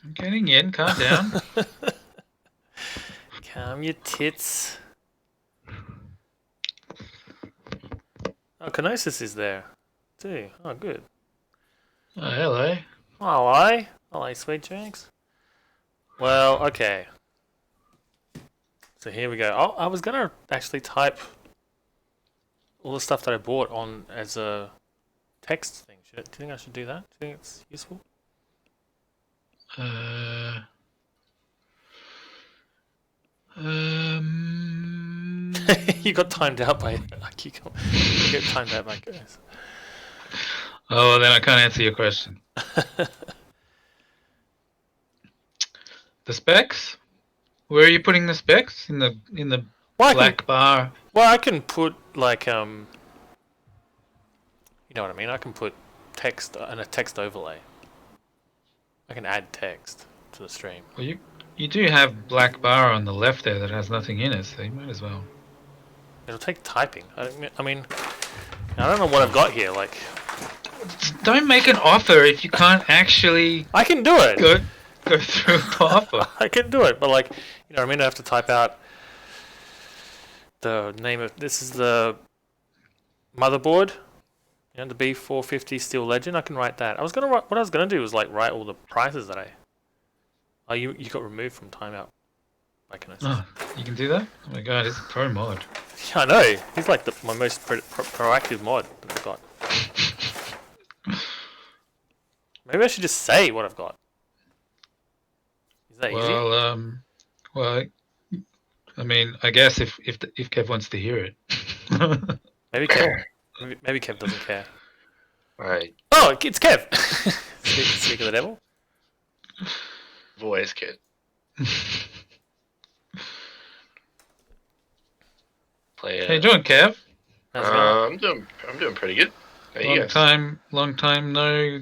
I'm getting in. Calm down. Calm your tits. Oh, Kenosis is there too. Oh, good. Oh, hello. Hello. Hello, sweet drinks. Well, okay. So here we go. Oh, I was going to actually type all the stuff that I bought on as a text thing. Do you think I should do that? Do you think it's useful? You got timed out by... You got timed out by guys. Oh, then I can't answer your question. The specs? Where are you putting the specs? In the black bar? Well, I can put like you know what I mean? I can put text and a text overlay. I can add text to the stream. Well, you do have black bar on the left there that has nothing in it, so you might as well. It'll take typing. I mean, I don't know what I've got here. Like, don't make an offer if you can't actually. I can do it. Go through the offer. I can do it, but like, you know what I mean? I have to type out the name of this is the motherboard. You know, the B450 Steel Legend. I can write that. What I was gonna do was like write all the prices that I. Oh, you got removed from timeout. Oh, you can do that? Oh my god, he's a pro mod. Yeah, I know. He's like my most proactive mod that I've got. Maybe I should just say what I've got. Is that easy? Well, I mean, I guess if Kev wants to hear it. Maybe Kev doesn't care. Right. Oh, it's Kev! Speak of the devil. Voice kid. How you doing, Kev? I'm doing pretty good. Long time no.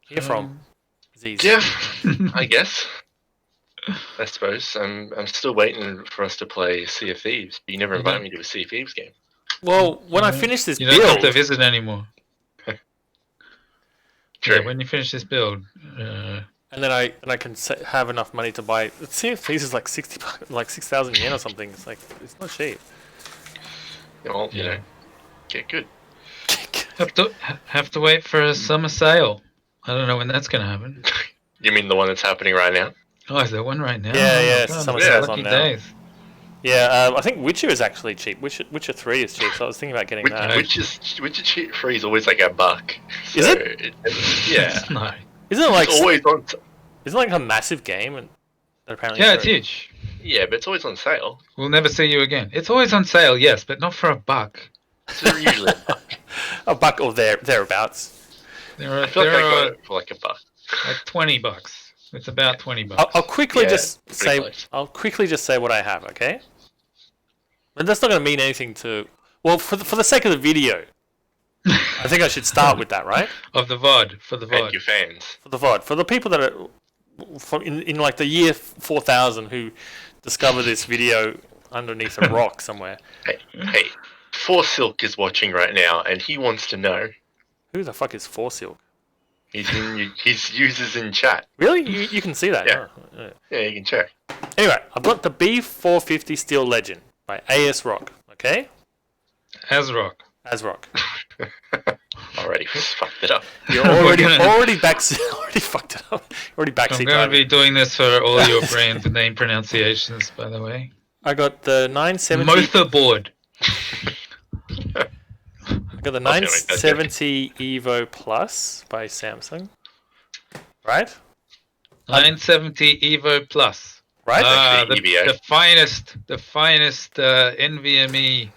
Hear from Z's. Yeah, I guess. I suppose I'm still waiting for us to play Sea of Thieves. But you never invite me to a Sea of Thieves game. Well, when I finish this build, you don't have to visit anymore. True. Yeah, when you finish this build. And then I can have enough money to buy. Sea of Thieves is like 6,000 yen or something. It's like it's not cheap. Well, you know, get good. Have to wait for a summer sale. I don't know when that's going to happen. You mean the one that's happening right now? Oh, is there one right now? Yeah, summer sale's on now. Days. Yeah, I think Witcher is actually cheap. Witcher 3 is cheap, so I was thinking about getting that. Witcher 3 is always like $1. So is it? Yeah. No. Isn't it like it's always on? Isn't it like a massive game and apparently? Yeah, it's huge. Yeah, but it's always on sale. We'll never see you again. It's always on sale, yes, but not for $1. It's usually $1. $1 or thereabouts. I feel like I got it for like $1. Like $20. It's about $20. I'll quickly just say. Close. I'll quickly just say what I have, okay? But that's not going to mean anything to. Well, for the sake of the video, I think I should start with that, right? Of the VOD, for the VOD. And your fans. For the VOD, for the people that are in like the year 4000 who discover this video underneath a rock somewhere. Hey, Four Silk is watching right now, and he wants to know. Who the fuck is Four Silk? His users in chat. Really? You can see that? Yeah. Oh, yeah, you can check. Anyway, I've got the B450 Steel Legend by AS Rock, okay? ASRock. Already fucked it up. You're already fucked it up. Already backseat. I'm going to be doing this for all your brand name pronunciations, by the way. I got the 970... Motherboard. I got the 970 Evo Plus by Samsung. Right? 970 Evo Plus. Right? The finest NVMe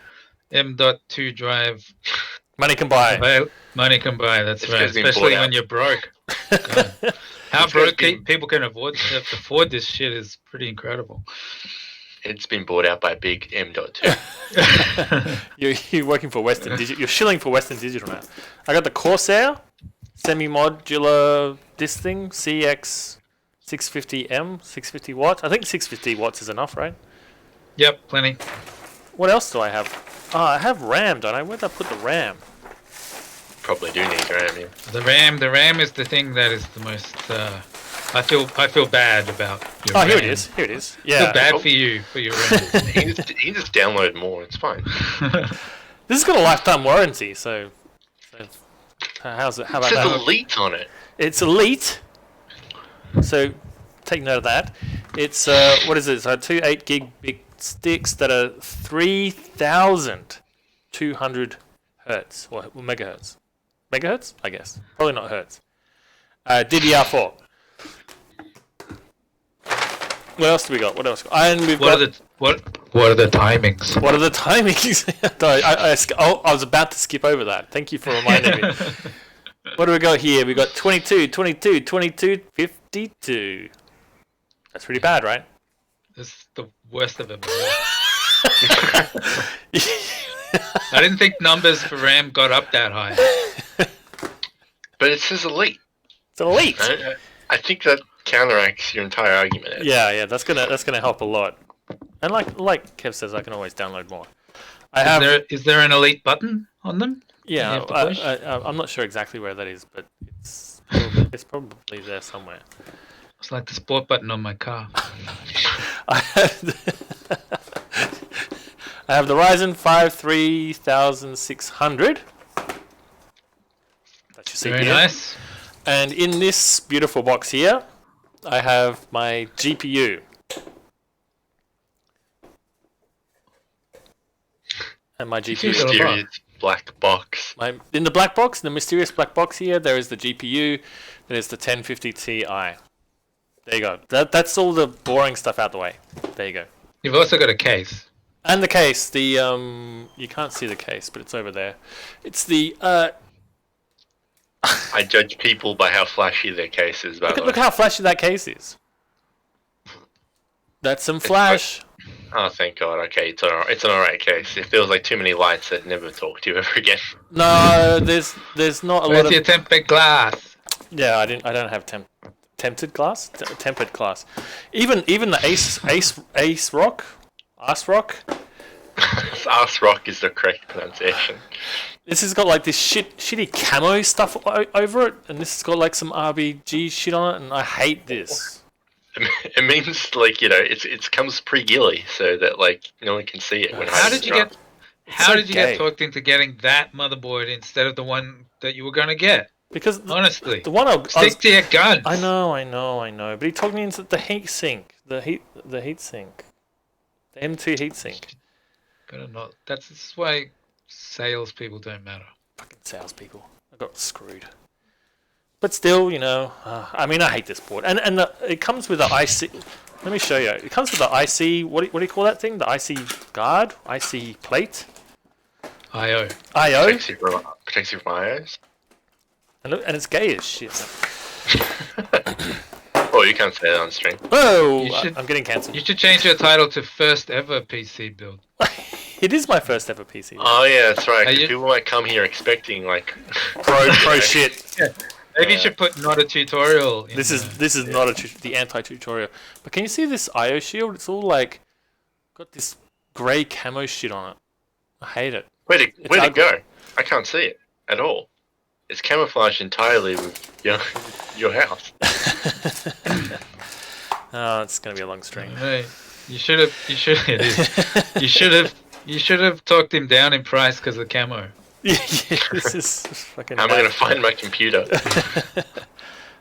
M.2 drive. Money can buy. Money can buy, that's right. Especially when you're broke. How broke people can afford this shit is pretty incredible. It's been bought out by big M.2. You're working for Western Digital. You're shilling for Western Digital now. I got the Corsair semi-modular this thing, CX 650M, 650 watts. I think 650 watts is enough, right? Yep, plenty. What else do I have? I have RAM, don't I? Where'd I put the RAM? Probably do need RAM, yeah. The RAM is the thing that is the most I feel bad about your Oh, RAM. here it is. Here it is. I feel Yeah. bad for you for your RAM. He can just download more. It's fine. This has got a lifetime warranty, so how's it? How It about says that? Elite on it. It's Elite. So take note of that. It's what is it? So 2 8 gig sticks that are 3,200 hertz or megahertz. Megahertz, I guess. Probably not hertz. DDR4. What else do we got? What else? And we've What got. are the timings? What are the timings? I was about to skip over that. Thank you for reminding me. What do we got here? We got 22, 22, 22, 52. That's pretty bad, right? This is the worst of them. I didn't think numbers for RAM got up that high. But it says Elite. It's Elite. I think that counteracts your entire argument. Ed. Yeah, that's gonna help a lot. And like Kev says, I can always download more. Is there an Elite button on them? Yeah, I'm not sure exactly where that is, but it's probably there somewhere. It's like the sport button on my car. I have the Ryzen 5 3600. That's your CPU. Very nice. And in this beautiful box here, I have my GPU. And my GPU. Mysterious black box. In the black box, the mysterious black box here, there is the GPU. There's the 1050 Ti. There you go. That's all the boring stuff out the way. There you go. You've also got a case. And the case, you can't see the case, but it's over there. It's the I judge people by how flashy their case is. look how flashy that case is. That's some flash. Oh, thank God. Okay, it's an alright case. It feels like too many lights that never talk to you ever again. No, there's not a lot Where's of. your tempered glass? Yeah, I don't have tempered glass. Tempered glass. Even the Ace Rock, Ass Rock. Ass Rock is the correct pronunciation. This has got like this shitty camo stuff over it, and this has got like some RBG shit on it, and I hate this. It means like it comes pre-gilly so that like no one can see it when. How did you get talked into getting that motherboard instead of the one that you were gonna get? Because honestly, the one stick to your guns. I know. But he talked me into the heat sink, the heat sink, the M2 heat sink. Better not. This is why salespeople don't matter. Fucking salespeople. I got screwed. But still, I mean, I hate this board. And it comes with the IC. Let me show you. It comes with the IC. What do you call that thing? The IC guard? IC plate? IO. Protects you from IOs. And it's gay as shit. Oh, you can't say that on stream. Oh, I'm getting cancelled. You should change your title to first ever PC build. It is my first ever PC build. Oh yeah, that's right. People might come here expecting like pro shit. Yeah. Maybe you should put not a tutorial. This is not the anti-tutorial. But can you see this IO shield? It's all like got this grey camo shit on it. I hate it. Where'd it go? I can't see it at all. It's camouflaged entirely with your house. Oh, it's gonna be a long stream. Hey, you should have talked him down in price because of camo. Yeah, this is fucking. How am I gonna find my computer?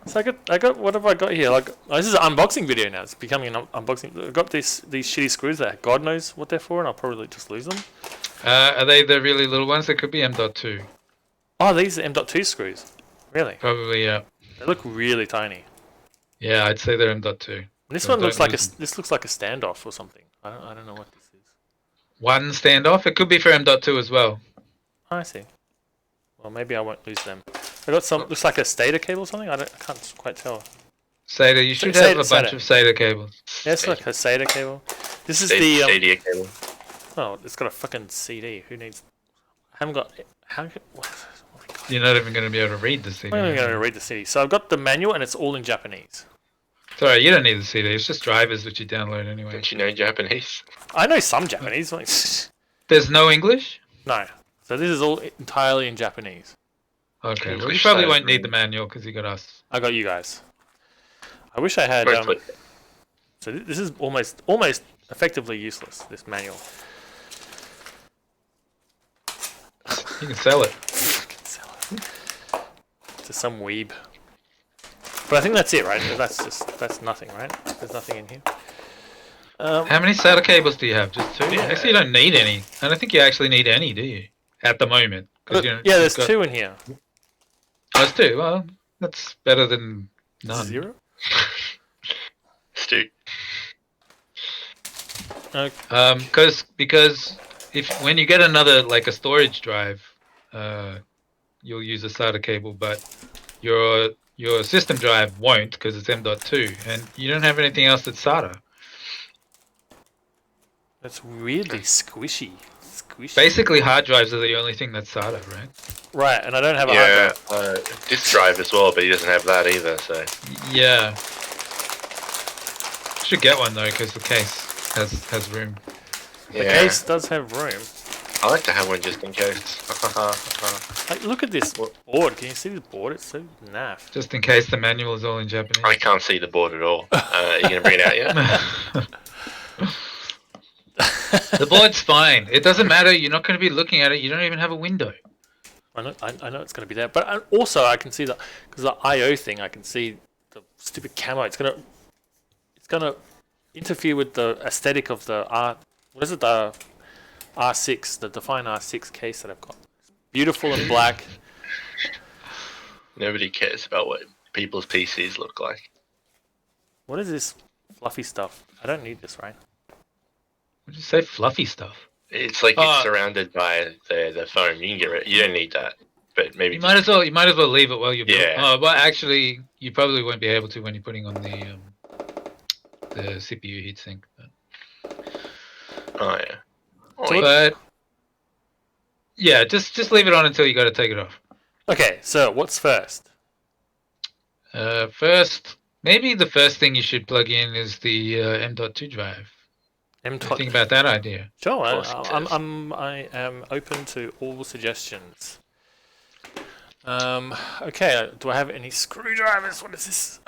So I got what have I got here? Like this is an unboxing video now. It's becoming an unboxing. I got these shitty screws that God knows what they're for, and I'll probably just lose them. Are they the really little ones? They could be M.2. Oh, these are M.2 screws. Really? Probably, yeah. They look really tiny. Yeah, I'd say they're M.2. This one looks like this looks like a standoff or something. I don't know what this is. One standoff. It could be for M.2 as well. Oh, I see. Well, maybe I won't lose them. I got some. Looks like a SATA cable or something. I can't quite tell. SATA. You should have a bunch of SATA cables. Yeah, it's like a SATA cable. This is SATA cable. Oh, it's got a fucking CD. Who needs? I haven't got. Oh You're not even going to be able to read the CD. I'm not even going to read the CD. So I've got the manual, and it's all in Japanese. Sorry, you don't need the CD. It's just drivers which you download anyway. Don't you know Japanese? I know some Japanese. There's no English? No. So this is all entirely in Japanese. Okay, well, you probably won't need the manual because you got us. I got you guys. I wish I had. Mostly. So this is almost effectively useless. This manual. You can sell it. Fucking sell it to some weeb. But I think that's it, right? That's nothing, right? There's nothing in here. How many SATA cables do you have? Just 2? Yeah. Actually, you don't need any. I don't think you actually need any, do you? At the moment. Look, yeah, there's 2 in here. Oh, there's 2. Well, that's better than none. 0? Stu. Okay. Because when you get another like a storage drive, you'll use a SATA cable, but your system drive won't because it's M.2, and you don't have anything else that's SATA. That's weirdly squishy. Basically, hard drives are the only thing that's SATA, right? Right, and I don't have a hard drive. Disk drive as well, but he doesn't have that either. So Yeah. Should get one though, because the case has room. The case does have room. I like to have one just in case. Like, look at this board. Can you see this board? It's so naff. Just in case the manual is all in Japanese. I can't see the board at all. Are you gonna bring it out yet? The board's fine. It doesn't matter. You're not going to be looking at it. You don't even have a window. I know it's going to be there, but also I can see that because the I/O thing. I can see the stupid camo. It's gonna interfere with the aesthetic of the What is it? The R6, the Define R6 case that I've got. It's beautiful and black. Nobody cares about what people's PCs look like. What is this fluffy stuff? I don't need this, right? What did you say? Fluffy stuff. It's like it's surrounded by the foam. You can get rid. You don't need that, but maybe You might as well leave it while you're. Yeah. Oh, well, actually, you probably won't be able to when you're putting on the CPU heatsink. Oh yeah. But yeah, just leave it on until you got to take it off. Okay, so what's first? First, maybe the first thing you should plug in is the M.2 drive. Think about that idea. Sure, I am open to all suggestions. Okay, do I have any screwdrivers? What is this?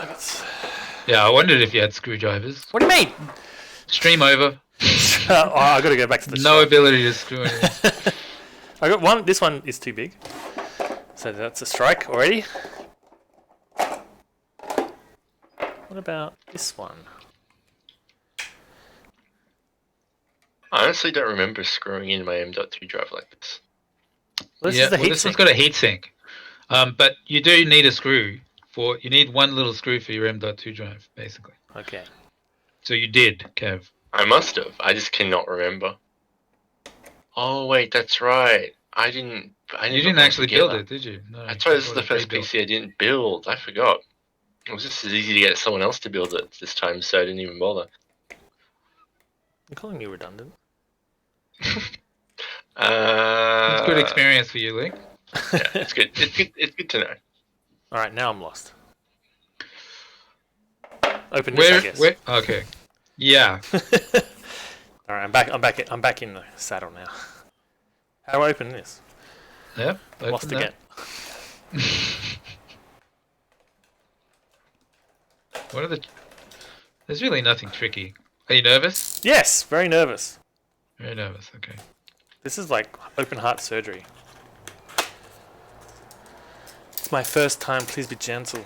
Yeah, I wondered if you had screwdrivers. What do you mean? Stream over. Oh, I got to go back to the No ability to screw anything. I got one. This one is too big, so that's a strike already. What about this one? I honestly don't remember screwing in my M.2 drive like this. Well, this is the this one's got a heatsink, but you do need a screw you need one little screw for your M.2 drive, basically. Okay. So you did, Kev. I must have. I just cannot remember. Oh wait, that's right. I didn't You didn't actually build it, did you? No. That's why this is the first PC I didn't build. I forgot. It was just as easy to get someone else to build it this time, so I didn't even bother. I'm calling you redundant. It's good experience for you, Lee. Yeah, it's good. It's good to know. All right, now I'm lost. Open this, I guess. Okay. Yeah. All right, I'm back in the saddle now. How do I open this? Yep. Lost again. There's really nothing tricky. Are you nervous? Yes, very nervous. Very nervous. Okay. This is like open heart surgery. It's my first time. Please be gentle.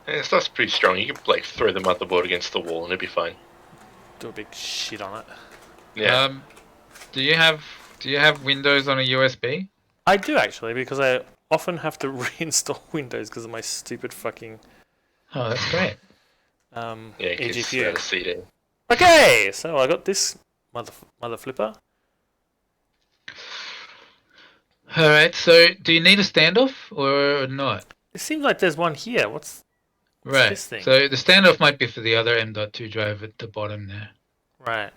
Yeah, stuff's pretty strong. You can like throw the motherboard against the wall and it'll be fine. Do a big shit on it. Yeah. Do you have Windows on a USB? I do actually, because I often have to reinstall Windows because of my stupid fucking. Oh, that's great. eGPU. CD. Okay, so I got this mother flipper. All right. So, do you need a standoff or not? It seems like there's one here. What's Right. this thing? So the standoff might be for the other M.2 drive at the bottom there. Right.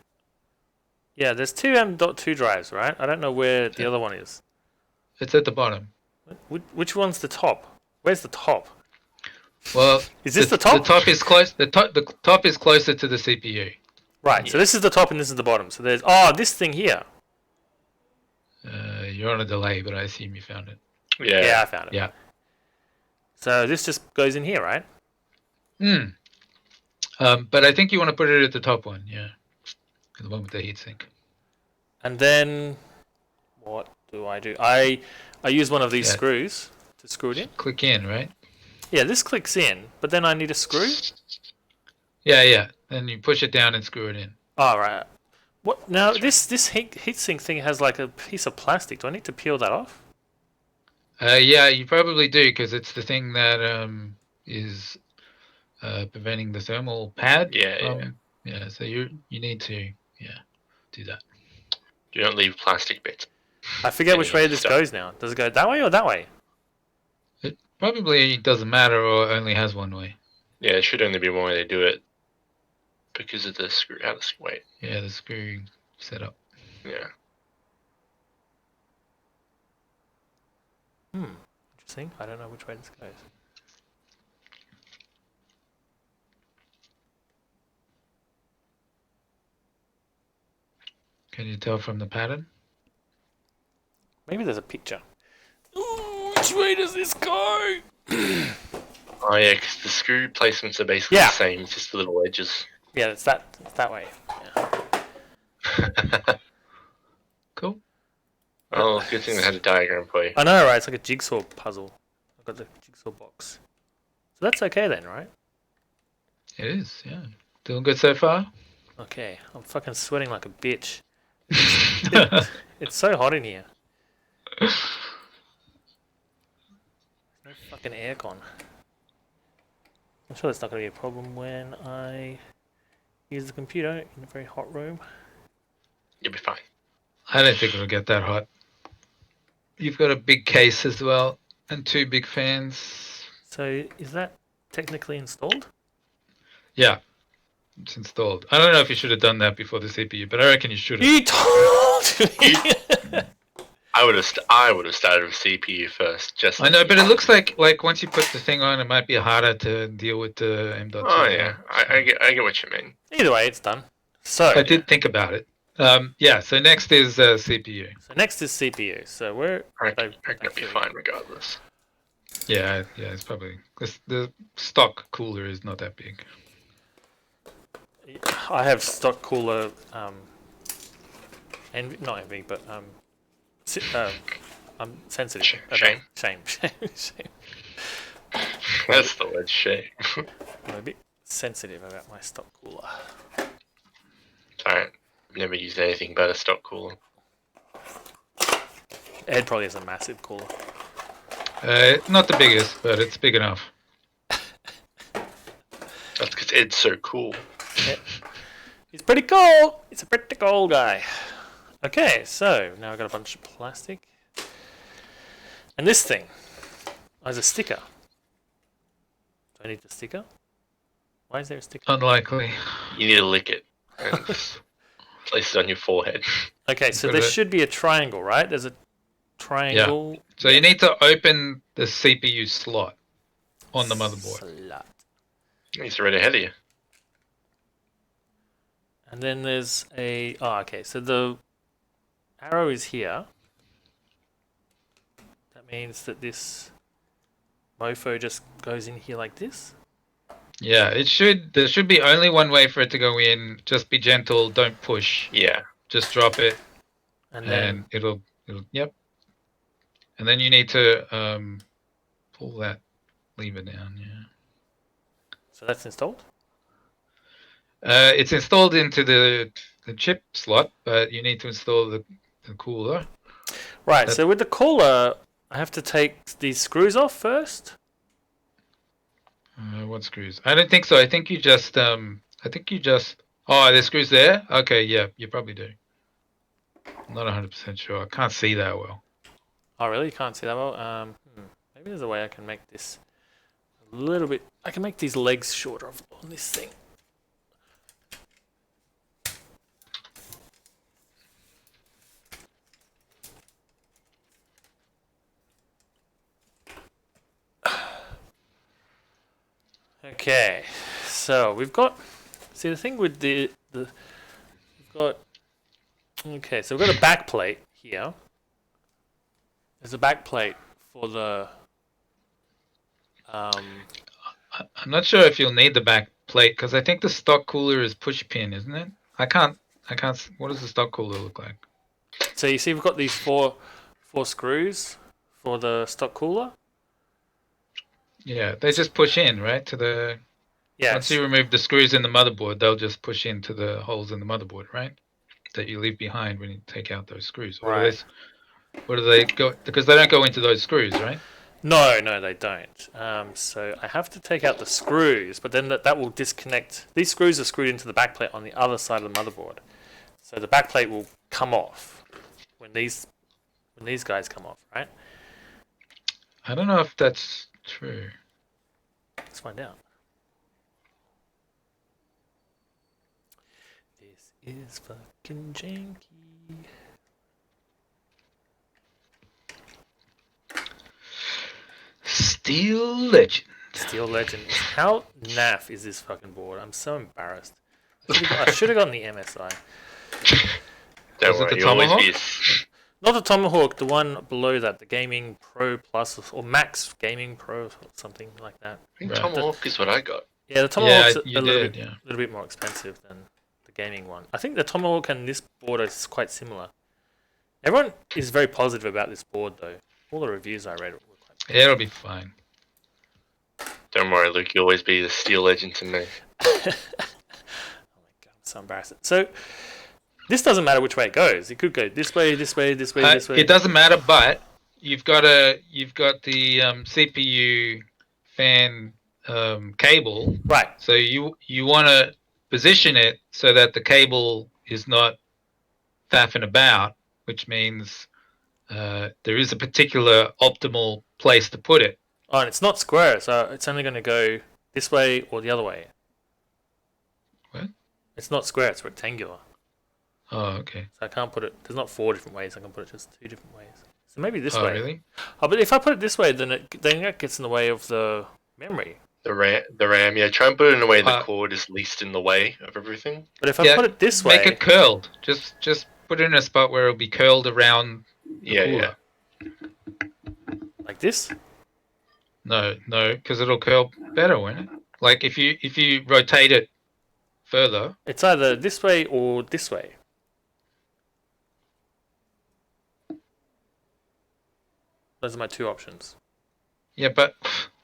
Yeah, there's 2 M.2 drives, right? I don't know where the other one is. It's at the bottom. Which one's the top? Where's the top? Well, is this the top? The top is close. The top is closer to the CPU. Right. Yeah. So this is the top and this is the bottom. So there's this thing here. You're on a delay, but I assume you found it. Yeah. Yeah, I found it. Yeah. So this just goes in here, right? Mm. But I think you want to put it at the top one, yeah. The one with the heatsink. And then what do? I use one of these Yeah. screws to screw it in. Click in, right? Yeah, this clicks in, but then I need a screw. Yeah. Then you push it down and screw it in. Oh, right. What now? This heatsink thing has like a piece of plastic. Do I need to peel that off? Yeah, you probably do because it's the thing that is preventing the thermal pad. Yeah. So you need to do that. Do not leave plastic bits. I forget which way Any this stuff. goes now. Does it go that way or that way? It probably doesn't matter or only has one way. Yeah, it should only be one way they do it because of the screw. How the wait. Yeah, the screw setup. Yeah. Interesting. I don't know which way this goes. Can you tell from the pattern? Maybe there's a picture. Ooh, which way does this go? Oh yeah, because the screw placements are basically the same. It's just the little edges. Yeah, it's that way. Yeah. Cool. Oh, good thing they had a diagram for you. I know, right? It's like a jigsaw puzzle. I've got the jigsaw box. So that's okay then, right? It is, yeah. Doing good so far? Okay. I'm fucking sweating like a bitch. It's so hot in here. There's no fucking aircon. I'm sure that's not going to be a problem when I use the computer in a very hot room. You'll be fine. I don't think it'll get that hot. You've got a big case as well, and 2 big fans. So is that technically installed? Yeah, it's installed. I don't know if you should have done that before the CPU, but I reckon you should have. You told me! I would have started with CPU first. Just I know, but it looks like once you put the thing on, it might be harder to deal with the M.2. Oh yeah, I get what you mean. Either way, it's done. So I did think about it. Yeah, so next is CPU. So next is CPU. So we're I reckon it'll be fine regardless. Yeah, it's probably the stock cooler is not that big. I have stock cooler, and not envy, but I'm sensitive. Shame. Shame. That's the word, shame. I'm a bit sensitive about my stock cooler. Sorry, I've never used anything but a stock cooler. Ed probably has a massive cooler. Not the biggest, but it's big enough. That's because Ed's so cool. Yeah. He's pretty cool. He's a pretty cool guy. Okay, so now I've got a bunch of plastic. And this thing has a sticker. Do I need the sticker? Why is there a sticker? Unlikely. You need to lick it and place it on your forehead. Okay, so there should be a triangle, right? There's a triangle. Yeah. So you need to open the CPU slot on the motherboard. Slot. He's right ahead of you. And then there's a... Oh, okay, so the arrow is here. That means that this mofo just goes in here like this? Yeah, there should be only one way for it to go in. Just be gentle, don't push. Yeah. Just drop it. And then it'll yep. And then you need to pull that lever down, yeah. So that's installed? It's installed into the chip slot, but you need to install the cooler. Right, so with the cooler, I have to take these screws off first? What screws? I don't think so. I think you just oh, there's screws there? Okay, yeah, you probably do. I'm not 100% sure. I can't see that well. Oh, really? You can't see that well? Maybe there's a way I can make this a little bit... I can make these legs shorter on this thing. Okay, so we've got... See, the thing with we've got... Okay, so we've got a back plate here. There's a back plate for the... I'm not sure if you'll need the back plate because I think the stock cooler is push pin, isn't it? I can't. What does the stock cooler look like? So you see, we've got these four screws for the stock cooler. Yeah, they just push in, right? To the Yes. Once you remove the screws in the motherboard, they'll just push into the holes in the motherboard, right? That you leave behind when you take out those screws. Or Right. do they go? Because they don't go into those screws, right? No, they don't. So I have to take out the screws, but then that will disconnect. These screws are screwed into the backplate on the other side of the motherboard. So the backplate will come off when these guys come off, right? I don't know if that's true. Let's find out. This is fucking janky. Steel Legend. Steel Legend. How naff is this fucking board? I'm so embarrassed. I should have gotten the MSI. Don't Was it worry, the you always Tomahawk? be. Not the Tomahawk, the one below that, the Gaming Pro Plus or Max Gaming Pro, or something like that. I think Right. Tomahawk is what I got. Yeah, the Tomahawk's you a little did, bit, yeah. little bit more expensive than the gaming one. I think the Tomahawk and this board are quite similar. Everyone is very positive about this board, though. All the reviews I read were quite. Yeah, it'll be fine. Don't worry, Luke. You always be the Steel Legend to me. Oh my god, I'm so embarrassed. So this doesn't matter which way it goes. It could go this way, this way, this way, this way. It doesn't matter, but you've got the CPU fan cable. Right. So you want to position it so that the cable is not faffing about, which means there is a particular optimal place to put it. Oh, and it's not square, so it's only going to go this way or the other way. What? It's not square, it's rectangular. Oh, okay. So I can't put it. There's not 4 different ways. I can put it just 2 different ways. So maybe this Oh, way. really? Oh, but if I put it this way, then that gets in the way of the memory. The RAM. Yeah, try and put it in a way the Uh, cord is least in the way of everything. But if I Yeah, put it this way, Make it curled. Just put it in a spot where it'll be curled around the Yeah, cooler. like this. No, because it'll curl better, won't it? Like if you rotate it further. It's either this way or this way. Those are my 2 options. Yeah, but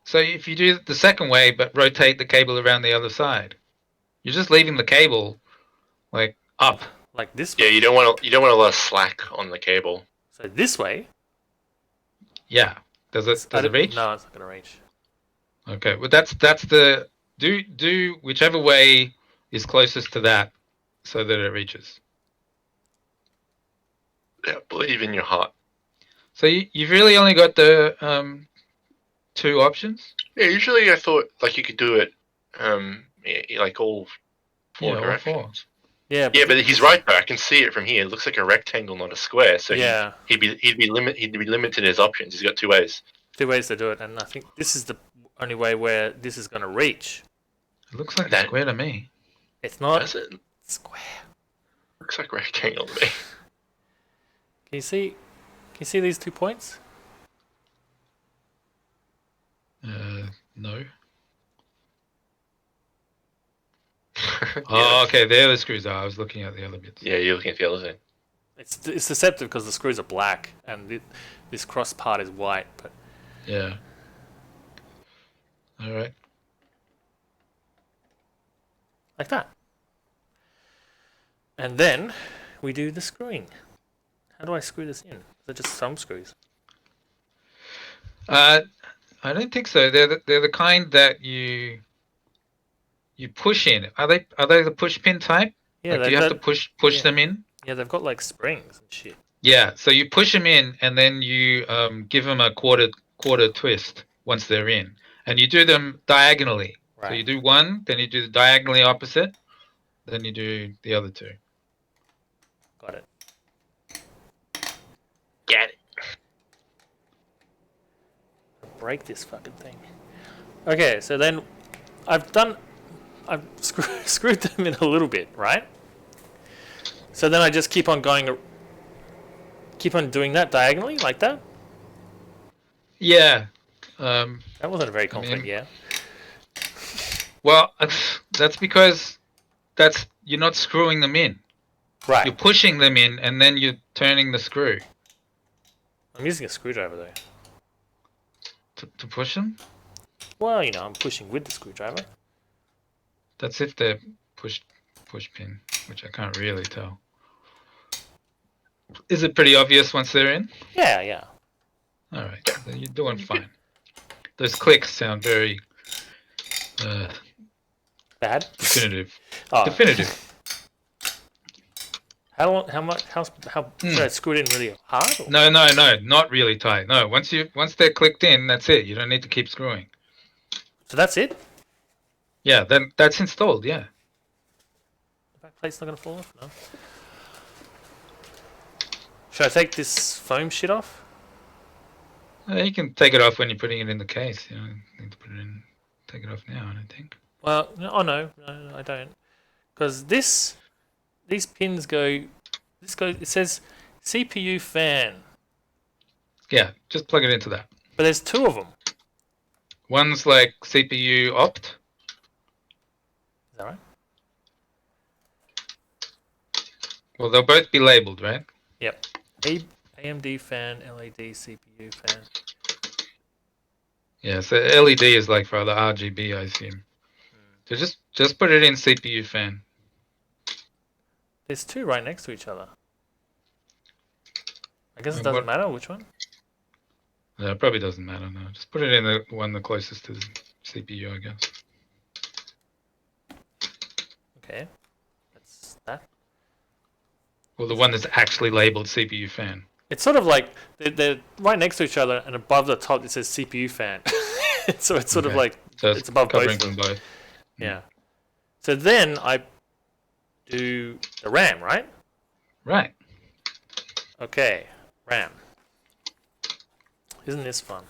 so if you do it the second way, but rotate the cable around the other side, you're just leaving the cable like up. Like this Yeah, way. you don't want a lot of slack on the cable. So this way. Yeah. Does it reach? No, it's not going to reach. Okay. Well, that's the do whichever way is closest to that, so that it reaches. Yeah, believe in your heart. So you've really only got the 2 options. Yeah, usually I thought like you could do it, like all 4 Yeah, all directions. 4. Yeah. Yeah, but he's right though. I can see it from here. It looks like a rectangle, not a square. So yeah. he'd be limited in his options. He's got 2 ways. 2 ways to do it, and I think this is the only way where this is going to reach. It looks like a That- square to me. It's not Does it? square. Looks like a rectangle to me. Can you see? Can you see these 2 points? No. Oh, okay. There the screws are. I was looking at the other bits. Yeah, you're looking at the other thing. It's deceptive because the screws are black and this cross part is white. But Yeah. All right. like that. And then we do the screwing. How do I screw this in? Is it just thumb screws? I don't think so. They're the kind that you push in. Are they the push pin type? Yeah, Like, do you have to push yeah. them in? Yeah, they've got like springs and shit. Yeah. So you push them in, and then you give them a quarter twist once they're in, and you do them diagonally. So you Right. do one, then you do the diagonally opposite, then you do the other 2. Got it. Get it. Break this fucking thing. Okay, so then I've screwed them in a little bit, right? So then I just keep on doing that diagonally like that. Yeah. That wasn't a very confident, mean- yeah. Well, that's because you're not screwing them in. Right. You're pushing them in, and then you're turning the screw I'm using a screwdriver though. to push them. Well, you know, I'm pushing with the screwdriver. That's if they're push pin, which I can't really tell. Is it pretty obvious once they're in? Yeah, yeah. All right, then you're doing fine. Those clicks sound very Bad. definitive. Oh, Definitive. how much? How should I screw it in really hard? Or? No, not really tight. No, once they're clicked in, that's it. You don't need to keep screwing. So that's it. Yeah, then that's installed. Yeah. The back plate's not gonna fall off. No. Should I take this foam shit off? You can take it off when you're putting it in the case. You don't need to put it in. Take it off now. I don't think. Well, no, oh no, I don't, because these pins go. This goes. It says CPU fan, Yeah, just plug it into that. but there's two of them. One's like CPU opt. Is that right? Well, they'll both be labeled, right? Yep. AMD fan, LED CPU fan. Yeah, so LED is like for the RGB, I assume. So just put it in CPU fan. There's two right next to each other. I guess it And doesn't what- matter which one. No, it probably doesn't matter. No, just put it in the one the closest to the CPU, I guess. Okay. That's that. Or the one that's actually labeled CPU fan. It's sort of like they're right next to each other, and above the top it says CPU fan. So it's sort of Okay. like So it's above both covering of them. them both. Yeah. So then I do the RAM, right? Right. Okay, RAM. Isn't this fun?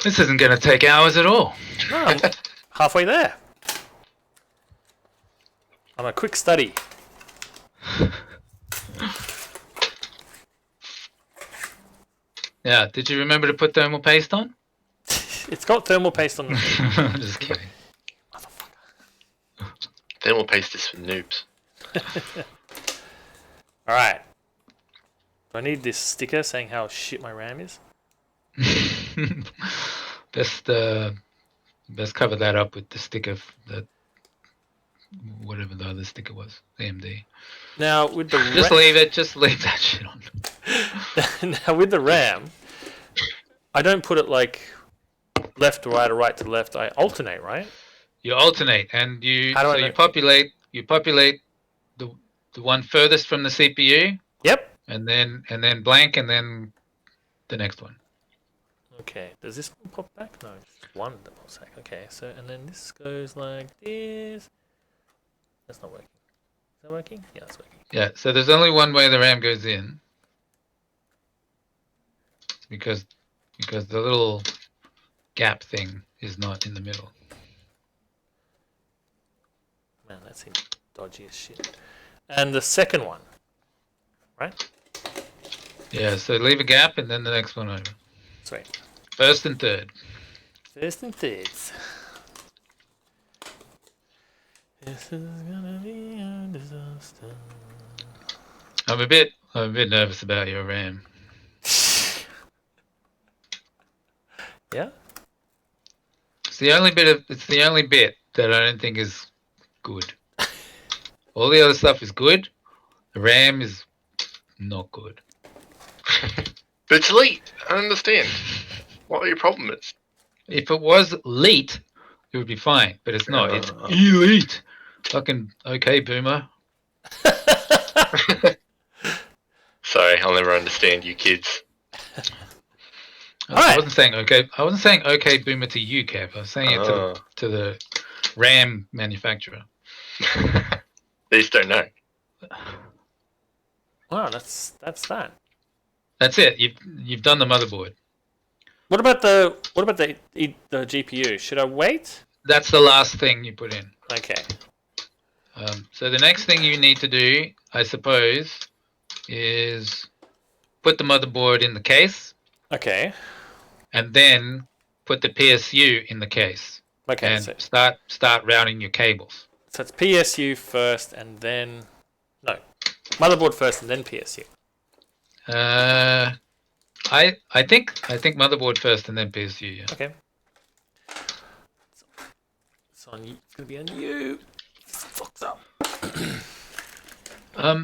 This isn't going to take hours at all. No, I'm halfway there. I'm a quick study. Yeah, did you remember to put thermal paste on? It's got thermal paste on the thing. Just kidding. Thermal paste is for noobs. Alright. Do I need this sticker saying how shit my RAM is? best cover that up with the sticker that whatever the other sticker was, AMD. Now with the Just leave it. Just leave that shit on. now with the RAM, I don't put it like left to right or right to left. I alternate, right? You alternate, and How do I you know? populate. You populate the one furthest from the CPU, Yep. and then blank, and then the next one. Okay. Does this one pop back? No, just one that pops back. Okay. So and then this goes like this. That's not working. Is that working? Yeah, it's working. Yeah. So there's only one way the RAM goes in, because the little gap thing is not in the middle. Man, that seems dodgy as shit. And the second one, right? Yeah. So leave a gap, and then the next one over. Sweet. First and third. First and thirds. This is gonna be a disaster. I'm a bit nervous about your RAM. Yeah? It's the only bit that I don't think is good. All the other stuff is good. The RAM is not good. But it's elite. I don't understand. What your problem is? If it was elite, it would be fine. But it's not. It's Uh. elite. Fucking okay, boomer. Sorry, I'll never understand you kids. I Alright. wasn't saying okay. I wasn't saying okay, boomer to you, Kev. I was saying it Oh. to the RAM manufacturer. They just don't know. Wow, that's that. That's it. You've done the motherboard. What about the GPU? Should I wait? That's the last thing you put in. Okay. So the next thing you need to do, I suppose, is put the motherboard in the case, Okay. and then put the PSU in the case Okay, and so start routing your cables. it's PSU first and then no, motherboard first and then PSU. I think motherboard first and then PSU. Yeah. Okay. It's on you. It's gonna be on you. Fucked up.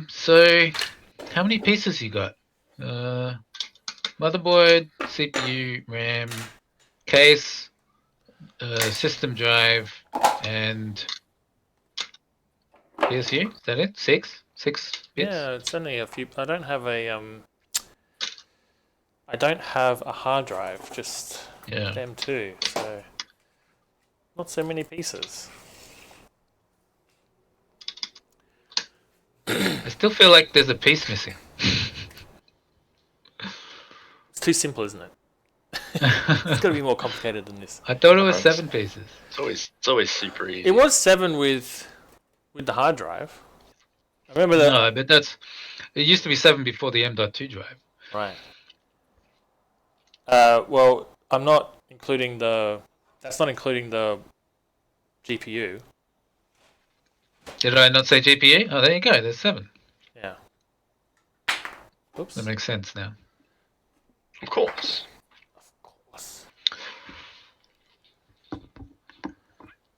So how many pieces you got? Motherboard, CPU, RAM, case, system drive, and PSU. Is that it? Six bits. Yeah, it's only a few. I don't have a hard drive. Just Yeah. them two. So not so many pieces. I still feel like there's a piece missing. It's too simple, isn't it? It's got to be more complicated than this. I thought it was 7 pieces. It's always super easy. It was 7 with the hard drive. I remember that. No, but it used to be 7 before the M.2 drive. Right. Well, I'm not including the. That's not including the GPU. Did I not say GPU? Oh, there you go. There's 7. Yeah. Oops. That makes sense now. Of course. Of course.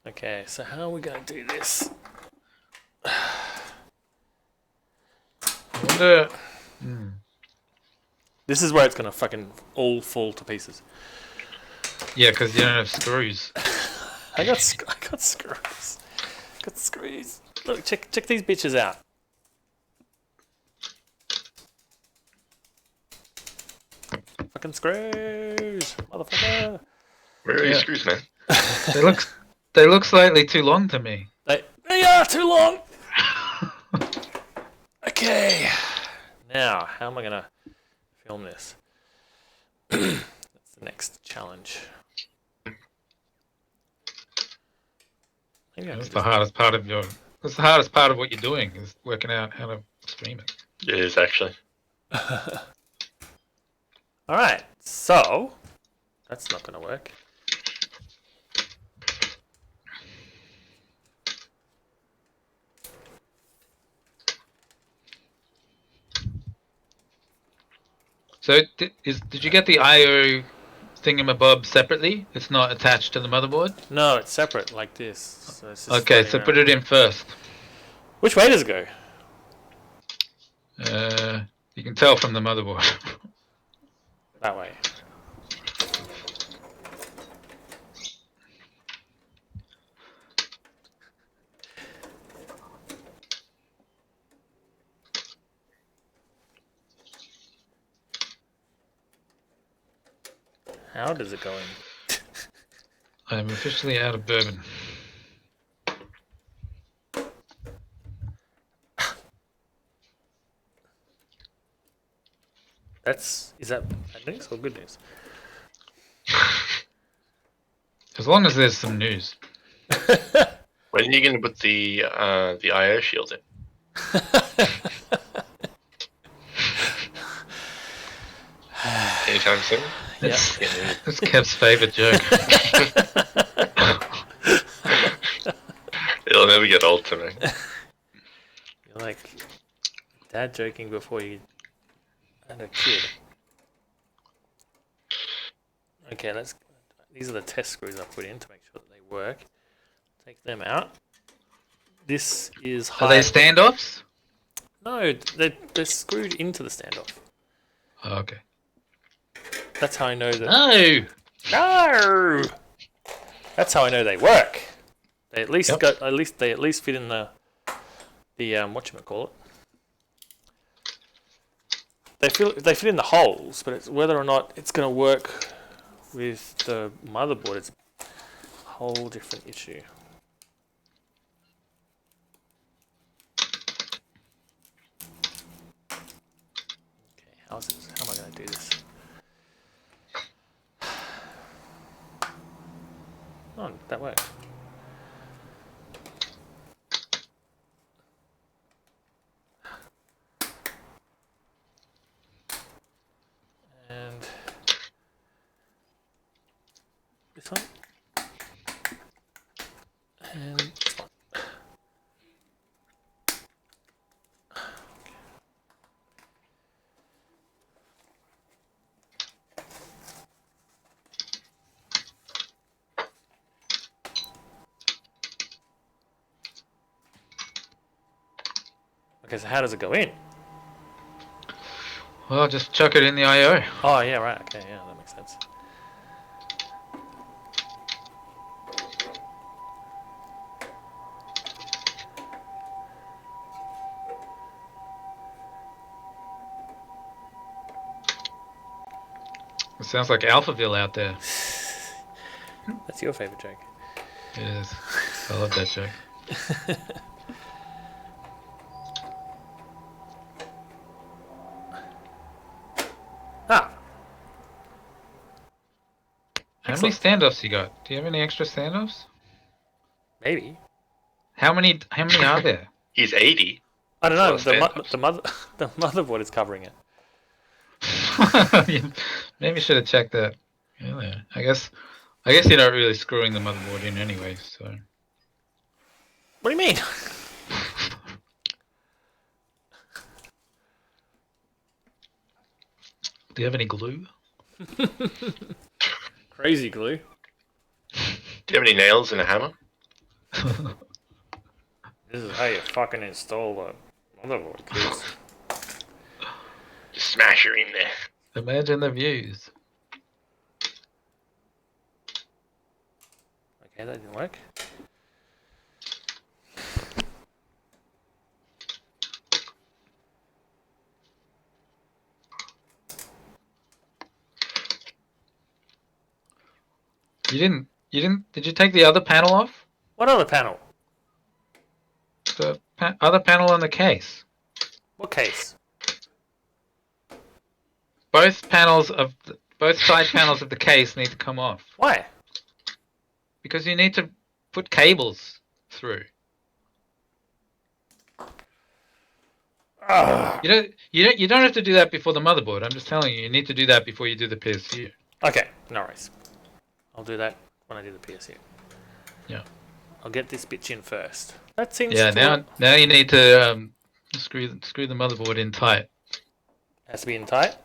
Okay, so how are we going to do this? I wonder. This is where it's going to fucking all fall to pieces. Yeah, because you don't have screws. I got screws. Got screws. Look, check these bitches out. Fucking screws, motherfucker. Where are your screws, man? They look slightly too long to me. They are too long. Okay. Now, how am I gonna film this? That's the next challenge. Maybe I That's can the hardest part of That's the hardest part of what you're doing is working out how to stream it. It is actually. All right. So that's not gonna work. So did you get the I/O thingamabob separately? It's not attached to the motherboard? No, it's separate like this. So it's just Okay, floating so around. put it in first. Which way does it go? You can tell from the motherboard. That way. How does it go in? I'm officially out of bourbon. Is that bad news or good news? As long as there's some news. When are you going to put the IO shield in? Anytime soon? That's Kev's favourite joke. It'll never get old to me. You're like dad joking before you had a kid. Okay, these are the test screws I put in to make sure that they work. Take them out. This is high. Are they standoffs? No, they're screwed into the standoff. Oh, okay. That's how I know that. No! No! That's how I know they work. They at least Yep. they at least fit in the whatchamacallit. They fit in the holes, but it's whether or not it's gonna work with the motherboard, it's a whole different issue. Okay, how am I gonna do this? Oh, that worked. And This one. And this one. Okay, so how does it go in? Well, just chuck it in the IO. Oh, yeah, right. Okay, yeah, that makes sense. It sounds like Alphaville out there. That's your favorite joke. It is. I love that joke. Ah, How many excellent. standoffs you got? Do you have any extra standoffs? Maybe. How many are there? He's 80. I don't That's a know. lot of The motherboard is covering it. Maybe should have checked that earlier. I guess you're not really screwing the motherboard in anyway, so. What do you mean? Do you have any glue? Crazy glue. Do you have any nails and a hammer? This is how you fucking install the motherboard, kids. Just smash her in there. Imagine the views. Okay, that didn't work. You didn't, did you take the other panel off? What other panel? The other panel on the case. What case? Both side panels of the case need to come off. Why? Because you need to put cables through. You don't have to do that before the motherboard. I'm just telling you, you need to do that before you do the PSU. Okay, no worries. I'll do that when I do the PSU. Yeah. I'll get this bitch in first. That seems Now you need to screw the motherboard in tight. has to be in tight.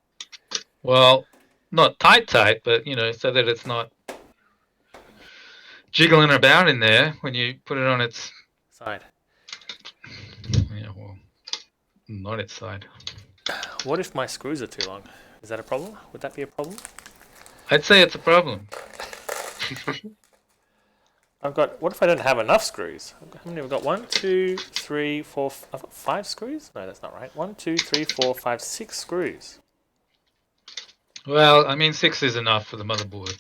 Well, not tight, but so that it's not jiggling about in there when you put it on its Side. well, not its side. What if my screws are too long? Is that a problem? Would that be a problem? I'd say it's a problem. What if I don't have enough screws? How many have I got? 1, 2, 3, 4, I've got 5 screws? No, that's not right. 1, 2, 3, 4, 5, 6 screws. Well, I mean, 6 is enough for the motherboard.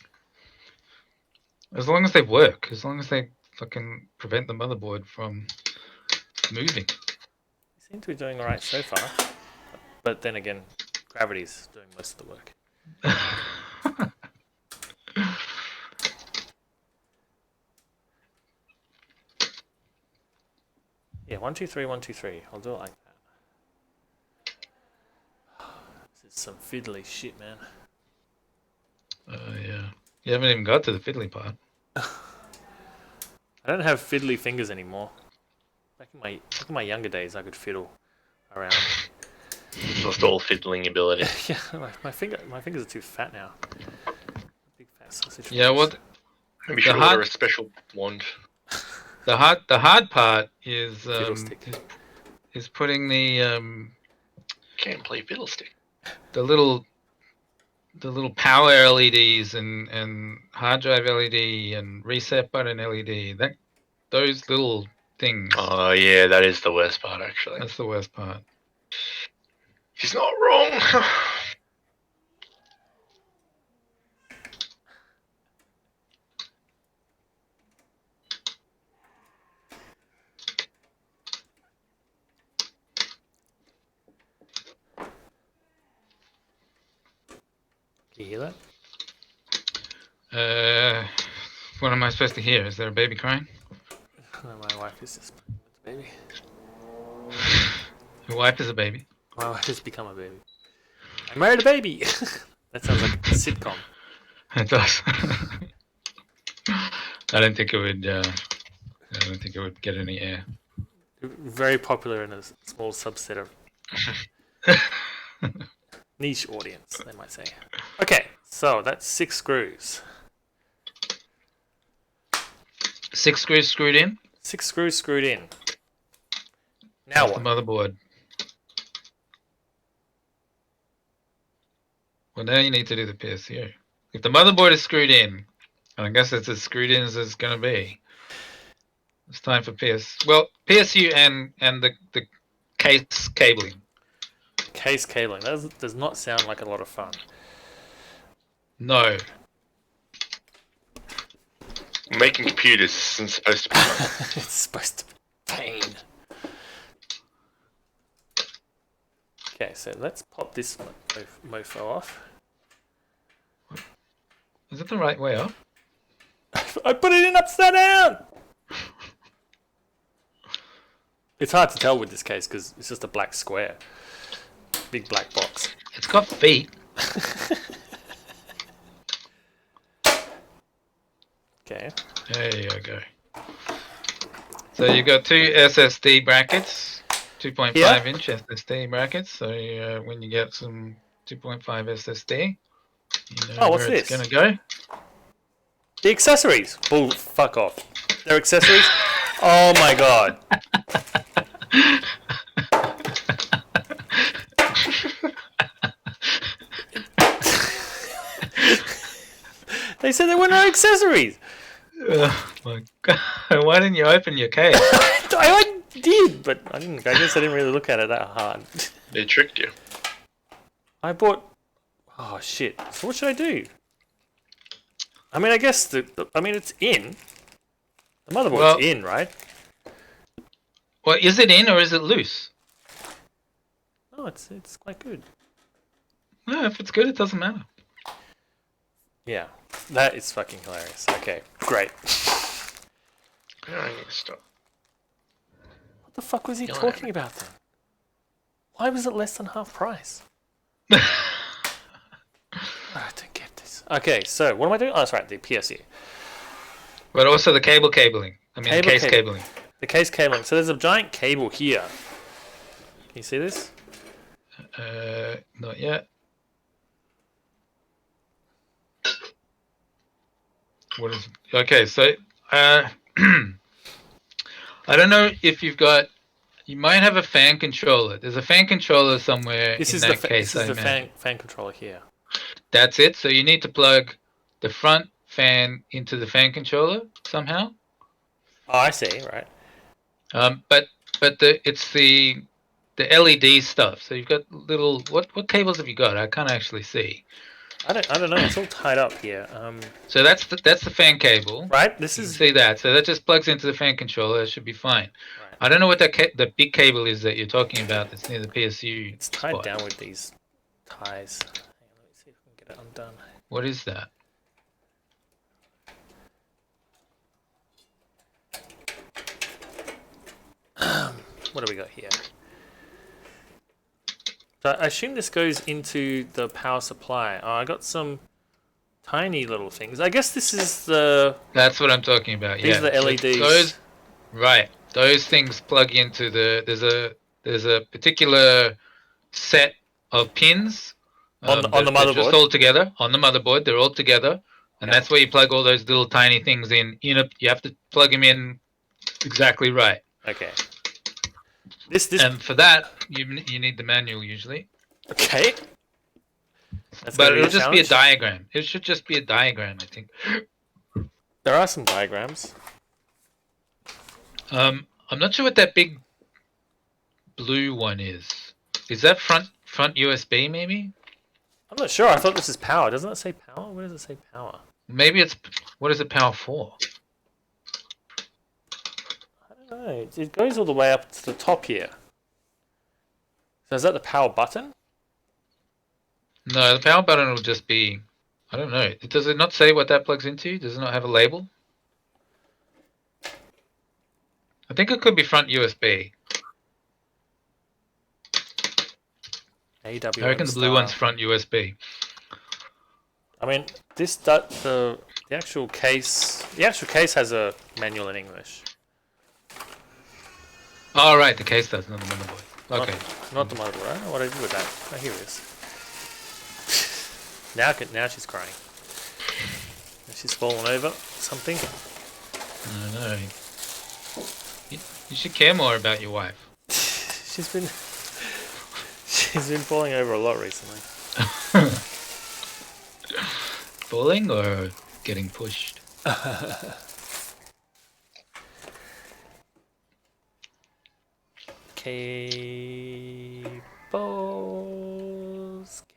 As long as they work, as long as they fucking prevent the motherboard from moving. You seem to be doing alright so far. But then again, gravity's doing most of the work. Yeah, 1, 2, 3, 1, 2, 3. I'll do it like that. This is some fiddly shit, man. Yeah. You haven't even got to the fiddly part. I don't have fiddly fingers anymore. Back in my younger days, I could fiddle around. Lost all fiddling ability. Yeah, my fingers are too fat now. Big fat sausage. Yeah, what? Maybe you should order a special wand. The hard part is Fiddlestick. is putting the Can't play fiddlestick. the little power LEDs and hard drive LED and reset button LED. Those little things. Oh yeah, that is the worst part actually. That's the worst part. He's not wrong. Can you hear Uh, what am I supposed to hear? Is there a baby crying? that? No, my wife is just playing with the baby. Your wife is a baby. My wife has become a baby. I married a baby! That sounds like a sitcom. It does. I don't think it would. I don't think it would get any air. Very popular in a small subset of niche audience, they might say. Okay, so that's 6 screws. 6 screws screwed in. 6 screws screwed in. Now That's what? the motherboard. Well, now you need to do the PSU. If the motherboard is screwed in, and I guess it's as screwed in as it's going to be, it's time for PSU and the case cabling. Case cabling. That does not sound like a lot of fun. No. Making computers isn't supposed to be fun. It's supposed to be pain. Okay, so let's pop this mofo off. Is it the right way up? I put it in upside down! It's hard to tell with this case because it's just a black square. Big black box. It's got feet. Okay. There you go. So you've got 2 SSD brackets, 2.5 inch SSD brackets. So when you get some 2.5 SSD, you know what's where it's this? going to go. The accessories. Bull, fuck off. They're accessories? Oh my god. They said there were no accessories. Oh my god! Why didn't you open your case? I did, but I guess I didn't really look at it that hard. They tricked you. I bought. Oh shit! So what should I do? I mean, I guess it's in. The motherboard's in, right? Well, is it in or is it loose? Oh, it's quite good. No, if it's good, it doesn't matter. Yeah, that is fucking hilarious. Okay, great. Yeah, I need to stop. What the fuck was he talking about then? Why was it less than half price? I don't get this. Okay, so what am I doing? Oh, that's right, the PSU. But also the cabling. I mean, case cabling. The case cabling. So there's a giant cable here. Can you see this? Not yet. What is it? Okay, so I don't know if you've got. You might have a fan controller. There's a fan controller somewhere This in is that the case. this is the fan controller here. That's it. So you need to plug the front fan into the fan controller somehow. Oh, I see. Right. But it's the LED stuff. So you've got little what cables have you got? I can't actually see. I don't know. It's all tied up here. So that's the fan cable. Right. This You is. can see that. So that just plugs into the fan controller. It should be fine. Right. I don't know what the big cable is that you're talking about. That's near the PSU. It's tied spot. down with these ties. Hang on, let me see if we can get it undone. What is that? What do we got here? So I assume this goes into the power supply. Oh, I got some tiny little things. I guess this is the. That's what I'm talking about. These yeah. are the LEDs. Those, right. Those things plug into the. There's a particular set of pins On the they're motherboard? just all together on the motherboard. They're all together, and Yeah. that's where you plug all those little tiny things in. You have to plug them in exactly right. Okay. This. And for that, you need the manual usually. Okay. That's But gonna it'll just be a challenge. diagram. It should just be a diagram, I think. There are some diagrams. I'm not sure what that big blue one is. Is that front USB maybe? I'm not sure. I thought this is power. Doesn't it say power? Where does it say power? Maybe it's what is it power for? I don't know. It goes all the way up to the top here. So is that the power button? No, the power button will just be. I don't know. Does it not say what that plugs into? Does it not have a label? I think it could be front USB. AWM I reckon the blue style. one's front USB. I mean, the The actual case has a manual in English. Oh, right, the case does, not the motherboard. Okay. Not the motherboard. I don't know what I did with that. Oh, here it is. Now she's crying. She's fallen over something. I know. You should care more about your wife. She's been falling over a lot recently. Falling or getting pushed?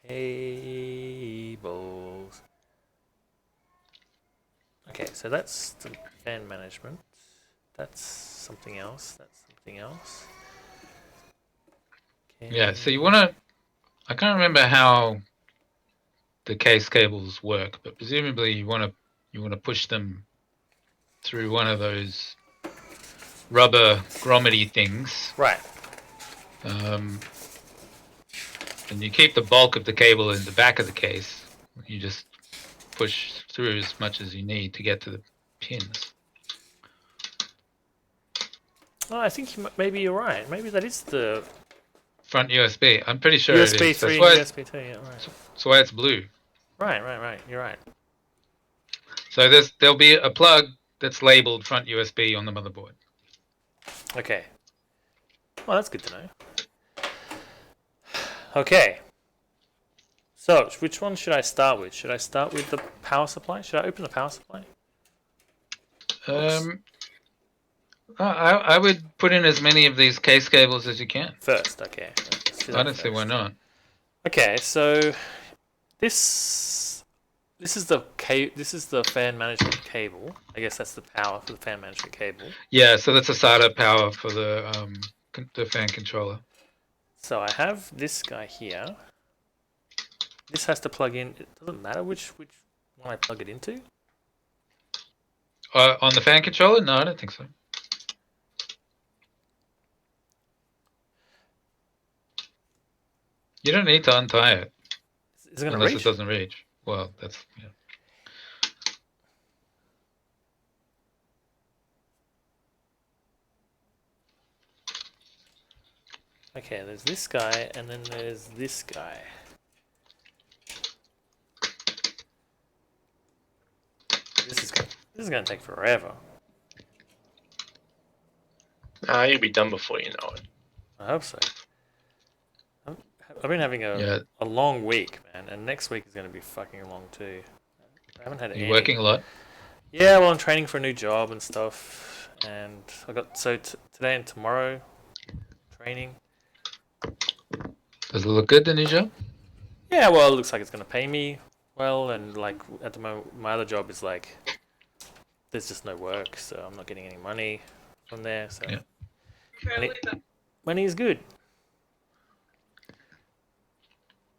Cables. Okay, so that's the fan management. That's something else. Yeah, so you want to... I can't remember how the case cables work, but presumably you want to push them through one of those rubber grommet things. Right. And you keep the bulk of the cable in the back of the case. You just push through as much as you need to get to the pins. Oh, I think maybe you're right. Maybe that is the Front USB. I'm pretty sure USB it is. 3 and USB 2. Yeah, right. That's why it's blue. Right. You're right. So there'll be a plug that's labeled front USB on the motherboard. Okay. Well, that's good to know. Okay. So, which one should I start with? Should I start with the power supply? Should I open the power supply? I would put in as many of these case cables as you can. First, okay. I don't see why not. Okay, so this is the fan management cable. I guess that's the power for the fan management cable. Yeah, so that's a SATA power for the fan controller. So I have this guy here. This has to plug in. It doesn't matter which one I plug it into. On the fan controller? No, I don't think so. You don't need to untie it. Is it going to unless reach? It doesn't reach. Well, that's... Yeah. Okay, there's this guy, and then there's this guy. This is going to take forever. You'll be done before you know it. I hope so. I've been having a long week, man, and next week is going to be fucking long too. I haven't had any. You working a lot? Yeah, well, I'm training for a new job and stuff, and I got today and tomorrow training. Does it look good, the new job? Yeah, well, it looks like it's going to pay me well, and like at the moment, my other job is like there's just no work, so I'm not getting any money from there. So yeah. money is good.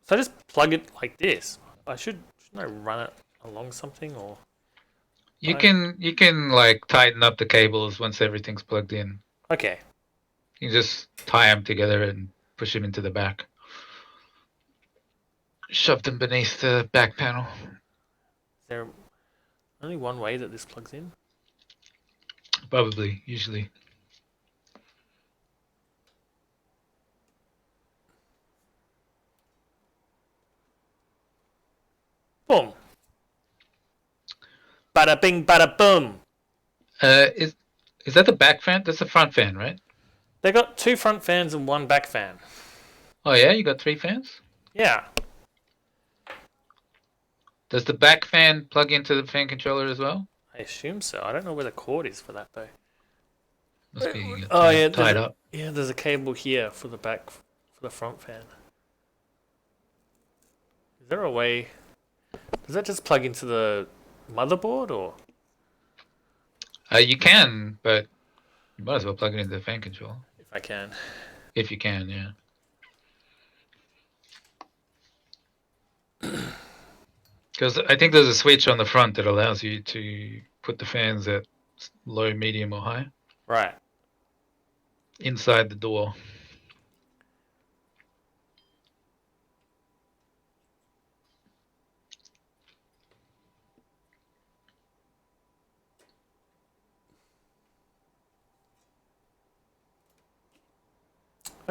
So I just plug it like this. Shouldn't I run it along something or? You can like tighten up the cables once everything's plugged in. Okay. You just tie them together and push them into the back. Shove them beneath the back panel. Is there only one way that this plugs in? Probably, usually. Boom. Bada bing, bada boom. Is that the back fan? That's the front fan, right? They got 2 front fans and 1 back fan. Oh yeah, you got 3 fans? Yeah. Does the back fan plug into the fan controller as well? I assume so. I don't know where the cord is for that though. Must be tied up. Yeah, there's a cable here for the back, for the front fan. Is there a way? Does that just plug into the motherboard or? You can, but you might as well plug it into the fan controller. If I can. If you can, yeah. Because I think there's a switch on the front that allows you to put the fans at low, medium, or high. Right. Inside the door.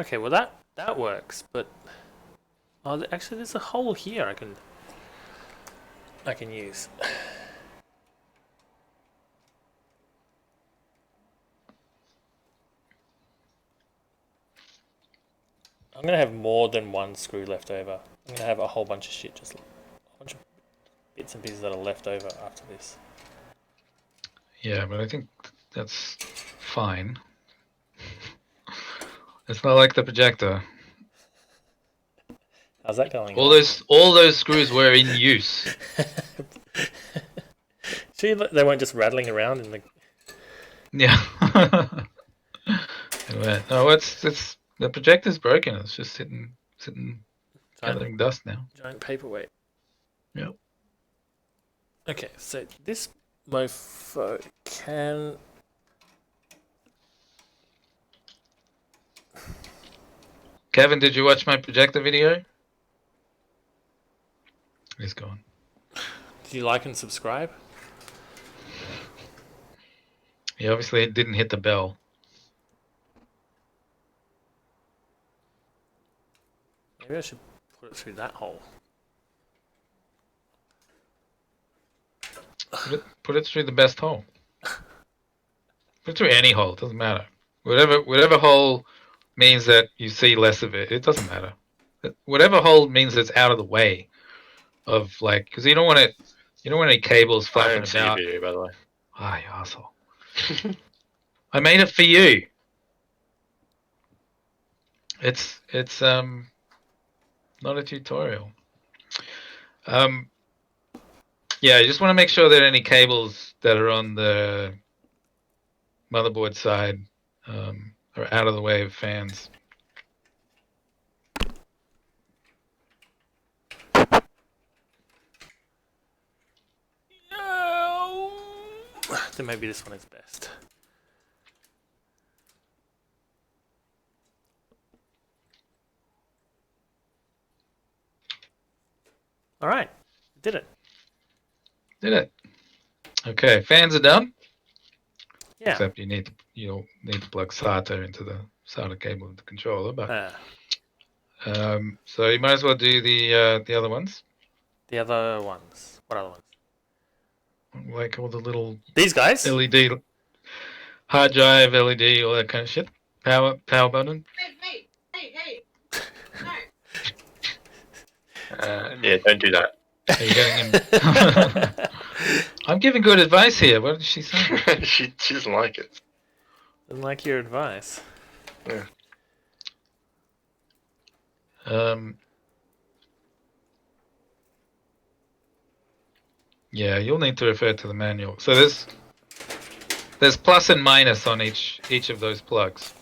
Okay, well that works, but actually there's a hole here I can use. I'm gonna have more than one screw left over. I'm gonna have a whole bunch of shit, just a bunch of bits and pieces that are left over after this. Yeah, but I think that's fine. It's not like the projector. How's that going? All those screws were in use. See, they weren't just rattling around in the. Yeah. No, it's the projector's broken. It's just sitting gathering dust now. Giant paperweight. Yep. Okay, so this mofo can. Kevin, did you watch my projector video? He's gone. Do you like and subscribe? He obviously didn't hit the bell. Maybe I should put it through that hole. Put it through the best hole. Put it through any hole. It doesn't matter. Whatever hole means that you see less of it. It doesn't matter. Whatever hole means it's out of the way of like, because you don't want any cables I flapping didn't see your about. video, by the way. Ah, you asshole. I made it for you. It's not a tutorial. Yeah, you just want to make sure that any cables that are on the motherboard side are out of the way of fans. Then maybe this one is best. All right, did it. Did it? Okay, fans are done. Yeah. Except you'll need to plug SATA into the SATA cable of the controller. But so you might as well do the other ones. The other ones. What other ones? Like all the little These guys. LED, hard drive, LED, all that kind of shit. Power button. Hey. Yeah, don't do that. Are you getting him? I'm giving good advice here. What did she say? she doesn't like it. Doesn't like your advice. Yeah. Yeah, you'll need to refer to the manual. So there's plus and minus on each of those plugs.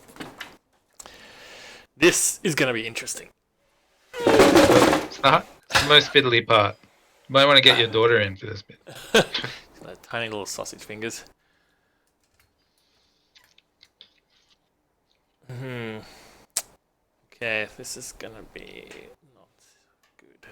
This is going to be interesting. It's the most fiddly part. You might want to get your daughter in for this bit. Tiny little sausage fingers. Okay, this is going to be not good.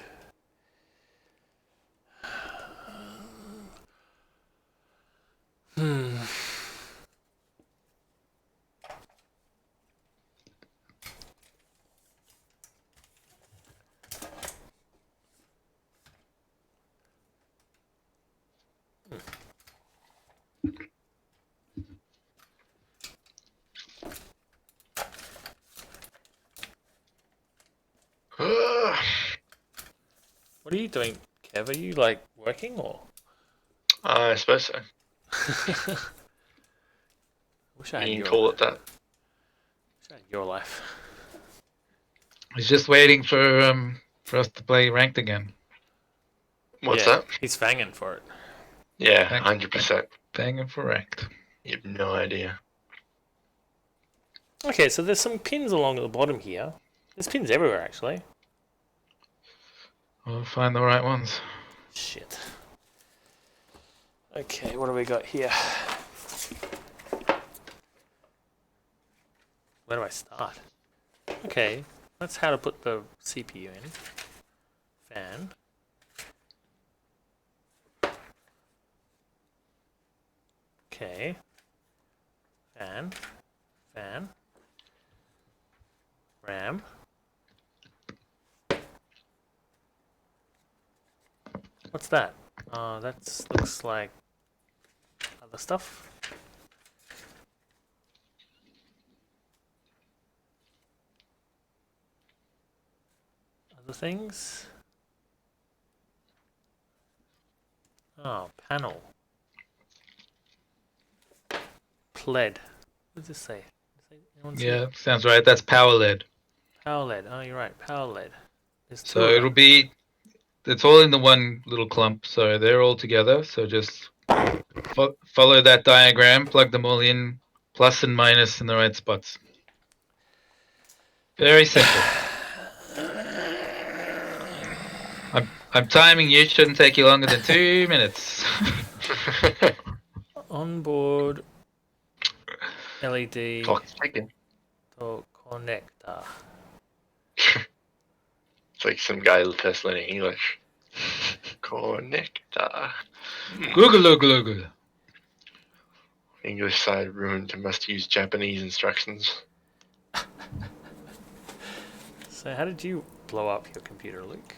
What are you doing, Kev? Are you like working or? I suppose so. Wish I had You your can call it that. Wish I had your life. He's just waiting for us to play ranked again. What's Yeah, that? He's fanging for it. Yeah, Thank- 100%. Banging for ranked. You have no idea. Okay, so there's some pins along at the bottom here. There's pins everywhere, actually. We'll find the right ones. Shit. Okay, what do we got here? Where do I start? Okay, that's how to put the CPU in. Fan. Okay. Fan. RAM. What's that? That looks like other stuff. Other things. Oh, panel. Pled. What does this say? Yeah, sounds right. That's power LED. Power LED. Oh, you're right. Power LED. There's two So of it'll them. be, it's all in the one little clump. So they're all together. So just follow that diagram, plug them all in, plus and minus in the right spots. Very simple. I'm timing you. Shouldn't take you longer than 2 minutes. Onboard LED Clock's ticking. connector. It's like some guy first learning English. Connector. Google. English side ruined. Must use Japanese instructions. So how did you blow up your computer, Luke?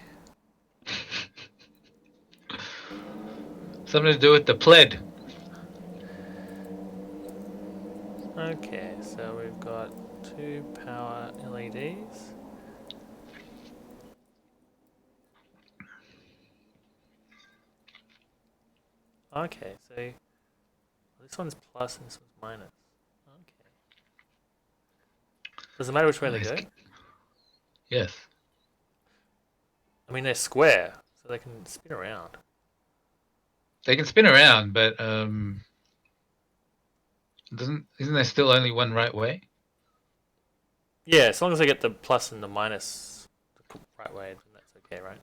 Something to do with the pled. Okay, so we've got 2 power LEDs. Okay, so this one's plus and this one's minus. Okay. Does it matter which way they go? Yes. I mean, they're square, so they can spin around. They can spin around, but isn't there still only one right way? Yeah, as long as I get the plus and the minus the right way, then that's okay, right?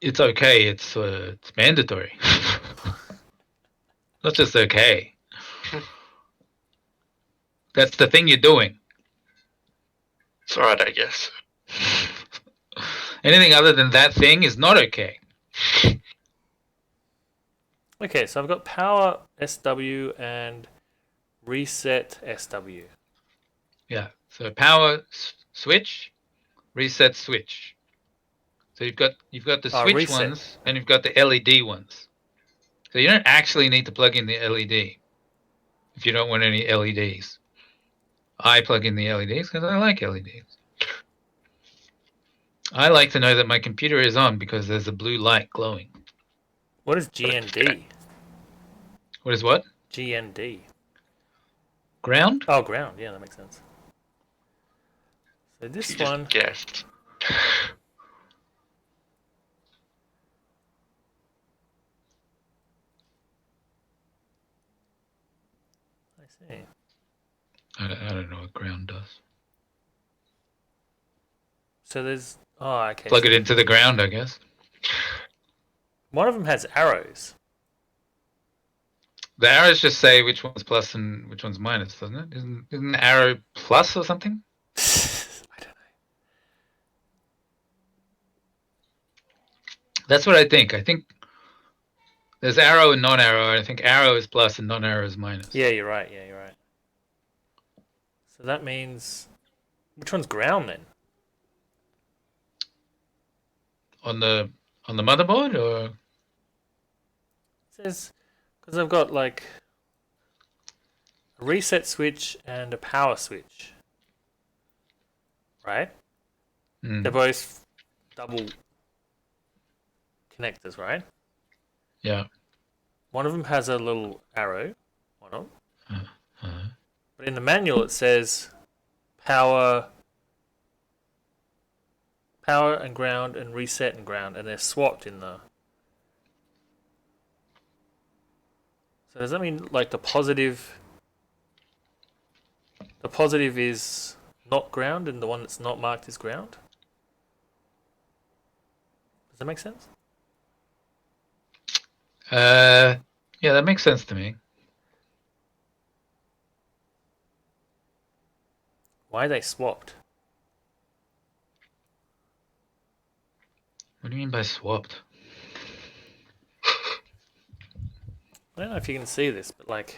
It's okay. It's mandatory. Not just okay. That's the thing you're doing. It's alright, I guess. Anything other than that thing is not okay. Okay, so I've got power SW and reset SW. Yeah. So power switch, reset switch. So you've got the switch Reset. ones and you've got the LED ones. So you don't actually need to plug in the LED if you don't want any LEDs. I plug in the LEDs because I like LEDs. I like to know that my computer is on because there's a blue light glowing. What is GND? What is what? GND. Ground? Oh, ground. Yeah, that makes sense. So this You one. just guessed. I see. I don't know what ground does. So there's. Oh, okay. Plug so it into the ground, I guess. one of them has arrows. The arrows just say which one's plus and which one's minus, doesn't it? Isn't the arrow plus or something? I don't know. That's what I think. I think there's arrow and non-arrow. I think arrow is plus and non-arrow is minus. Yeah, you're right. Yeah, you're right. So that means. Which one's ground then? On the motherboard or? It says. Because I've got like. A reset switch and a power switch. Right? Mm. They're both double connectors, right? Yeah. One of them has a little arrow on it. Uh-huh. But in the manual it says power and ground and reset and ground, and they're swapped in the. So does that mean like the positive is not ground and the one that's not marked is ground? Does that make sense? Yeah, that makes sense to me. Why are they swapped? What do you mean by swapped? I don't know if you can see this, but like.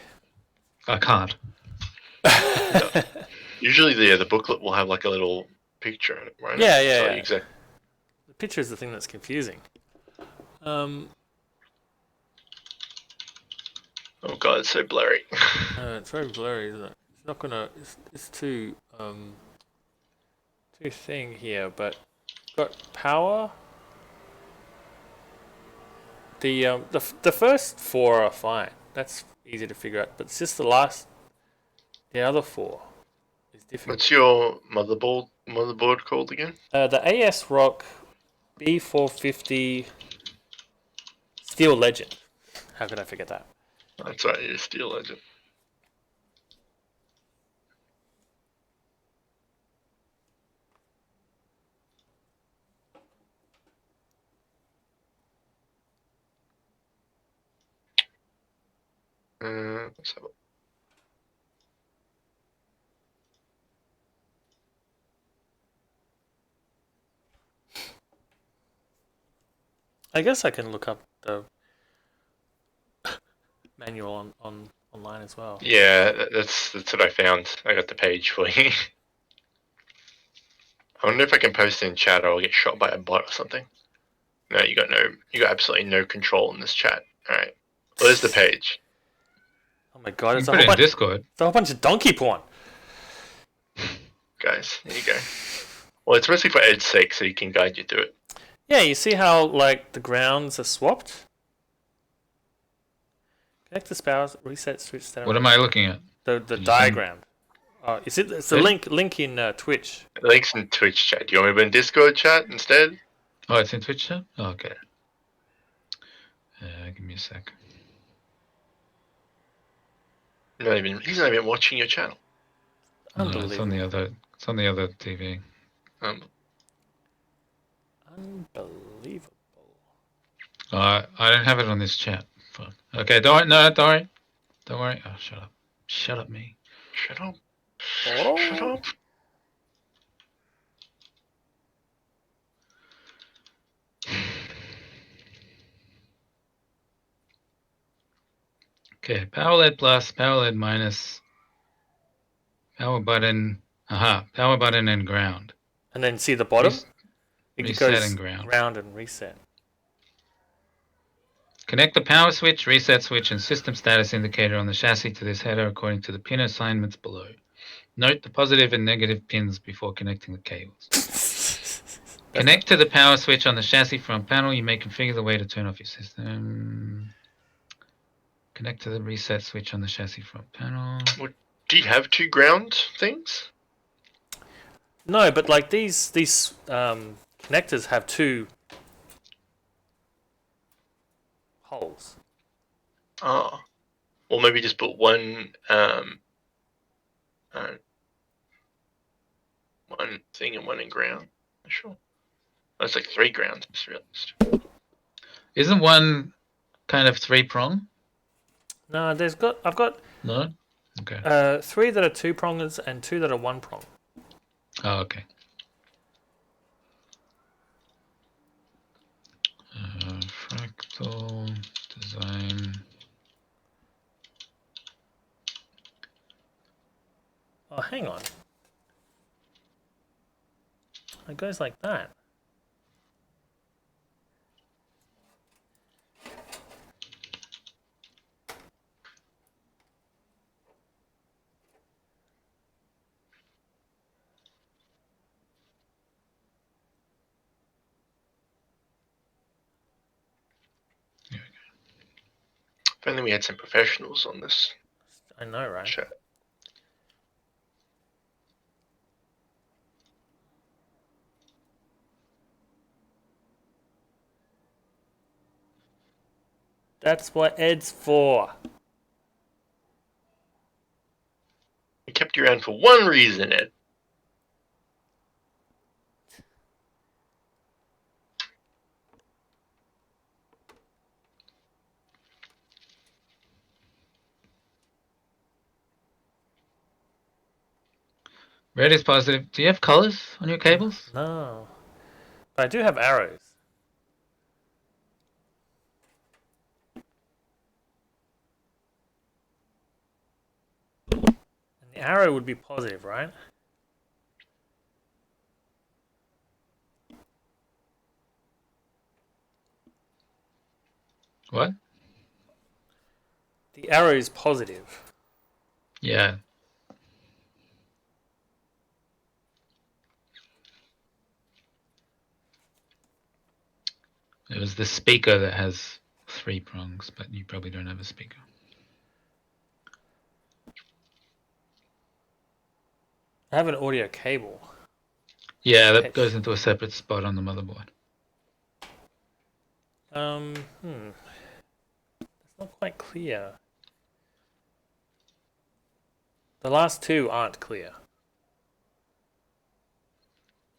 I can't. Usually the booklet will have like a little picture in it, right? Yeah, yeah, So yeah. exactly. The picture is the thing that's confusing. Oh god, it's so blurry. It's very blurry, isn't it? It's not gonna. It's too too thing here, but got power. The first four are fine. That's easy to figure out, but it's just the other four is difficult. What's your motherboard called again? The AS Rock B450 Steel Legend. How could I forget that? That's right, it's Steel Legend. Let's have a I guess I can look up the manual on online as well. Yeah, that's what I found. I got the page for you. I wonder if I can post it in chat or I'll get shot by a bot or something. No, you got absolutely no control in this chat. Alright. Well, there's the page. Oh my god, You it's can a put whole it in bunch. Discord. It's a whole bunch of donkey porn. Guys, here you go. Well, it's mostly for Ed's sake, so he can guide you through it. Yeah, you see how like the grounds are swapped. Connect the spouse, reset switch status. What am I looking at? The Did you diagram. It's a link in Twitch. Links in Twitch chat. Do you want me to put in Discord chat instead? Oh, it's in Twitch chat? Oh, okay. Give me a sec. He's not even watching your channel. No, Unbelievable. it's on the other TV. Unbelievable. I don't have it on this chat. Fine. Okay, don't worry. Don't worry. Oh, shut up. Shut up, me. Shut up. Oh. Shut up. Okay, power LED plus, power LED minus, power button, power button and ground. And then see the bottom? It Reset goes and ground. ground and reset. Connect the power switch, reset switch, and system status indicator on the chassis to this header according to the pin assignments below. Note the positive and negative pins before connecting the cables. Connect to the power switch on the chassis front panel. You may configure the way to turn off your system. Connect to the reset switch on the chassis front panel. Do you have two ground things? No, but like these connectors have two holes. Oh. Or maybe just put one one thing and one in ground. Sure. That's like 3 grounds, to be honest. Isn't one kind of 3-prong? No, I've got No? Okay. 3 that are 2-prongers and 2 that are 1-prong. Oh, okay. Fractal design. Oh, hang on. It goes like that. If only we had some professionals on this I know, right? chat. That's what Ed's for. We kept you around for one reason, Ed. Red is positive. Do you have colors on your cables? No. But I do have arrows. And Arrow would be positive, right? What? The arrow is positive. Yeah. It was the speaker that has 3 prongs, but you probably don't have a speaker. I have an audio cable. Yeah, that goes into a separate spot on the motherboard. It's not quite clear. The last two aren't clear.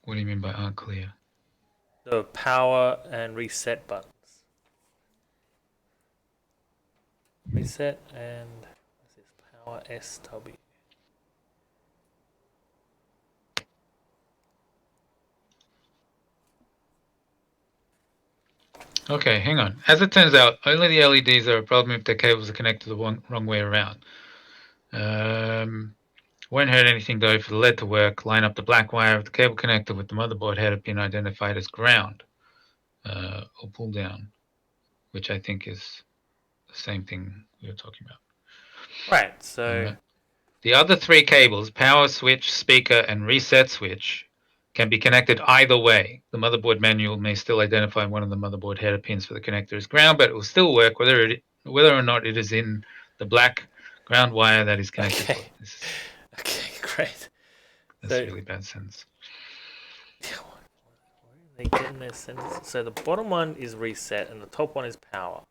What do you mean by aren't clear? The power and reset buttons. Reset and what's this? Power SW. Okay, hang on. As it turns out, only the LEDs are a problem if their cables are connected the wrong way around. Won't hurt anything though for the LED to work. Line up the black wire of the cable connector with the motherboard header pin identified as ground, or pull down, which I think is the same thing we were talking about. Right, so the other 3 cables, power switch, speaker, and reset switch, can be connected either way. The motherboard manual may still identify one of the motherboard header pins for the connector as ground, but it will still work whether or not it is in the black ground wire that is connected to it. Okay, great. That's a really bad sentence. They get in their sentences. So the bottom one is reset and the top one is power.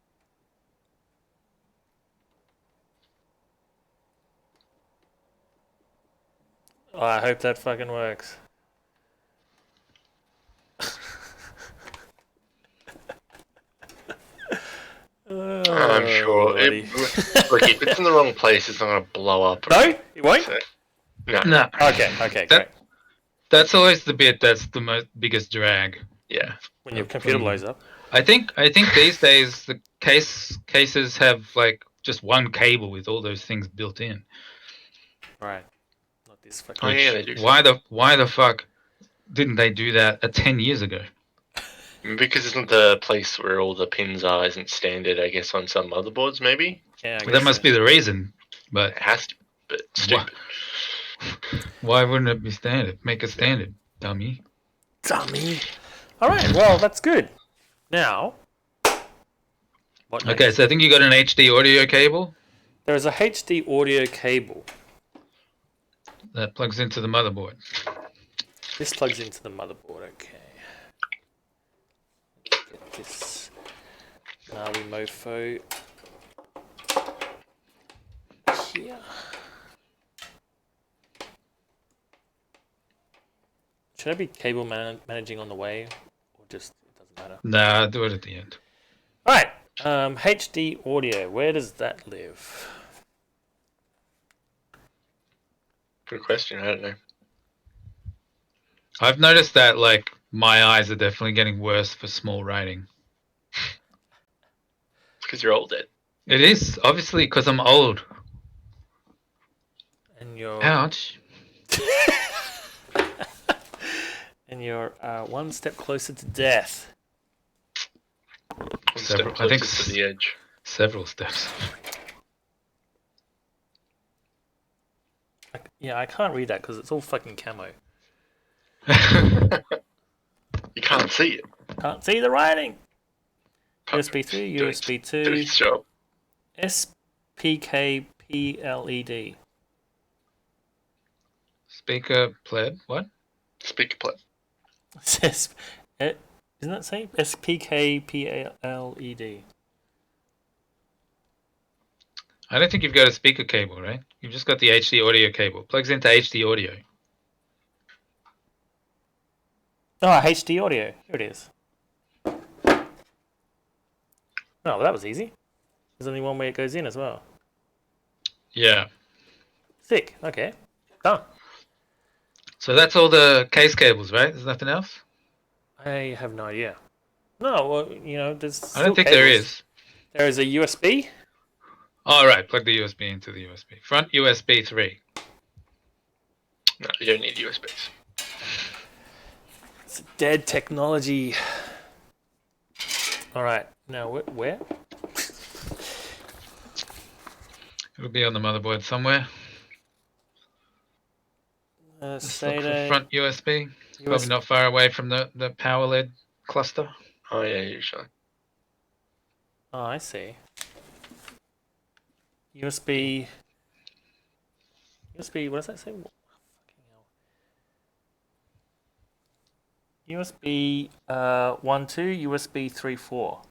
Oh, I hope that fucking works. I'm sure. Look, if it's in the wrong place, it's not going to blow up. No? It won't? So, no. No. Okay, great. That's always the bit that's the biggest drag. Yeah. When your computer blows up. I think these days the cases have like just one cable with all those things built in. Right. Not this fucking. Oh yeah, they do. Why the fuck didn't they do that 10 years ago? Because isn't the place where all the pins are isn't standard, I guess, on some motherboards, maybe? Yeah, That must be the reason. But it has to be, but stupid. Why wouldn't it be standard? Make it standard, dummy. Dummy. Alright, well, that's good. Now, what next? Okay, so I think you got an HD audio cable There is a HD audio cable. that plugs into the motherboard. This plugs into the motherboard, okay. Get this gnarly mofo here. Should I be cable managing on the way, or just it doesn't matter? Nah, do it at the end. All right, HD audio. Where does that live? Good question. I don't know. I've noticed that like my eyes are definitely getting worse for small writing. It's because you're old, Ed. It is obviously because I'm old. And you're Ouch. and you're one step closer to death. Several, Step I think closer to the edge. several steps. Yeah, I can't read that because it's all fucking camo. You can't see it. Can't see the writing. Perfect. USB 3, Do USB it. Do 2, its job. SPKPLED. Speaker pleb. What? Speaker play. It says, isn't that same? SPKPLED. I don't think you've got a speaker cable, right? You've just got the HD audio cable. Plugs into HD audio. Oh, HD audio. Here it is. Oh, well, that was easy. There's only one way it goes in as well. Yeah. Sick. Okay. Done. So that's all the case cables, right? There's nothing else? I have no idea. No, well, there's. I don't think there is. There is a USB. All right, plug the USB into the USB. Front USB 3. No, you don't need USBs. It's dead technology. All right, now where? It'll be on the motherboard somewhere. Just look for front USB. Probably not far away from the power LED cluster. Oh yeah, usually. Oh, I see. USB. What does that say? Fucking hell. USB 1.2, USB 3.4.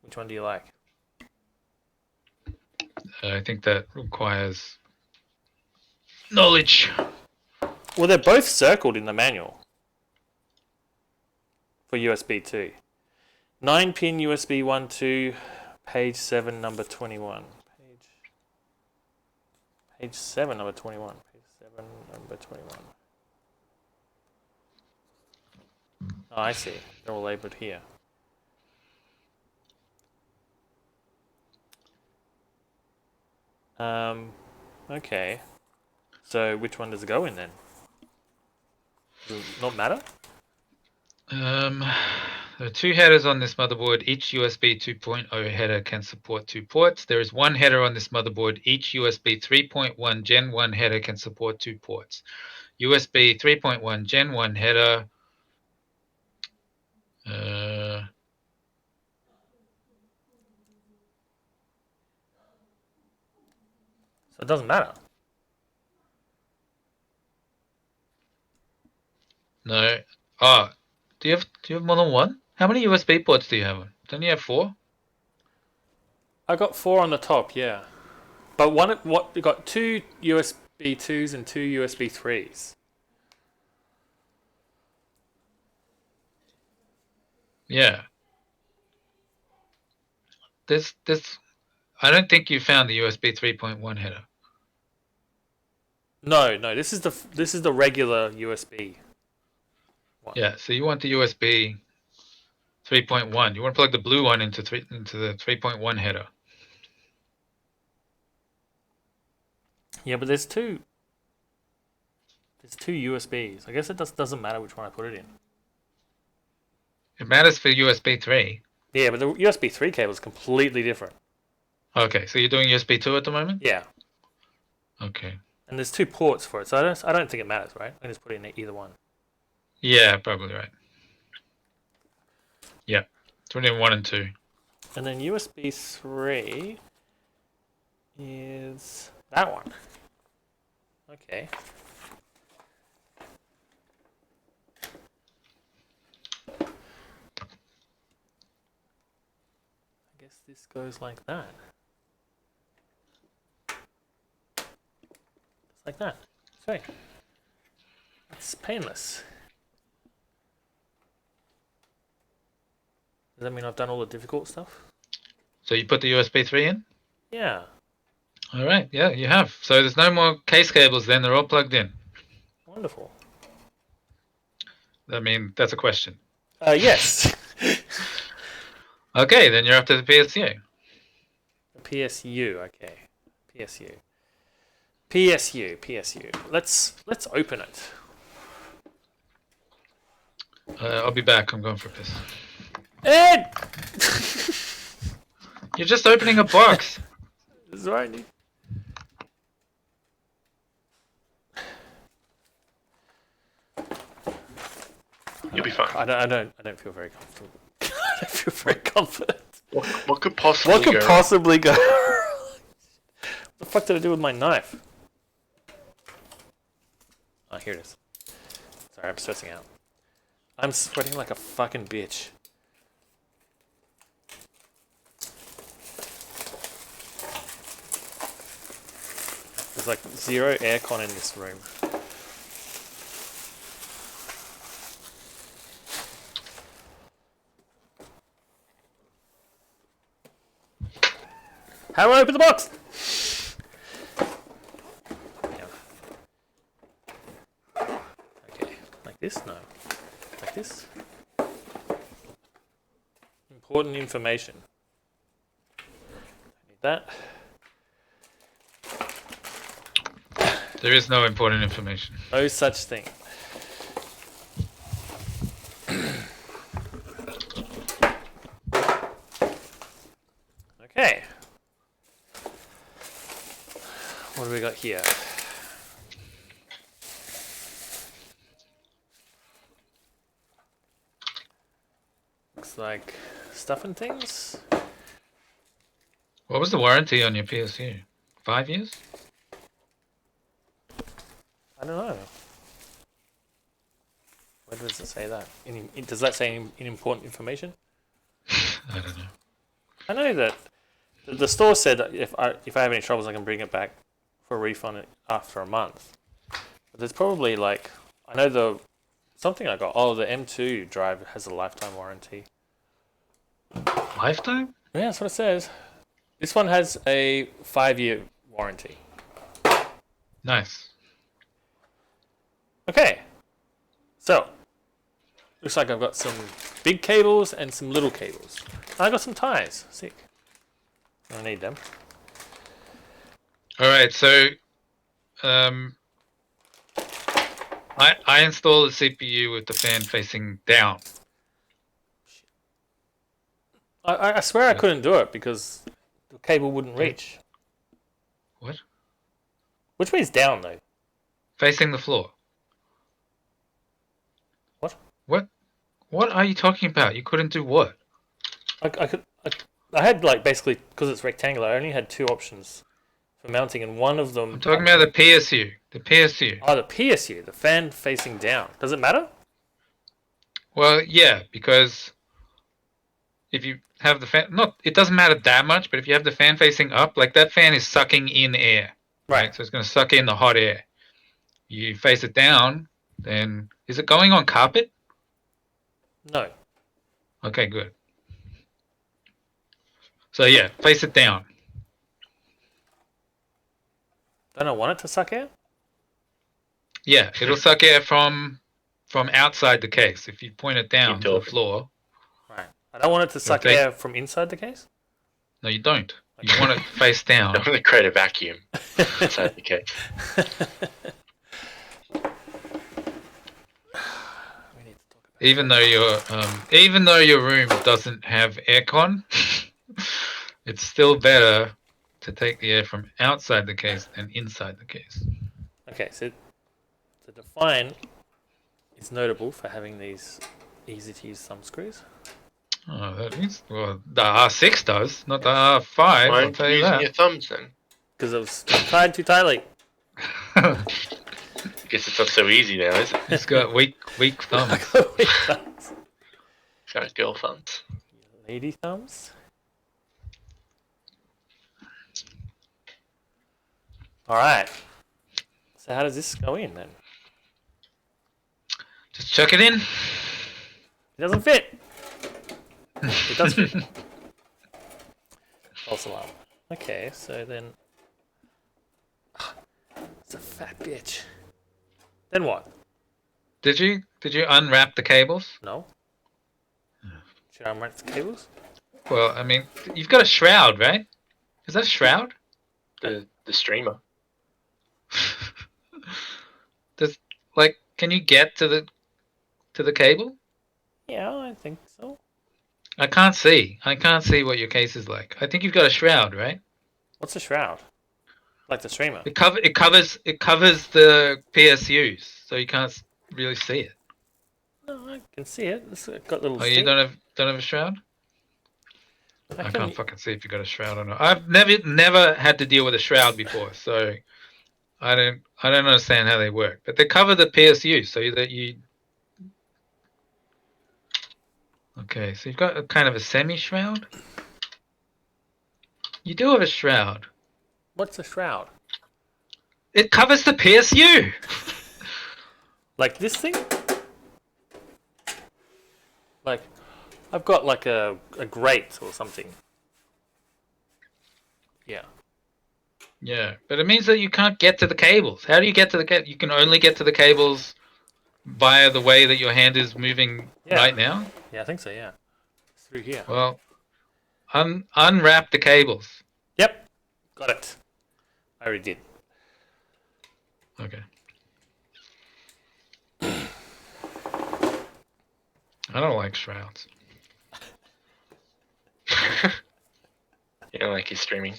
Which one do you like? I think that requires knowledge. Well, they're both circled in the manual for USB 2. 9-pin USB 1.2, page 7, number 21. Page 7, number 21. Page 7, number 21. Oh, I see. They're all labeled here. Okay. So which one does it go in then? Does it not matter? There are 2 headers on this motherboard. Each USB 2.0 header can support 2 ports. There is 1 header on this motherboard. Each USB 3.1 Gen 1 header can support 2 ports. USB 3.1 Gen 1 header. So it doesn't matter. No. Oh, do you have more than 1? How many USB ports do you have? Don't you have 4? I got 4 on the top, yeah. But you got 2 USB 2s and 2 USB 3s. Yeah. This I don't think you found the USB 3.1 header. No, this is the regular USB one. Yeah, so you want the USB 3.1. You want to plug the blue one into the 3.1 header. Yeah, but there's two USBs. I guess it doesn't matter which one I put it in. It matters for USB 3. Yeah, but the USB 3 cable is completely different. Okay, so you're doing USB 2 at the moment? Yeah. Okay. And there's 2 ports for it, so I don't think it matters, right? I can just put it in either one. Yeah, probably right. Yeah, 21 and 2. And then USB 3 is that one. Okay. I guess this goes like that. Just like that. So, it's painless. Does that mean I've done all the difficult stuff? So you put the USB 3 in? Yeah. All right, yeah, you have. So there's no more case cables then, they're all plugged in. Wonderful. I mean, that's a question. Yes. Okay, then you're up to the PSU. The PSU, okay. PSU. Let's open it. I'll be back. I'm going for a piss. Ed! You're just opening a box. This is what I need. You'll be fine. I don't feel very comfortable. I don't feel very confident. What could possibly What could go possibly go? What the fuck did I do with my knife? Oh, here it is. Sorry, I'm stressing out. I'm sweating like a fucking bitch. There's like 0 aircon in this room. How do I open the box? Yeah. Okay, like this? No. Like this? Important information. Need that. There is no important information. No such thing. Okay. What do we got here? Looks like stuff and things. What was the warranty on your PSU? 5 years? I don't know. Where does it say that? Does that say in important information? I don't know. I know that the store said that if I have any troubles, I can bring it back for a refund after a month. But there's probably like, I know something I got. Oh, the M2 drive has a lifetime warranty. Lifetime? Yeah, that's what it says. This one has a 5-year warranty. Nice. Okay. So, looks like I've got some big cables and some little cables. I got some ties. Sick. I don't need them. All right, so I installed a CPU with the fan facing down. I swear I couldn't do it because the cable wouldn't reach. What? Which way is down though? Facing the floor. What? What are you talking about? You couldn't do what? I had like basically, because it's rectangular, I only had 2 options for mounting, and one of them. I'm talking about the PSU. The PSU. Oh, the PSU, the fan facing down. Does it matter? Well, yeah, because if you have the fan, it doesn't matter that much, but if you have the fan facing up, like that fan is sucking in air, right? So it's going to suck in the hot air. You face it down, then is it going on carpet? No. Okay, good. So yeah, face it down. Don't I want it to suck air? Yeah, it'll suck air from outside the case. If you point it down to the talking. floor. Right. I don't want it to suck air from inside the case? No, you don't. You want it face down. I'm going to create a vacuum inside the case. Even though your room doesn't have aircon, it's still better to take the air from outside the case than inside the case. Okay, so the Define is notable for having these easy to use thumb screws. Oh, that is, well, the R6 does, not the R5. Why I'll aren't tell you you using that. your thumbs then? Because it was tied too tightly. Guess it's not so easy now, is it? It's got weak thumbs. It's got girl thumbs. Lady thumbs. Alright. So how does this go in then? Just chuck it in. It doesn't fit. It does fit. False alarm. Okay, so then... It's a fat bitch. Then what? Did you unwrap the cables? No? Should I unwrap the cables? Well, I mean, you've got a shroud, right? Is that a shroud? The streamer. Can you get to the cable? Yeah, I think so. I can't see what your case is like. I think you've got a shroud, right? What's a shroud? Like the streamer? It covers the PSUs, so you can't really see it. No, I can see it. It's got little. Oh, you don't have a shroud? I can... can't fucking see if you got a shroud or not. I've never had to deal with a shroud before, so I don't understand how they work. But they cover the PSU so that you. Okay, so you've got a kind of a semi-shroud. You do have a shroud. What's a shroud? It covers the PSU. Like this thing? Like, I've got like a grate or something. Yeah. Yeah, but it means that you can't get to the cables. How do you get to the cable? You can only get to the cables via the way that your hand is moving right now? Yeah, I think so, yeah. It's through here. Well, unwrap the cables. Yep. Got it. I already did. Okay. I don't like shrouds. You know, like he's streaming.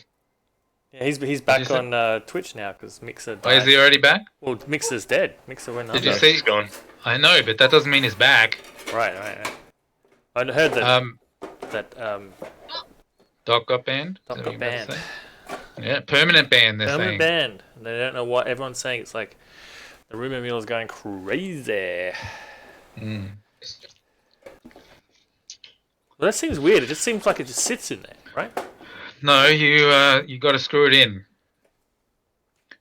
Yeah, he's Did you back say- on Twitch now because Mixer Oh, is died. he already back? Well, Mixer's dead. Mixer went Did under. you No, see? he's gone. I know, but that doesn't mean he's back. Right. I heard that Doc got banned. Is Doc that what got you're about to banned. say? Yeah, permanent ban. They're Permanent saying. banned. They don't know what everyone's saying. It's like the rumor mill is going crazy. Mm. Well, that seems weird. It just seems like it just sits in there, right? No, you got to screw it in.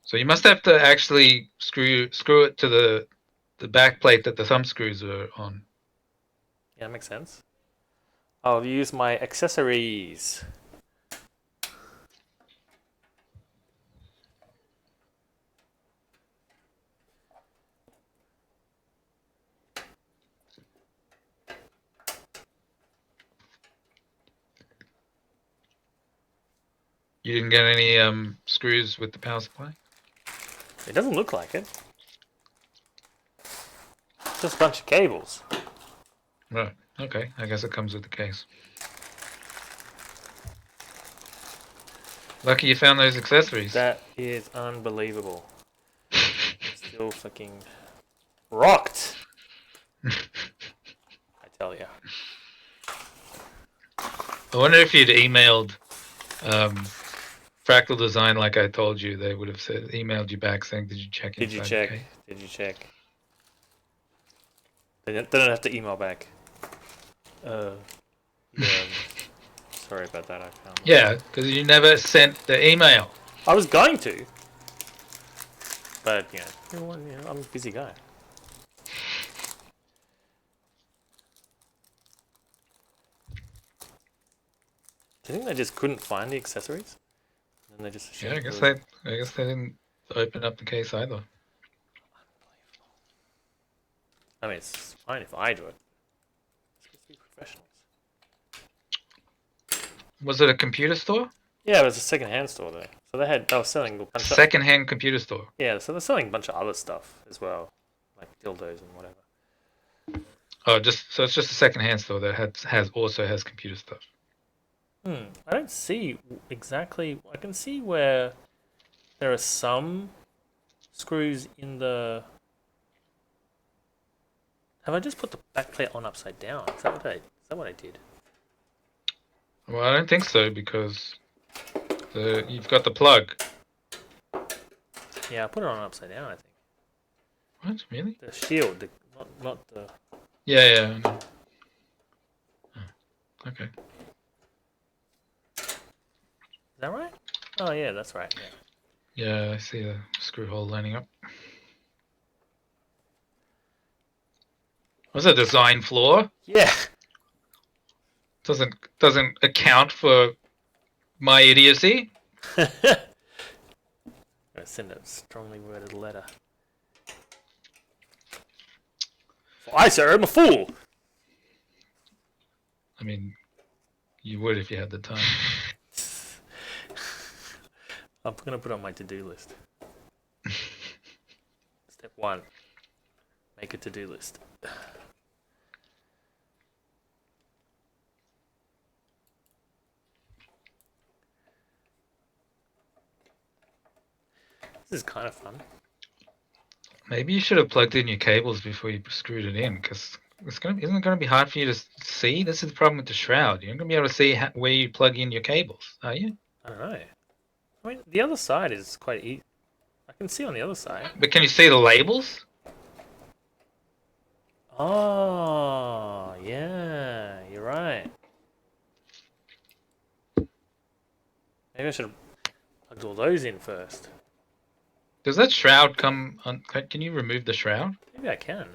So you must have to actually screw it to the back plate that the thumb screws are on. Yeah, that makes sense. I'll use my accessories. You didn't get any screws with the power supply? It doesn't look like it. It's just a bunch of cables. Right. Okay. I guess it comes with the case. Lucky you found those accessories. That is unbelievable. Still fucking rocked. I tell ya. I wonder if you'd emailed Fractal Design like I told you. They would have emailed you back saying, "Did you check Did you inside check? the case?" Did you check? They don't have to email back. Yeah. Sorry about that. I can't. Yeah, because you never sent the email. I was going to, but I'm a busy guy. Do you think they just couldn't find the accessories? And then they just Yeah, assumed I guess they didn't open up the case either. I mean, it's fine if I do it. It's supposed to be professionals. Was it a computer store? Yeah, it was a second-hand store though. So they were selling a bunch of Second-hand computer store. yeah. So they're selling a bunch of other stuff as well, like dildos and whatever. Oh, so it's just a second-hand store that also has computer stuff. I don't see exactly. I can see where there are some screws in the. Have I just put the back plate on upside down? Is that what I did? Well, I don't think so because you've got the plug. Yeah, I put it on upside down. I think What? Really? the shield, not the. Yeah. I know. Oh, okay. Is that right? Oh yeah, that's right. Yeah. Yeah, I see the screw hole lining up. Was a design flaw? Yeah. Doesn't account for my idiocy. I'm gonna send a strongly worded letter. I, sir, am a fool. I mean, you would if you had the time. I'm gonna put it on my to-do list. Step 1. Make a to-do list. This is kind of fun. Maybe you should have plugged in your cables before you screwed it in, because isn't it going to be hard for you to see? This is the problem with the shroud. You're not going to be able to see where you plug in your cables, are you? I don't know. I mean, the other side is quite easy. I can see on the other side. But can you see the labels? Oh, yeah, you're right. Maybe I should have plugged all those in first. Does that shroud come on? Can you remove the shroud? Maybe I can.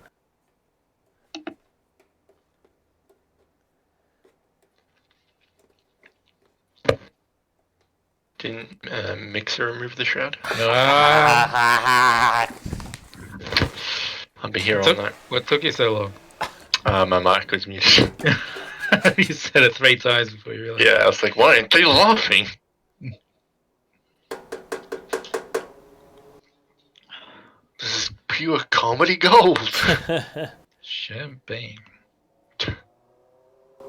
Didn't Mixer remove the shroud? I'll be here all night. What took you so long? My mic was muted. You said it 3 times before you realized. Yeah, I was like, why aren't they laughing? you a comedy gold. Champagne.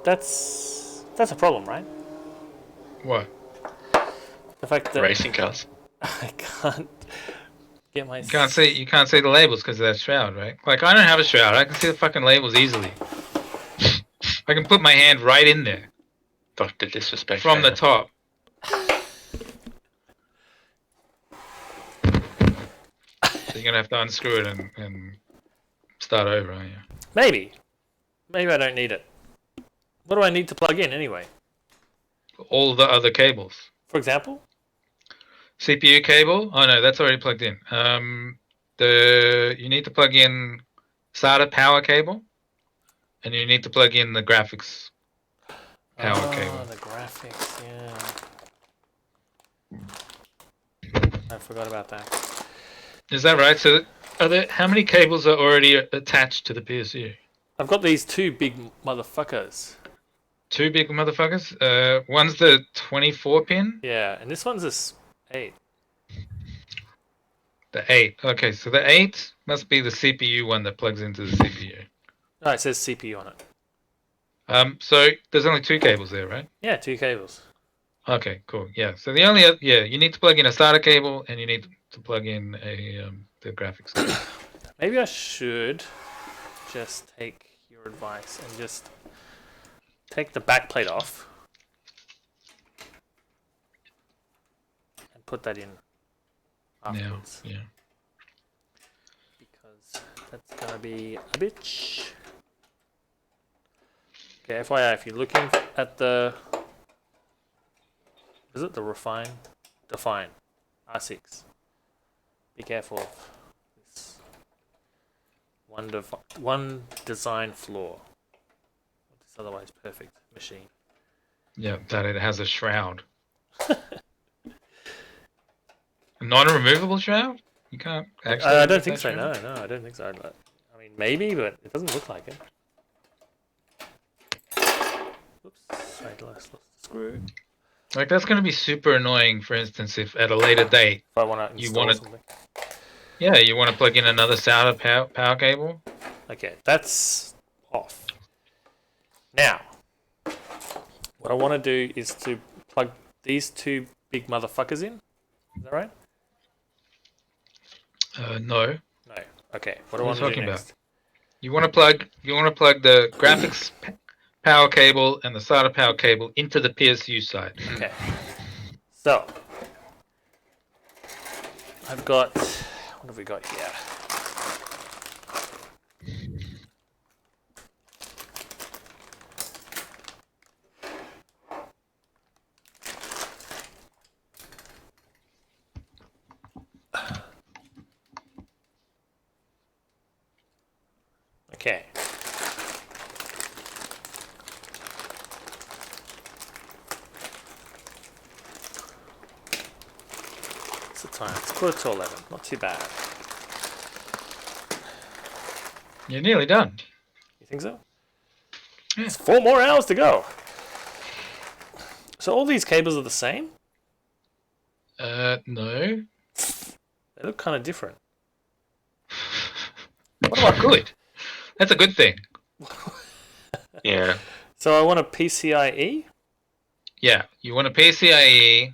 That's a problem, right? What? The fact that Racing cars. I can't get my. You can't see the labels because of that shroud, right? Like I don't have a shroud. I can see the fucking labels easily. I can put my hand right in there Dr. Disrespect. from the top. So you're gonna have to unscrew it and start over, aren't you? Maybe I don't need it. What do I need to plug in anyway? All the other cables. For example? CPU cable? Oh no, that's already plugged in. You need to plug in SATA power cable, and you need to plug in the graphics power cable. The graphics, yeah. I forgot about that. Is that right? So, how many cables are already attached to the PSU? I've got these two big motherfuckers. Two big motherfuckers. One's the 24 pin. Yeah, and this one's this 8. The 8. Okay, so the 8 must be the CPU one that plugs into the CPU. No, it says CPU on it. So there's only two cables there, right? Yeah, 2 cables. Okay, cool. Yeah. So the only you need to plug in a SATA cable and you need to plug in the graphics cable. Maybe I should just take your advice and just take the back plate off and put that in afterwards. Yeah. Because that's gonna be a bitch. Okay, FYI, if you're looking at the, is it the define R6? Be careful of this one design flaw. This otherwise perfect machine. Yeah, that it has a shroud. A non-removable shround? You can't actually. I don't think so. No, I don't think so. I mean, maybe, but it doesn't look like it. Oops, I lost the screw. Like that's going to be super annoying. For instance, if at a later date If I want to install something. Yeah, you want to plug in another SATA power cable. Okay, that's off. Now, what I want to do is to plug these two big motherfuckers in. Is that right? No. No. Okay. What do I What are want you to do talking next? about? You want to plug the graphics power cable and the SATA power cable into the PSU side. Okay. So, I've got. What have we got here? Okay. What's the time? It's 11:15. Not too bad. You're nearly done. You think so? Yeah. It's 4 more hours to go. So all these cables are the same? No. They look kind of different. What about good? That's a good thing. Yeah. So I want a PCIe? Yeah, you want a PCIe.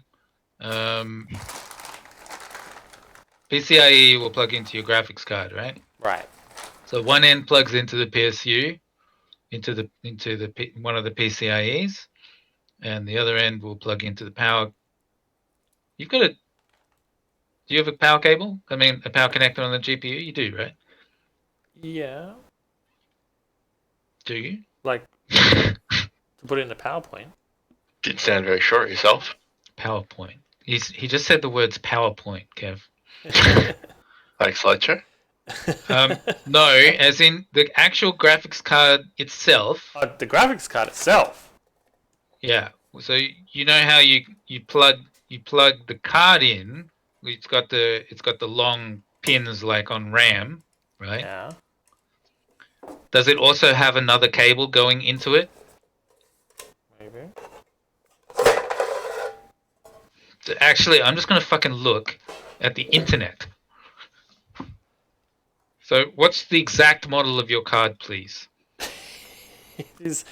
PCIe will plug into your graphics card, right? Right. So one end plugs into the PSU, into one of the PCIe's, and the other end will plug into the power. You've got a. Do you have a power cable? I mean, a power connector on the GPU? You do, right? Yeah. Do you? Like, to put it in a PowerPoint. Didn't sound very sure of yourself. PowerPoint. He just said the words PowerPoint, Kev. Like slideshow? No, as in the actual graphics card itself. The graphics card itself. Yeah. So you know how you plug the card in. It's got the long pins like on RAM, right? Yeah. Does it also have another cable going into it? Maybe. So actually, I'm just gonna fucking look at the internet. So, what's the exact model of your card, please? It is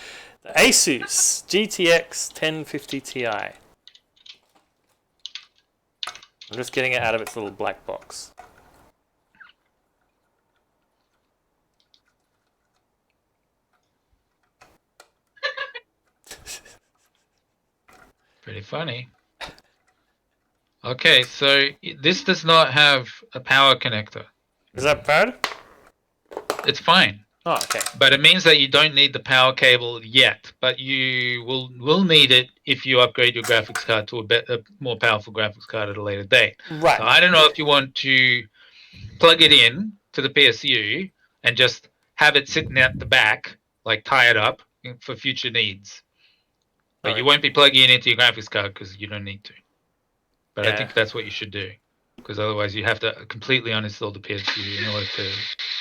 the Asus GTX 1050 Ti. I'm just getting it out of its little black box. Pretty funny. Okay, so this does not have a power connector. Is that bad? It's fine, Oh, okay. but it means that you don't need the power cable yet. But you will need it if you upgrade your graphics card to a more powerful graphics card at a later date. Right. So I don't know if you want to plug it in to the PSU and just have it sitting at the back, like tie it up for future needs. But Alright. you won't be plugging it into your graphics card because you don't need to. But I Yeah. think that's what you should do, because otherwise you have to completely uninstall the PSU in order to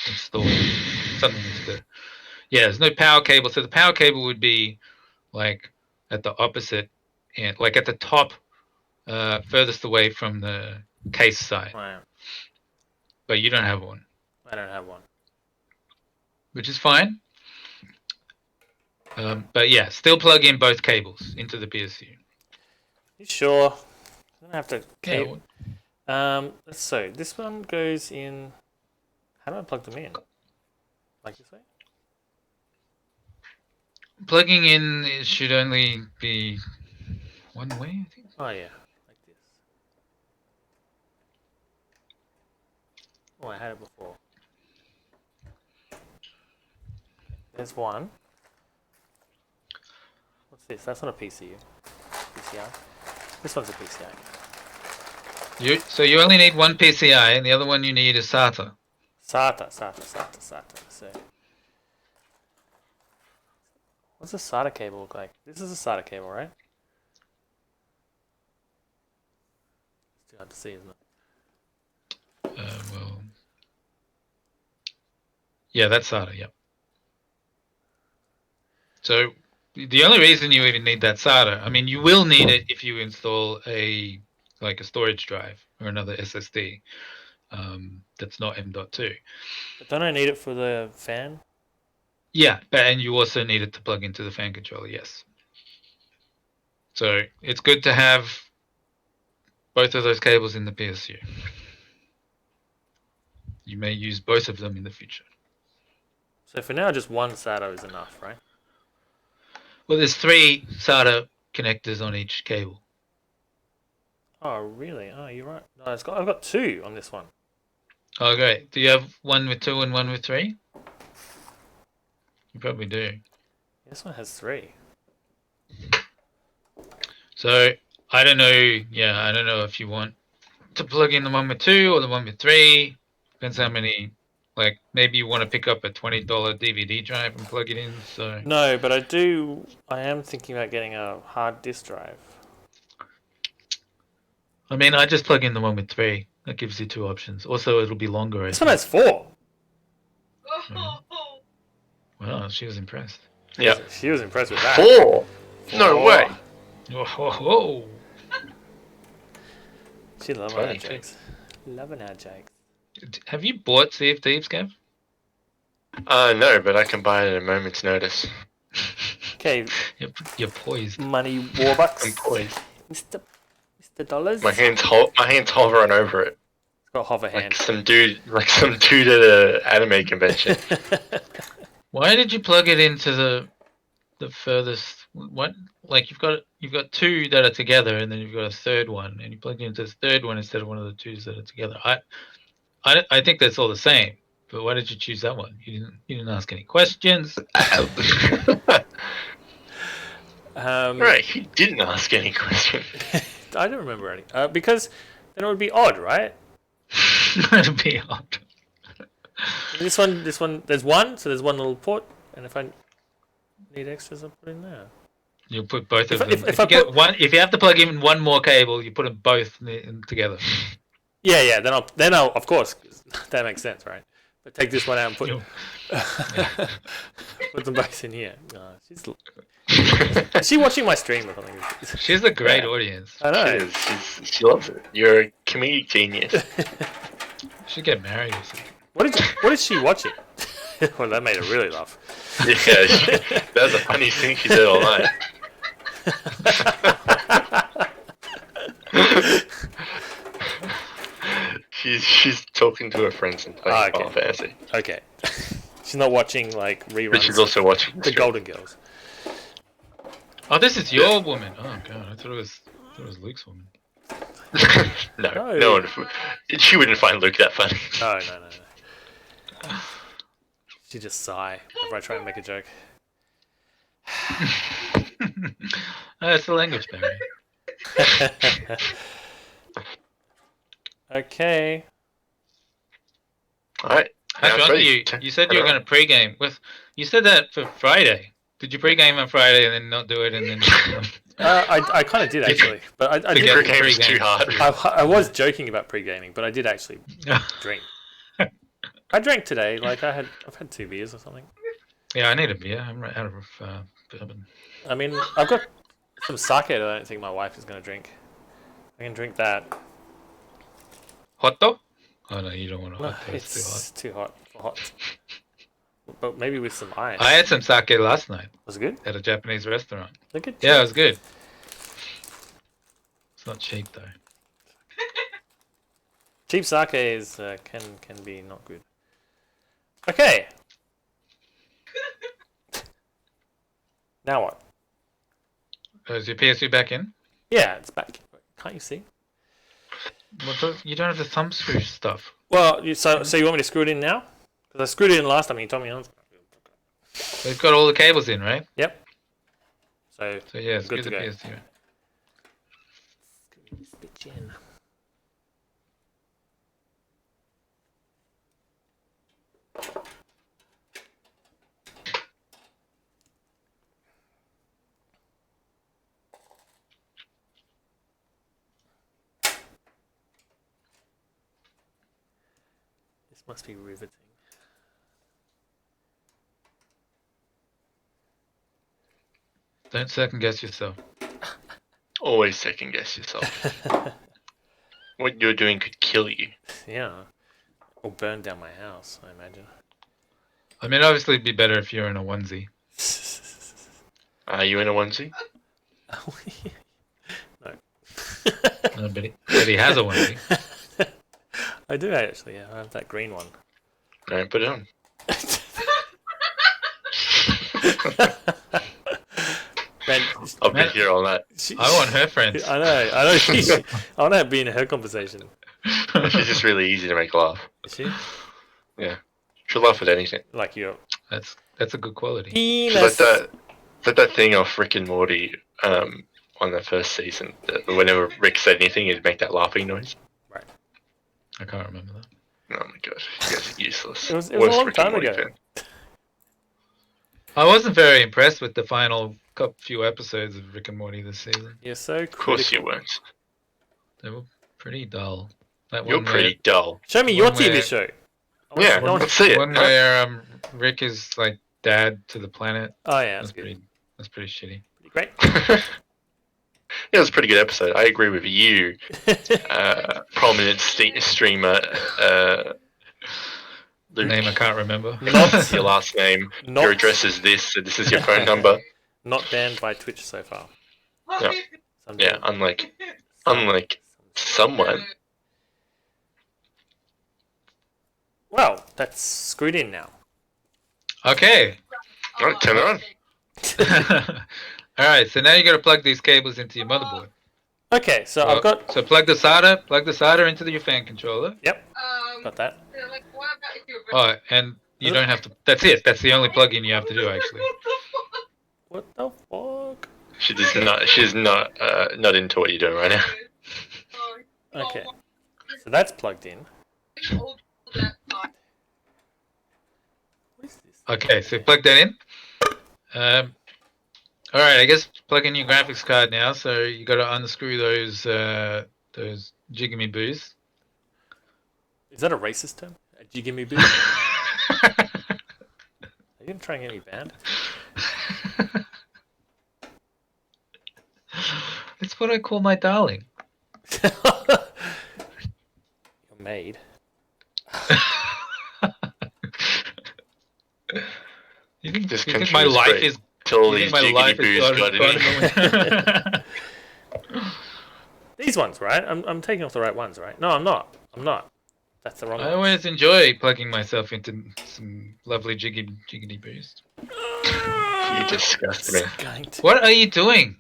install something into the. Yeah, there's no power cable. So the power cable would be like at the opposite end, like at the top, furthest away from the case side. Right. But you don't have one, I don't have one. which is fine. But yeah, still plug in both cables into the PSU. You sure? I'm gonna have to Yeah, keep. So this one goes in. How do I plug them in? Like this way? plugging in it should only be one way, I think. Oh yeah, like this. Oh, I had it before. There's one. What's this? That's not a PCU. PCI. This one's a PCI. So you only need one PCI, and the other one you need is SATA. SATA. So, what's a SATA cable look like? This is a SATA cable, right? It's too hard to see, isn't it? Well, yeah, that's SATA. Yep. So the only reason you even need that SATA, I mean, you will need it if you install a storage drive or another SSD that's not M.2. But don't I need it for the fan? Yeah, and you also need it to plug into the fan controller. Yes. So it's good to have both of those cables in the PSU. You may use both of them in the future. So for now, just one SATA is enough, right? Well, there's 3 SATA connectors on each cable. Oh, really? Oh, you're right. No, I've got 2 on this one. Oh, great. Do you have one with 2 and one with 3? You probably do. This one has 3. So I don't know. Yeah, I don't know if you want to plug in the one with 2 or the one with 3. Depends how many. Like maybe you want to pick up a $20 DVD drive and plug it in. So No, but I am thinking about getting a hard disk drive. I mean, I just plug in the one with 3. That gives you 2 options. Also, it'll be longer. This one has 4. Wow, she was impressed. Yeah. She was impressed with that. 4? No way. Whoa. She loving Funny our jokes. Loving our jokes. Have you bought Sea of Thieves, Gav? No, but I can buy it at a moment's notice. Okay, You're poised. money warbucks. I'm poised. Mr. Dollars. My hands hovering over it, It's got hover hand. like some dude at a anime convention. Why did you plug it into the furthest? What? Like you've got 2 that are together, and then you've got a third one, and you plug it into the third one instead of one of the 2s that are together. I think that's all the same. But why did you choose that one? You didn't ask any questions. Right, he didn't ask any questions. I don't remember any. Because then it would be odd, right? That'd be odd. This one, there's one, so there's one little port, and if I need extras, I'll put in there. You'll put both of them. If you have to plug in one more cable, you put them both together. Yeah. Then I'll, of course, that makes sense, right? But take this one out and put put them both in here. Is she watching my stream or something? She's a great audience. I know. She loves it. You're a comedic genius. Should get married or something. What is she watching? Well, that made her really laugh. Yeah, that was the funniest thing she did all night. she's talking to her friends and playing Final Fantasy. Okay. She's not watching like reruns. But she's also watching the Golden Girls. Oh, this is your woman. Oh god, I thought it was Luke's woman. No one. She wouldn't find Luke that funny. No. She just sigh whenever I try and make a joke. It's the language barrier. Okay. Alright. Actually, you said you were going to pregame. You said that for Friday. Did you pregame on Friday and then not do it and then? I kind of did actually, but I did. Pre-game is too hard. I was joking about pre-gaming, but I did actually drink. I drank today. Like I've had 2 beers or something. Yeah, I need a beer. I'm out of bourbon. I mean, I've got some sake that I don't think my wife is going to drink. I can drink that. Hot though? Oh no, you don't want a No, hot. it's too hot. But maybe with some ice. I had some sake last night. Was it good? At a Japanese restaurant. Look at Yeah, it was good. It's not cheap though. Cheap sake is can be not good. Okay. Now what? Is your PS2 back in? Yeah, it's back. Can't you see? You don't have the thumb screw stuff. Well, so you want me to screw it in now? Because I screwed it in last time and you told me on. We've got all the cables in, right? Yep. So yeah, it's good good to go. PS2. This bitch in. This must be riveting. Don't second guess yourself. Always second guess yourself. What you're doing could kill you. Yeah. Or burn down my house, I imagine. I mean, obviously, it'd be better if you're in a onesie. Are you in a onesie? No. No, but he has a onesie. I do actually, yeah. I have that green one. No, put it on. Man, I'll be here all night. I want her friends. I know. I want to be in her conversation. She's just really easy to make laugh. Is she? Yeah. She'll laugh at anything. Like you. That's a good quality. She's like that thing off Rick and Morty on the first season. That whenever Rick said anything, he'd make that laughing noise. Right. I can't remember that. Oh my god, you guys are useless. It was a long time ago. I wasn't very impressed with the final few episodes of Rick and Morty this season. You're so Of course you weren't. They were pretty dull. You're pretty dull. Show me your TV show. Yeah, let's see it. One where Rick is like dad to the planet. Oh yeah, that's good. That's pretty shitty. Great. Yeah, it was a pretty good episode. I agree with you, prominent streamer. Luke. Name I can't remember. Not your last name. Your address is this, so this is your phone number. Not banned by Twitch so far. Yeah, yeah. Unlike someone. Well, that's screwed in now. Okay. All right, turn it on. All right, so now you got to plug these cables into your motherboard. Okay, so I've got. So plug the SATA into your fan controller. Yep. Got that. Oh, and you don't have to. That's it. That's the only plug-in you have to do, actually. What the fuck? She's not into what you're doing right now. Okay. So that's plugged in. What is this? Okay, so plug that in. All right, I guess plug in your graphics card now. So you got to unscrew those jigamy boos. Is that a racist term? A jigamy boo? Are you gonna try and get me banned? It's what I call my darling. Your maid. This Do you think country my was life great is? till Do all you think these my life jiggity is boos got in God? These ones, right? I'm taking off the right ones, right? No, I'm not. I'm not. That's the wrong I one. always enjoy plugging myself into some lovely jiggity boost. You disgust me. What are you doing?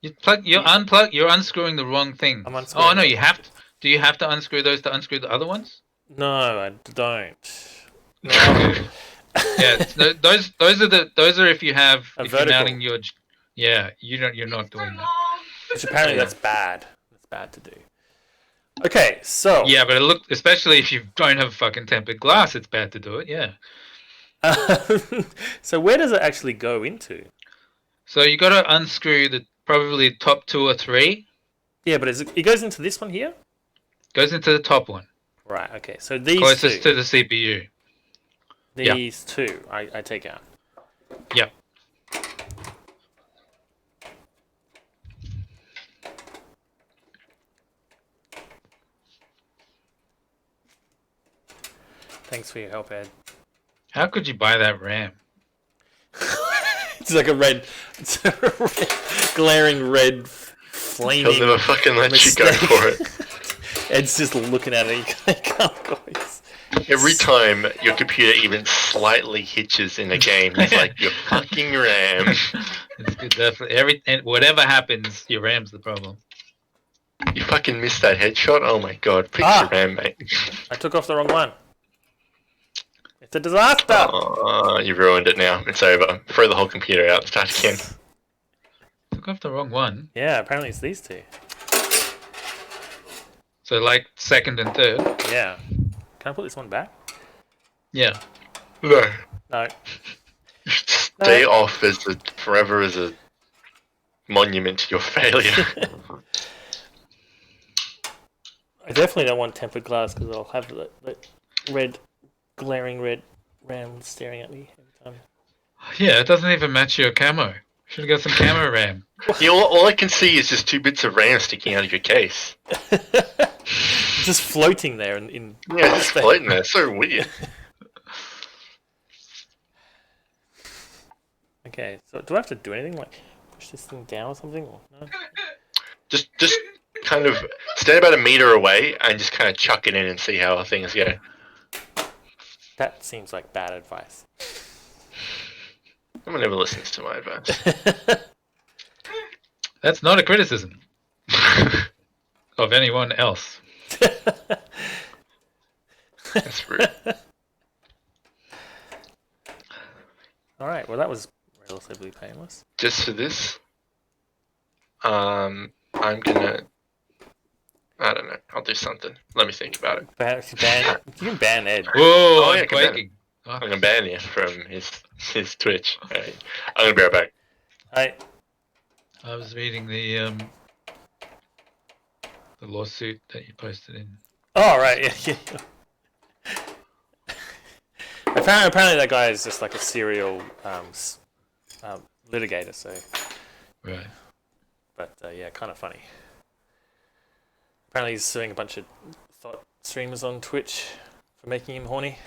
You're unscrewing the wrong thing. I'm unscrewing Oh no, the you wrong have to. Do you have to unscrew those to unscrew the other ones? No, I don't. No. Yeah, those are if you have A if you're vertical. mounting your. Yeah, you're not doing that. Which apparently Yeah. that's bad. That's bad to do. Okay, so. Yeah, but especially if you don't have fucking tempered glass, it's bad to do it. Yeah. So where does it actually go into? So you got to unscrew the probably top 2 or 3. Yeah, but it goes into this one here? Goes into the top one, Right, okay. So these closest two. to the CPU. These two I take out. Yep. Thanks for your help, Ed. How could you buy that RAM? It's like it's a red, glaring red, flaming. He'll never fucking let you go mistake. for it. Ed's just looking at it. He can't go. Every time your computer even slightly hitches in a game, it's like your fucking RAM. It's good. Definitely. And whatever happens, your RAM's the problem. You fucking missed that headshot? Oh my god. Fix your RAM, mate. I took off the wrong one. It's a disaster. Oh, you ruined it now. It's over. Throw the whole computer out. Start again. Took off the wrong one. Yeah, apparently it's these two. So like second and third. Yeah. Can I put this one back? Yeah. No. No. Stay off forever as a monument to your failure. I definitely don't want tempered glass because I'll have the red, glaring red RAM staring at me every time. Yeah, it doesn't even match your camo. Should have got some camo RAM. Yeah, all I can see is just 2 bits of RAM sticking out of your case. Just floating there in Yeah, just floating there. So weird. Okay, so do I have to do anything? Like push this thing down or something? Or no? Just kind of stand about a meter away and just kind of chuck it in and see how things go. That seems like bad advice. Someone never listens to my advice. That's not a criticism of anyone else. That's rude. Alright, well that was relatively painless. Just for this, I'm gonna. I don't know. I'll do something. Let me think about it. You can ban Ed. Whoa, yeah, I'm come in. quaking. Oh, I'm gonna ban you from his Twitch. Alright. I'm gonna be right back. Alright. I was reading the lawsuit that you posted in. Oh, right, yeah. Apparently that guy is just like a serial litigator, so... Right. But yeah, kind of funny. Apparently he's suing a bunch of thought streamers on Twitch for making him horny.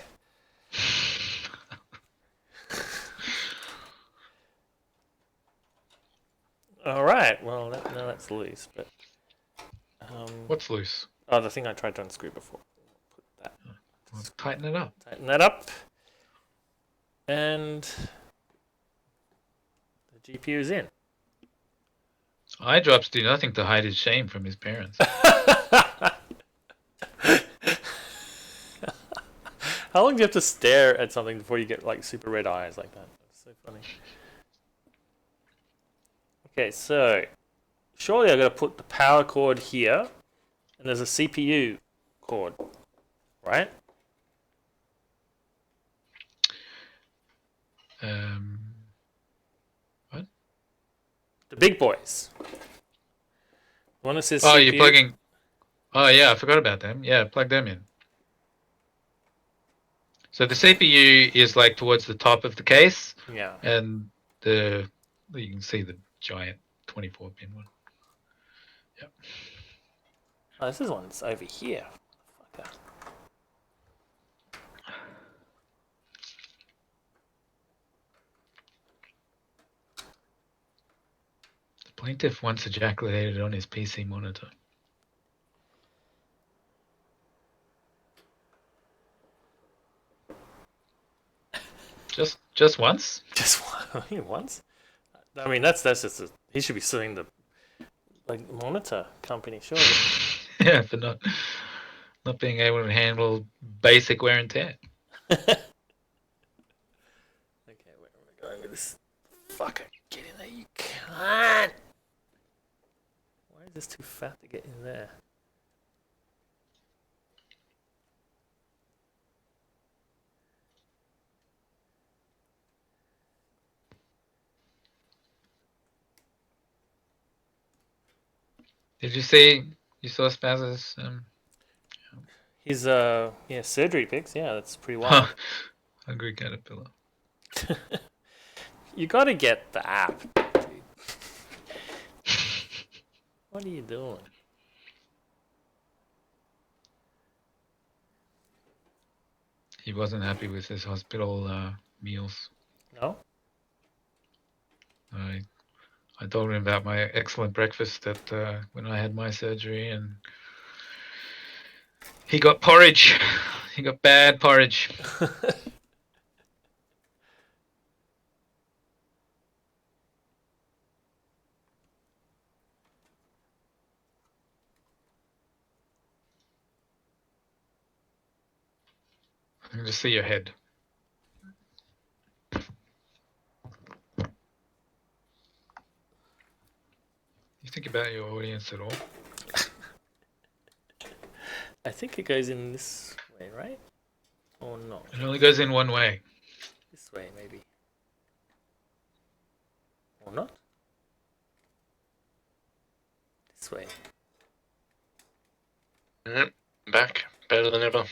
Alright, well, no, that's loose, but... What's loose? Oh, the thing I tried to unscrew before. Put that. Well, tighten it up. Tighten that up. And... the GPU's in. Eye drops do nothing to hide his shame from his parents. How long do you have to stare at something before you get like super red eyes like that? That's so funny. Okay, so surely I got to put the power cord here, and there's a CPU cord, right? What? The big boys. One that says Oh, CPU. you're plugging. Oh yeah, I forgot about them. Yeah, plug them in. So the CPU is like towards the top of the case, Yeah. and you can see the giant 24-pin one. Yep. Oh, this is one's over here. Fucker. Plaintiff once ejaculated on his PC monitor. Just once? Just once. I mean, that's just he should be suing the monitor company, surely. Yeah, for not being able to handle basic wear and tear. Okay, where am I going with this? Fucker, get in there, you can't. Why is this too fat to get in there? Did you see? You saw Spaz's? His surgery pics. Yeah, that's pretty wild. Hungry caterpillar. You gotta get the app, dude. What are you doing? He wasn't happy with his hospital meals. No? I told him about my excellent breakfast at when I had my surgery, and he got porridge. He got bad porridge. I can just see your head. You think about your audience at all? I think it goes in this way, right? Or not? It only goes in one way. This way, maybe. Or not? This way. Yep, back better than ever.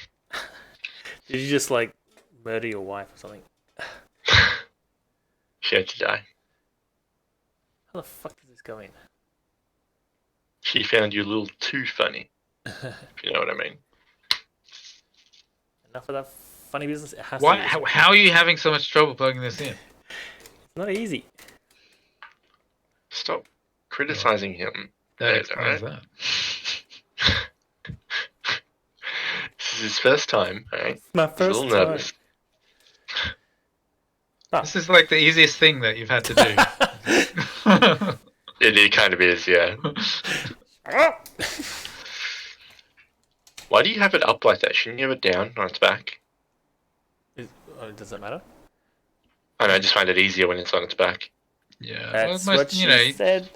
Did you just like murder your wife or something? She had to die. How the fuck does this go in? She found you a little too funny, if you know what I mean. Enough of that funny business. It has Why? to be this way. How are you having so much trouble plugging this in? It's not easy. Stop criticizing him. That Yeah, explains alright. that. This is his first time, alright? My He's a first little time. nervous. This is like the easiest thing that you've had to do. It kind of is, yeah. Why do you have it up like that? Shouldn't you have it down on its back? Does that matter? I know, I just find it easier when it's on its back. Yeah, That's well, what she said.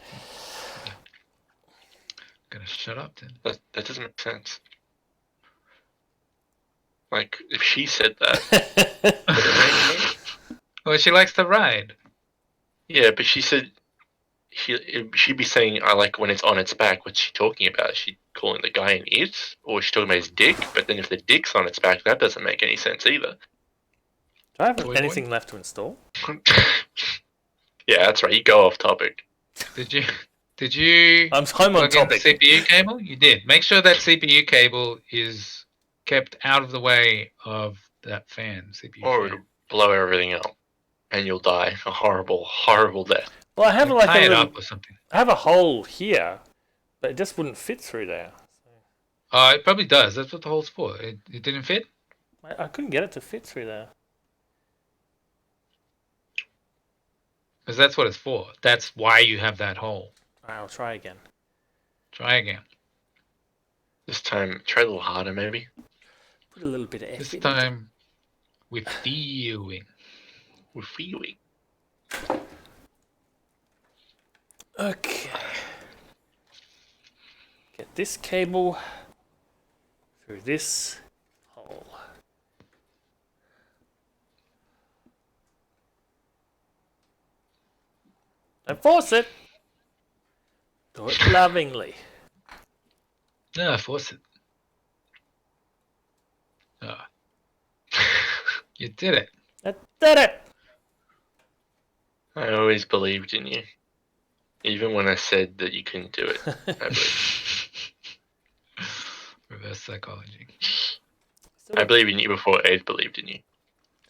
Gonna shut up then. That doesn't make sense. Like, if she said that, would it make sense? Well, she likes to ride. Yeah, but she said she'd be saying, I like when it's on its back. What's she talking about? Is she calling the guy an it? Or is she talking about his dick? But then if the dick's on its back, that doesn't make any sense either. Do I have Wait, anything left to install? Yeah, that's right. You go off topic. Did you I'm on plug in the topic. CPU cable? You did. Make sure that CPU cable is kept out of the way of that fan. CPU Or fan. it'll blow everything up. And you'll die a horrible, horrible death. Well, I have Like, tie a it little, up or something. I have a hole here, but it just wouldn't fit through there. It probably does. That's what the hole's for. It didn't fit? I couldn't get it to fit through there. Because that's what it's for. That's why you have that hole. Alright, I'll try again. Try again. This time, try a little harder, maybe. Put a little bit of effort This into it. time with feeling. We're feeling. Okay. Get this cable through this hole. Don't force it. Do it lovingly. No, force it. You did it. I did it. I always believed in you. Even when I said that you couldn't do it. I believed. Reverse psychology. I believed in you before Ed believed in you.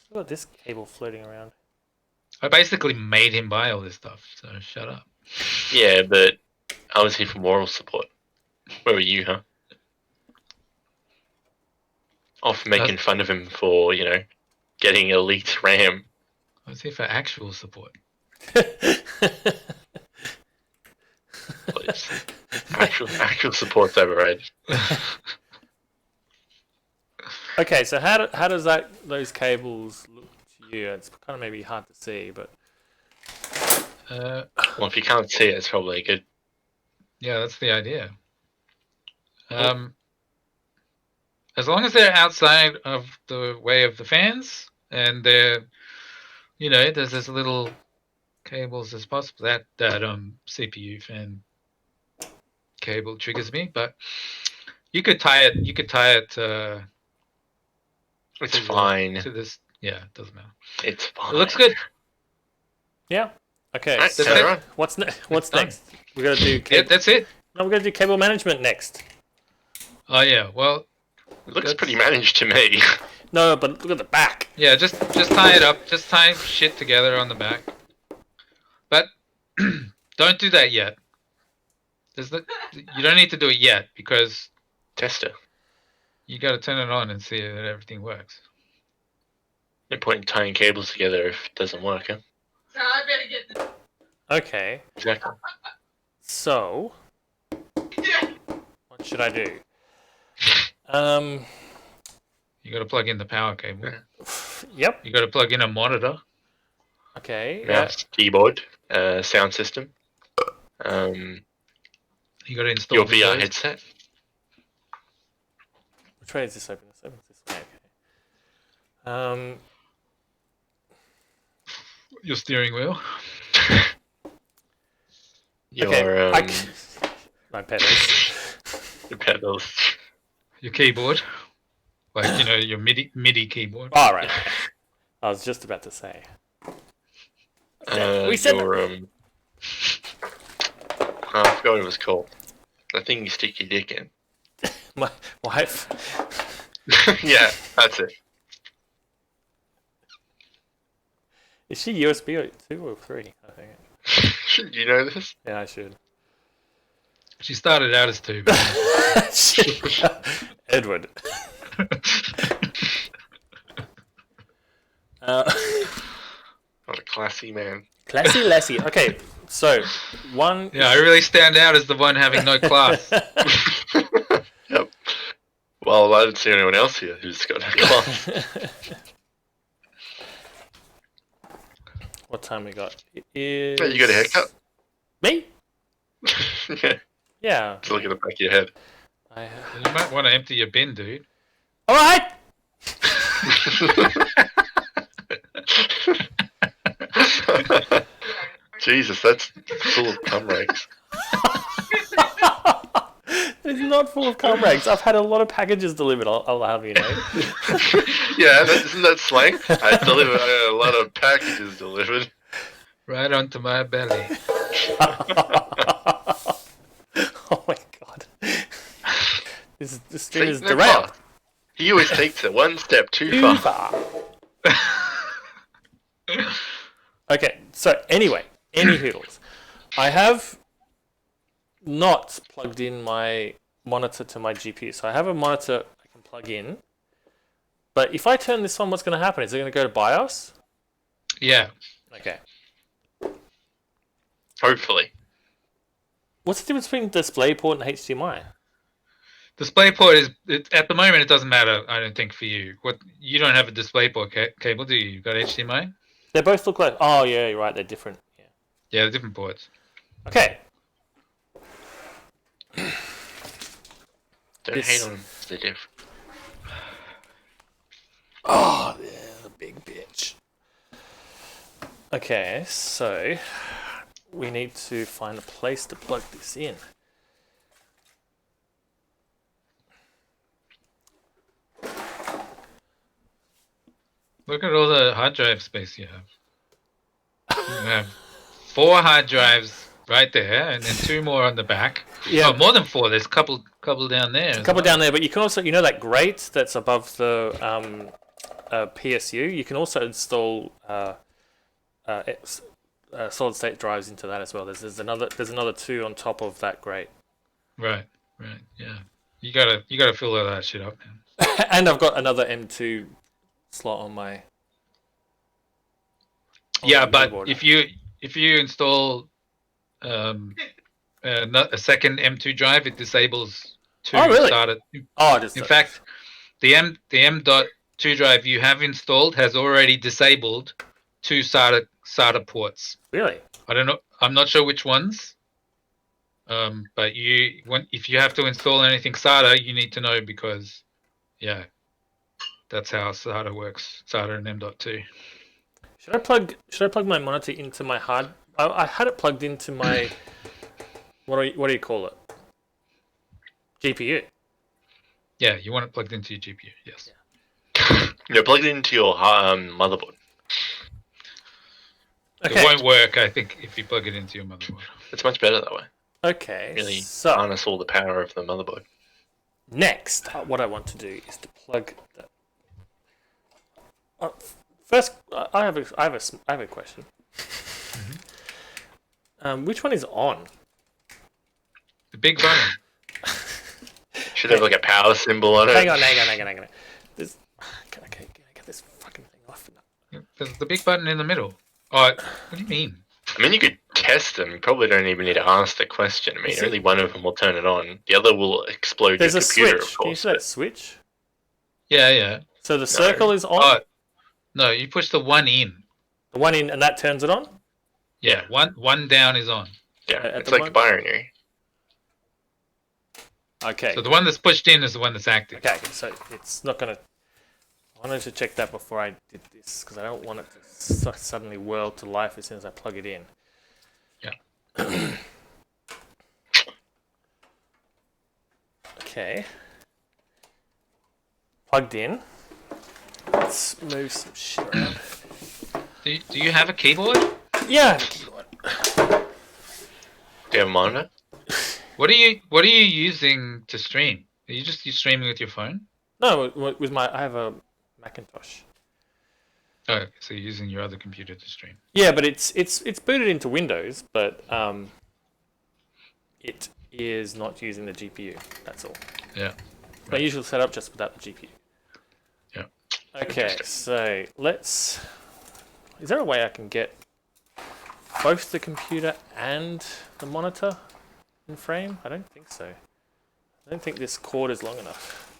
Still got this cable floating around. I basically made him buy all this stuff, so shut up. Yeah, but I was here for moral support. Where were you, huh? Off making fun of him for, getting a leaked RAM. I was here for actual support. Please. Actual support's overrated. Okay, so how does those cables look to you? It's kind of maybe hard to see, but Well, if you can't see it, it's probably good. yeah, that's the idea. As long as they're outside of the way of the fans, and they're, there's as little cables as possible. That CPU fan cable triggers me, but you could tie it. You could tie it. It's fine. To this, yeah, it doesn't matter. It's fine. It looks good. yeah. Okay, Right, so turn around. what's It's done. next? We're gonna do Yeah, cable. that's it. No, we're gonna do cable management next. Oh yeah, well, It looks pretty managed to me. No, but look at the back. yeah, just tie it up. Just tie shit together on the back. But don't do that yet. You don't need to do it yet because Tester. you got to turn it on and see that everything works. No point in tying cables together if it doesn't work, huh? So I better get this. Okay, Exactly. so what should I do? You got to plug in the power cable. Yep. You got to plug in a monitor. Okay. Mouse, keyboard, sound system. You got to install Your the VR voice. headset. Which way is this open? This opens this way. Okay. Your steering wheel. Your my pedals. your pedals. Your keyboard. Like, your MIDI keyboard. All right. I was just about to say. We said your I forgot what it was called. The thing you stick your dick in. My wife. Yeah, that's it. Is she USB or 2 or 3? I think. Should you know this? Yeah, I should. She started out as 2. Edward. What a classy man. Classy Lassie. Okay, so one. Yeah, I really stand out as the one having no class. Yep. Well, I didn't see anyone else here who's got a class. What time we got? It is. Hey, you got a haircut? Me? Yeah. Yeah. Just look at the back of your head. I You might want to empty your bin, dude. All right. Jesus, that's full of cum rakes. It's not full of cum rags. I've had a lot of packages delivered. I'll have you know. Yeah, isn't that slang? I had a lot of packages delivered. Right onto my belly. Oh my god. This stream is See, no derailed. far. He always takes it one step too Too far. far. Okay, so anyway, any hoodles. I have not plugged in my monitor to my GPU. So I have a monitor I can plug in. But if I turn this on, what's going to happen? Is it going to go to BIOS? Yeah. Okay. Hopefully. What's the difference between DisplayPort and HDMI? DisplayPort is at the moment it doesn't matter. I don't think for you. You don't have a DisplayPort cable, do you? You've got HDMI. They both look like. Oh yeah, you're right. They're different. Yeah. Yeah, they're different ports. Okay. Don't This- hate on them. They're different. Oh, yeah, the big bitch. Okay, so we need to find a place to plug this in. Look at all the hard drive space you have. You have 4 hard drives right there, and then 2 more on the back. Yeah. Oh, more than 4. There's a couple down there. A couple down there, but you can also, that grate that's above the PSU, you can also install solid state drives into that as well. There's another 2 on top of that grate. Right. Yeah. You gotta fill all that shit up, man. And I've got another M2 slot on my. Yeah, but motherboard. if you install a second M2 drive, it disables 2 Oh, really? SATA. Just In fact, the M.2 drive you have installed has already disabled 2 SATA ports. really. I don't know. I'm not sure which ones. But if you have to install anything SATA, you need to know because, yeah, that's how SATA works. SATA and M.2. Should I plug my monitor into my hard? I had it plugged into my. What do you call it? GPU. Yeah, you want it plugged into your GPU. Yes. You're plugged into your motherboard. Okay. It won't work, I think, if you plug it into your motherboard. It's much better that way. Okay. Really So harness all the power of the motherboard. next, what I want to do is to plug the. First, I have a question. Which one is on? The big button. Should have like a power symbol on it. Hang on. This. Can I get this fucking thing off? There's the big button in the middle. Oh, what do you mean? I mean, you could test them. You probably don't even need to ask the question. I mean, only one of them will turn it on. The other will explode There's your a computer, switch. of Can you course. see that switch? Yeah. So the circle is on. Oh, no, you push the one in. The one in, and that turns it on. Yeah, one down is on. Yeah, at it's the like binary. Okay. So the one that's pushed in is the one that's active. Okay, so it's not gonna. I wanted to check that before I did this because I don't want it to suddenly whirl to life as soon as I plug it in. Yeah. Okay. Plugged in. Let's move some shit around. Do you have a keyboard? Yeah. Do you have a monitor? What are you using to stream? Are you streaming with your phone? No, with I have a Macintosh. Oh, so you're using your other computer to stream. Yeah, but it's booted into Windows, but it is not using the GPU. That's all. Yeah. My usual setup just without the GPU. Yeah. Okay, so let's. Is there a way I can get both the computer and the monitor in frame? I don't think so. I don't think this cord is long enough.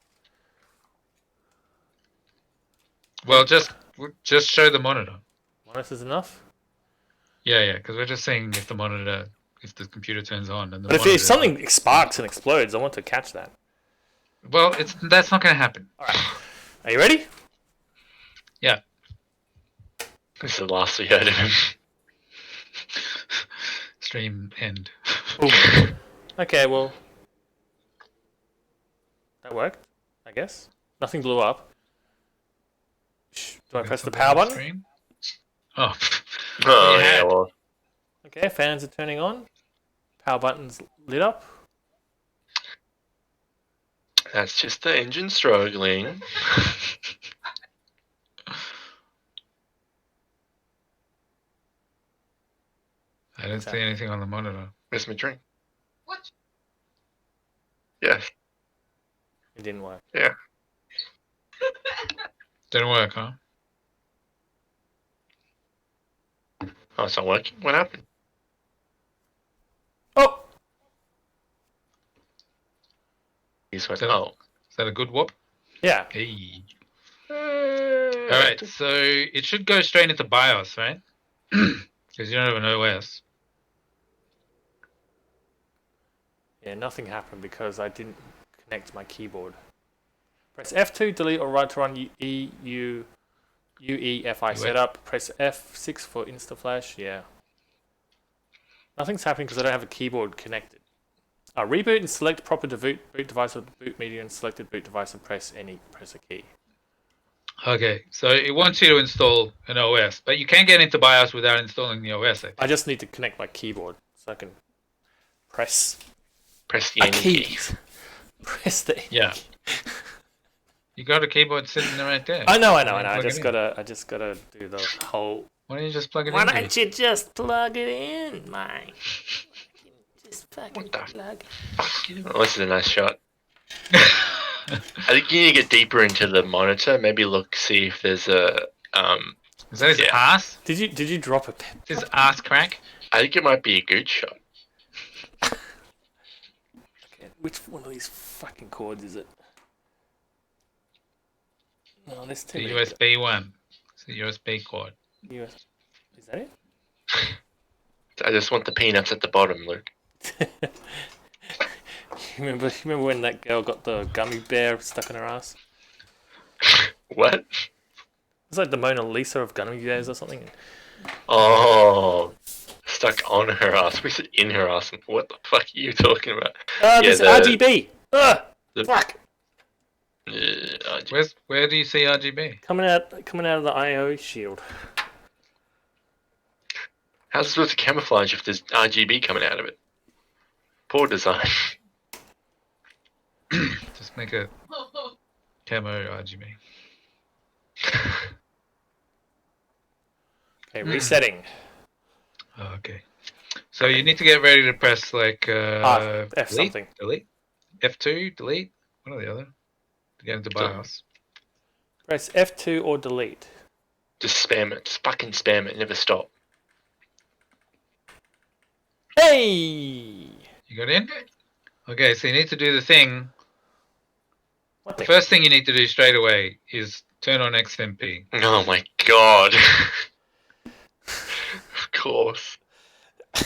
Well, just show the monitor. Monitor's enough? Yeah, because we're just saying if the computer turns on and the But if monitor- something sparks and explodes, I want to catch that. Well, that's not going to happen. Alright. Are you ready? Yeah. This is the last we heard of him. Stream end. Okay, well. That worked, I guess. Nothing blew up. Do I press the power button? Screen? Oh. Oh, Yeah. yeah, well. Okay, fans are turning on. Power button's lit up. That's just the engine struggling. I didn't see anything on the monitor. Where's my drink? What? Yes. It didn't work. Yeah. Didn't work, huh? Oh, it's not working? What happened? Oh! He's went, So- oh. Is that a good whoop? Yeah. Hey. Alright, so it should go straight into BIOS, right? Because you don't have an OS. Yeah, nothing happened because I didn't connect my keyboard. Press F2, delete or right to run UEFI setup. Press F6 for InstaFlash. Yeah. Nothing's happening because I don't have a keyboard connected. Reboot and select proper boot device or boot media and selected boot device and press a key. Okay, so it wants you to install an OS, but you can't get into BIOS without installing the OS. I think. I just need to connect my keyboard so I can press Press the a N key. key. Press the Yeah. You got a keyboard sitting right there. I know. Plug I it just in. gotta do the whole Why don't you just plug it Why in? don't you just plug it in, mate? Just fucking What the plug. Oh, this is a nice shot. I think you need to get deeper into the monitor. Maybe look, see if there's a Is that his Yeah. ass? Did you drop a pep? Is his ass crack? I think it might be a good shot. Okay, which one of these fucking cords is it? No, there's too The many. USB one. It's the USB cord. US. Is that it? I just want the peanuts at the bottom, Luke. You remember when that girl got the gummy bear stuck in her ass? What? It's like the Mona Lisa of gummy bears or something. Oh, stuck on her ass. We said in her ass. What the fuck are you talking about? This RGB. Ugh. the- Fuck. Where do you see RGB? Coming out of the IO shield. How's it supposed to camouflage if there's RGB coming out of it? Poor design. Just make a camo RGB. Okay, resetting. Oh, okay. So you need to get ready to press like F delete, something. delete, F2, delete, one or the other, to get into BIOS. Press F2 or delete. Just spam it. Just fucking spam it. Never stop. Hey! You got in? Okay, so you need to do the thing. What The the? first thing you need to do straight away is turn on XMP. Oh my god. Of course.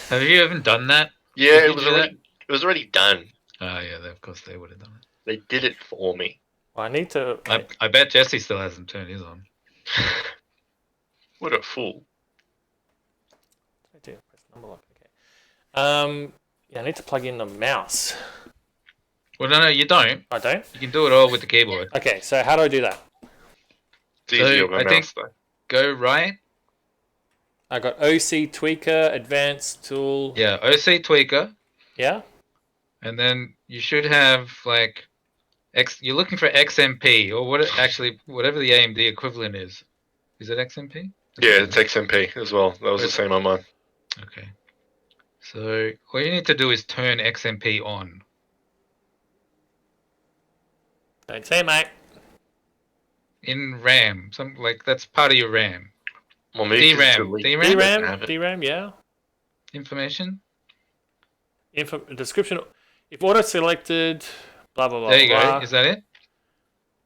Have you even done that? Yeah, Did you it was do already. It was already done. Oh yeah, of course they would have done it. They did it for me. Well, I need to. I bet Jesse still hasn't turned his on. What a fool. I do press number lock. Okay. Yeah, I need to plug in the mouse. Well, no, you don't. I don't. You can do it all with the keyboard. Okay, so how do I do that? It's easier with I a think- mouse though. Go right. I got OC tweaker, advanced tool. Yeah, OC tweaker, Yeah. and then you should have like X. You're looking for XMP or whatever the AMD equivalent is. Is it XMP? Yeah, it's XMP as well. That was the same on mine. Okay. So all you need to do is turn XMP on. Don't say, mate. In RAM, that's part of your RAM. Well, maybe 'cause it's DRAM, elite. DRAM? Doesn't DRAM, have it. DRAM, yeah. Information. Description. If auto selected, blah blah blah. There you blah, go. Is that it?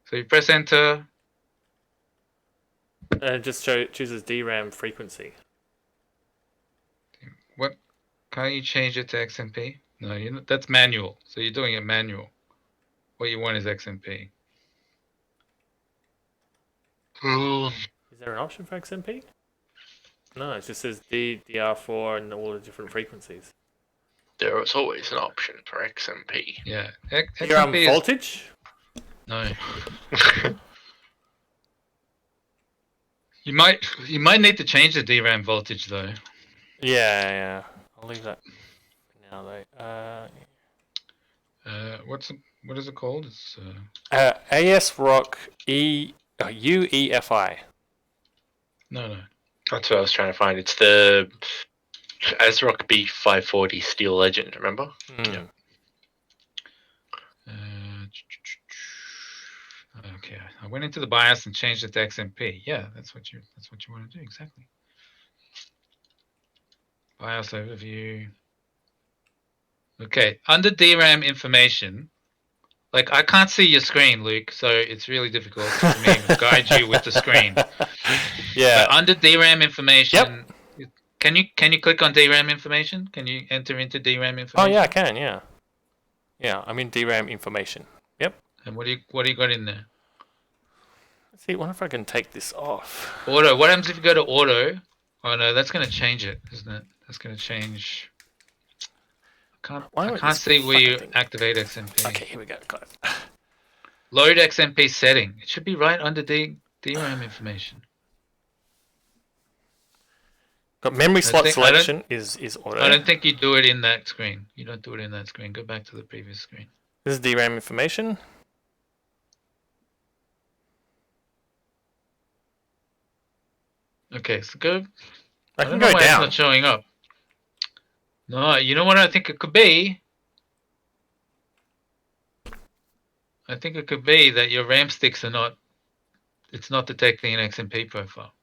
So you press enter. And it just chooses DRAM frequency. What? Can't you change it to XMP? No, that's manual. So you're doing it manual. What you want is XMP. Is there an option for XMP? No, it just says DR4 and all the different frequencies. There is always an option for XMP. Yeah. DRAM XMP is voltage? no. You might need to change the DRAM voltage though. Yeah. I'll leave that for now though. What is it called? It's ASRock UEFI. no. That's what I was trying to find. It's the ASRock B540 Steel Legend, remember? Hmm. Okay, I went into the BIOS and changed it to XMP. Yeah, that's what you want to do exactly. BIOS overview. Okay, under DRAM information, like I can't see your screen, Luke, so it's really difficult for me to guide you with the screen. Yeah. But under DRAM information, can you click on DRAM information? Can you enter into DRAM information? Oh yeah, I can. Yeah. Yeah, I'm in DRAM information. Yep. And what do you got in there? Let's see. I wonder if I can take this off. Auto. What happens if you go to auto? Oh no, that's going to change it, isn't it? That's going to change. I can't see where you activate XMP. Okay, here we go. Got it. Load XMP setting. It should be right under DRAM information. Got memory slot think- selection is auto. I don't think you do it in that screen. You don't do it in that screen. Go back to the previous screen. This is DRAM information. Okay, so go. I I can don't know go why it's down. not showing up. No, you know what I think it could be? I think it could be that your RAM sticks are not. It's not detecting an XMP profile.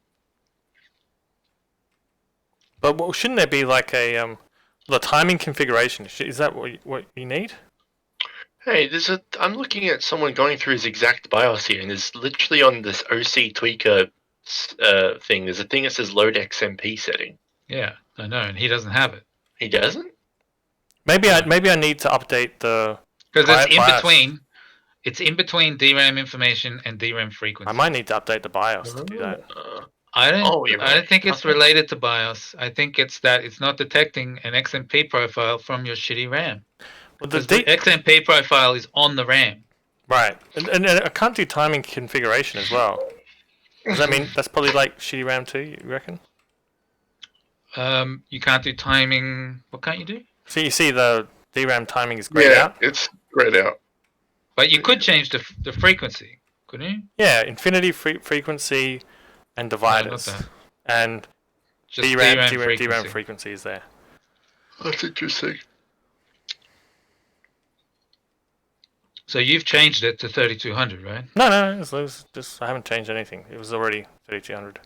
But shouldn't there be like a the timing configuration? Is that what you need? Hey, I'm looking at someone going through his exact BIOS here, and there's literally on this OC tweaker thing. There's a thing that says load XMP setting. Yeah, I know, and he doesn't have it. He doesn't. Maybe I need to update the because it's in BIOS. between. It's in between DRAM information and DRAM frequency. I might need to update the BIOS to do that. I don't. You're I don't right. think it's Okay. related to BIOS. I think it's that it's not detecting an XMP profile from your shitty RAM. Well, Because the XMP profile is on the RAM. right, and I can't do timing configuration as well. Does that mean that's probably like shitty RAM too? You reckon? You can't do timing. What can't you do? So you see the DRAM timing is grayed out. It's grayed out. But you could change the frequency, couldn't you? Yeah, infinity frequency and dividers, not that. and Just DRAM frequency is there. That's interesting. So you've changed it to 3200, right? No, it was just I haven't changed anything. It was already 3200.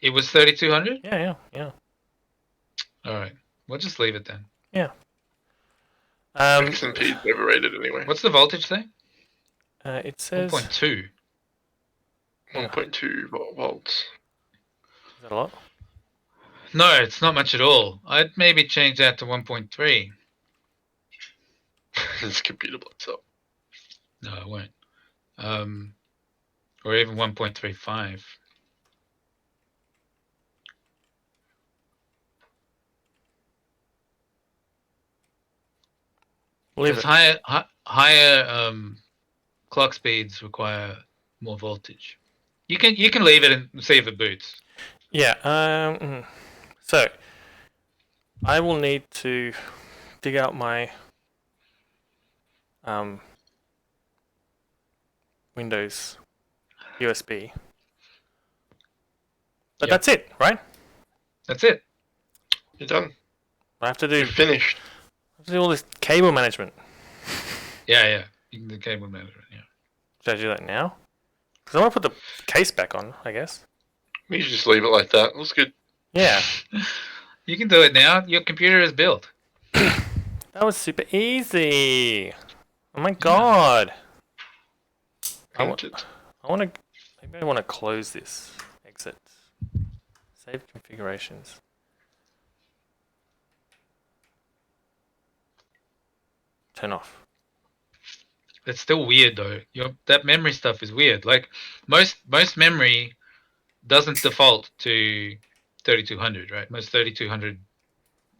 It was 3200? Yeah. All right. We'll just leave it then. Yeah. XMP is overrated anyway. What's the voltage thing? It says 1.2. 1.2 volts. Is that a lot? No, it's not much at all. I'd maybe change that to 1.3. This computer blocks up. No, I won't. Or even 1.35. Leave Because it. higher clock speeds require more voltage. You can leave it and see if it boots. Yeah. So I will need to dig out my Windows USB. But Yep. that's it, right? That's it. You're done. I have to You're do finished. all this cable management. Yeah. You can do cable management. Yeah. Should I do that now? Because I want to put the case back on, I guess. You should just leave it like that. Looks good. Yeah. You can do it now. Your computer is built. That was super easy. Oh my god. I want to. Maybe I want to close this. Exit. Save configurations. Turn off. It's still weird though. That memory stuff is weird. Like most memory doesn't default to 3200, right? Most 3200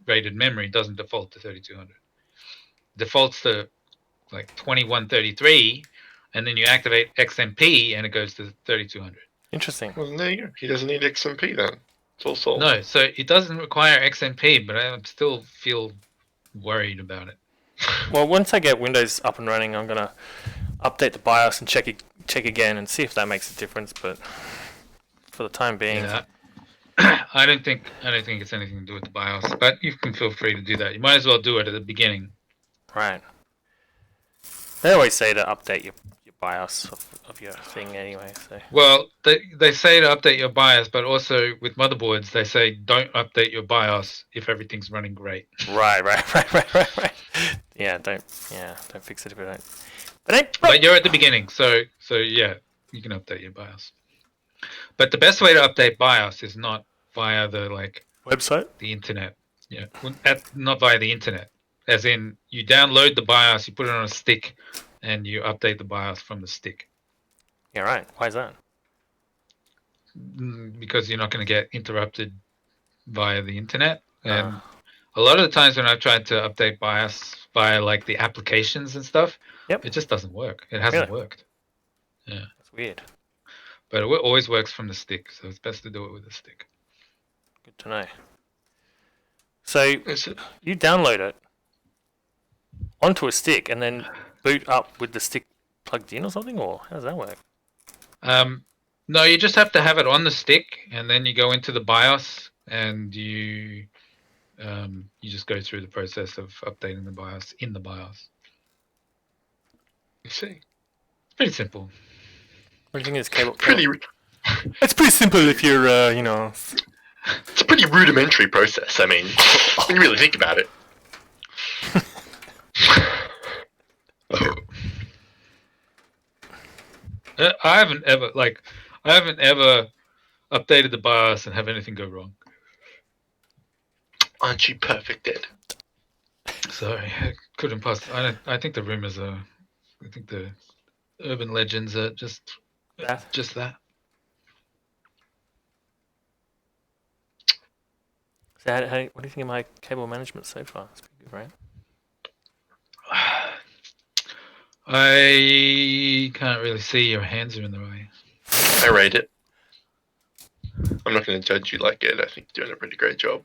rated memory doesn't default to 3200. Defaults to like 2133, and then you activate XMP and it goes to 3200. Interesting. Well, there you go. He doesn't need XMP then. It's all solved. No, so it doesn't require XMP, but I still feel worried about it. Well, once I get Windows up and running, I'm gonna update the BIOS and check again and see if that makes a difference. But for the time being, Yeah. I don't think it's anything to do with the BIOS, but you can feel free to do that. You might as well do it at the beginning. right? They always say to update your BIOS of your thing anyway. So Well, they say to update your BIOS, but also with motherboards, they say don't update your BIOS if everything's running great. right. Yeah, don't fix it if it don't. But you're at the beginning, so yeah, you can update your BIOS. But the best way to update BIOS is not via the website. the internet. Yeah, not via the internet. As in, you download the BIOS, you put it on a stick, and you update the BIOS from the stick. Yeah, right. Why is that? Because you're not going to get interrupted via the internet. And a lot of the times when I've tried to update BIOS via like the applications and stuff, it just doesn't work. It hasn't worked. Yeah. That's weird. But it always works from the stick, so it's best to do it with a stick. Good to know. So you download it onto a stick and then boot up with the stick plugged in or something, or how does that work? No, you just have to have it on the stick, and then you go into the BIOS, and you just go through the process of updating the BIOS in the BIOS. You see, It's pretty simple. What do you think is cable? pretty. It's pretty simple if you're, you know. It's a pretty rudimentary process. I mean, when you really think about it. I haven't ever updated the BIOS and have anything go wrong. Aren't you perfect, Ed? Sorry, I couldn't possibly. I think the rumors are. I think the urban legends are just That. just that. So what do you think of my cable management so far? It's pretty good, right? I can't really see. Your hands are in the way. I rate it. I'm not going to judge you like Ed. I think you're doing a pretty great job.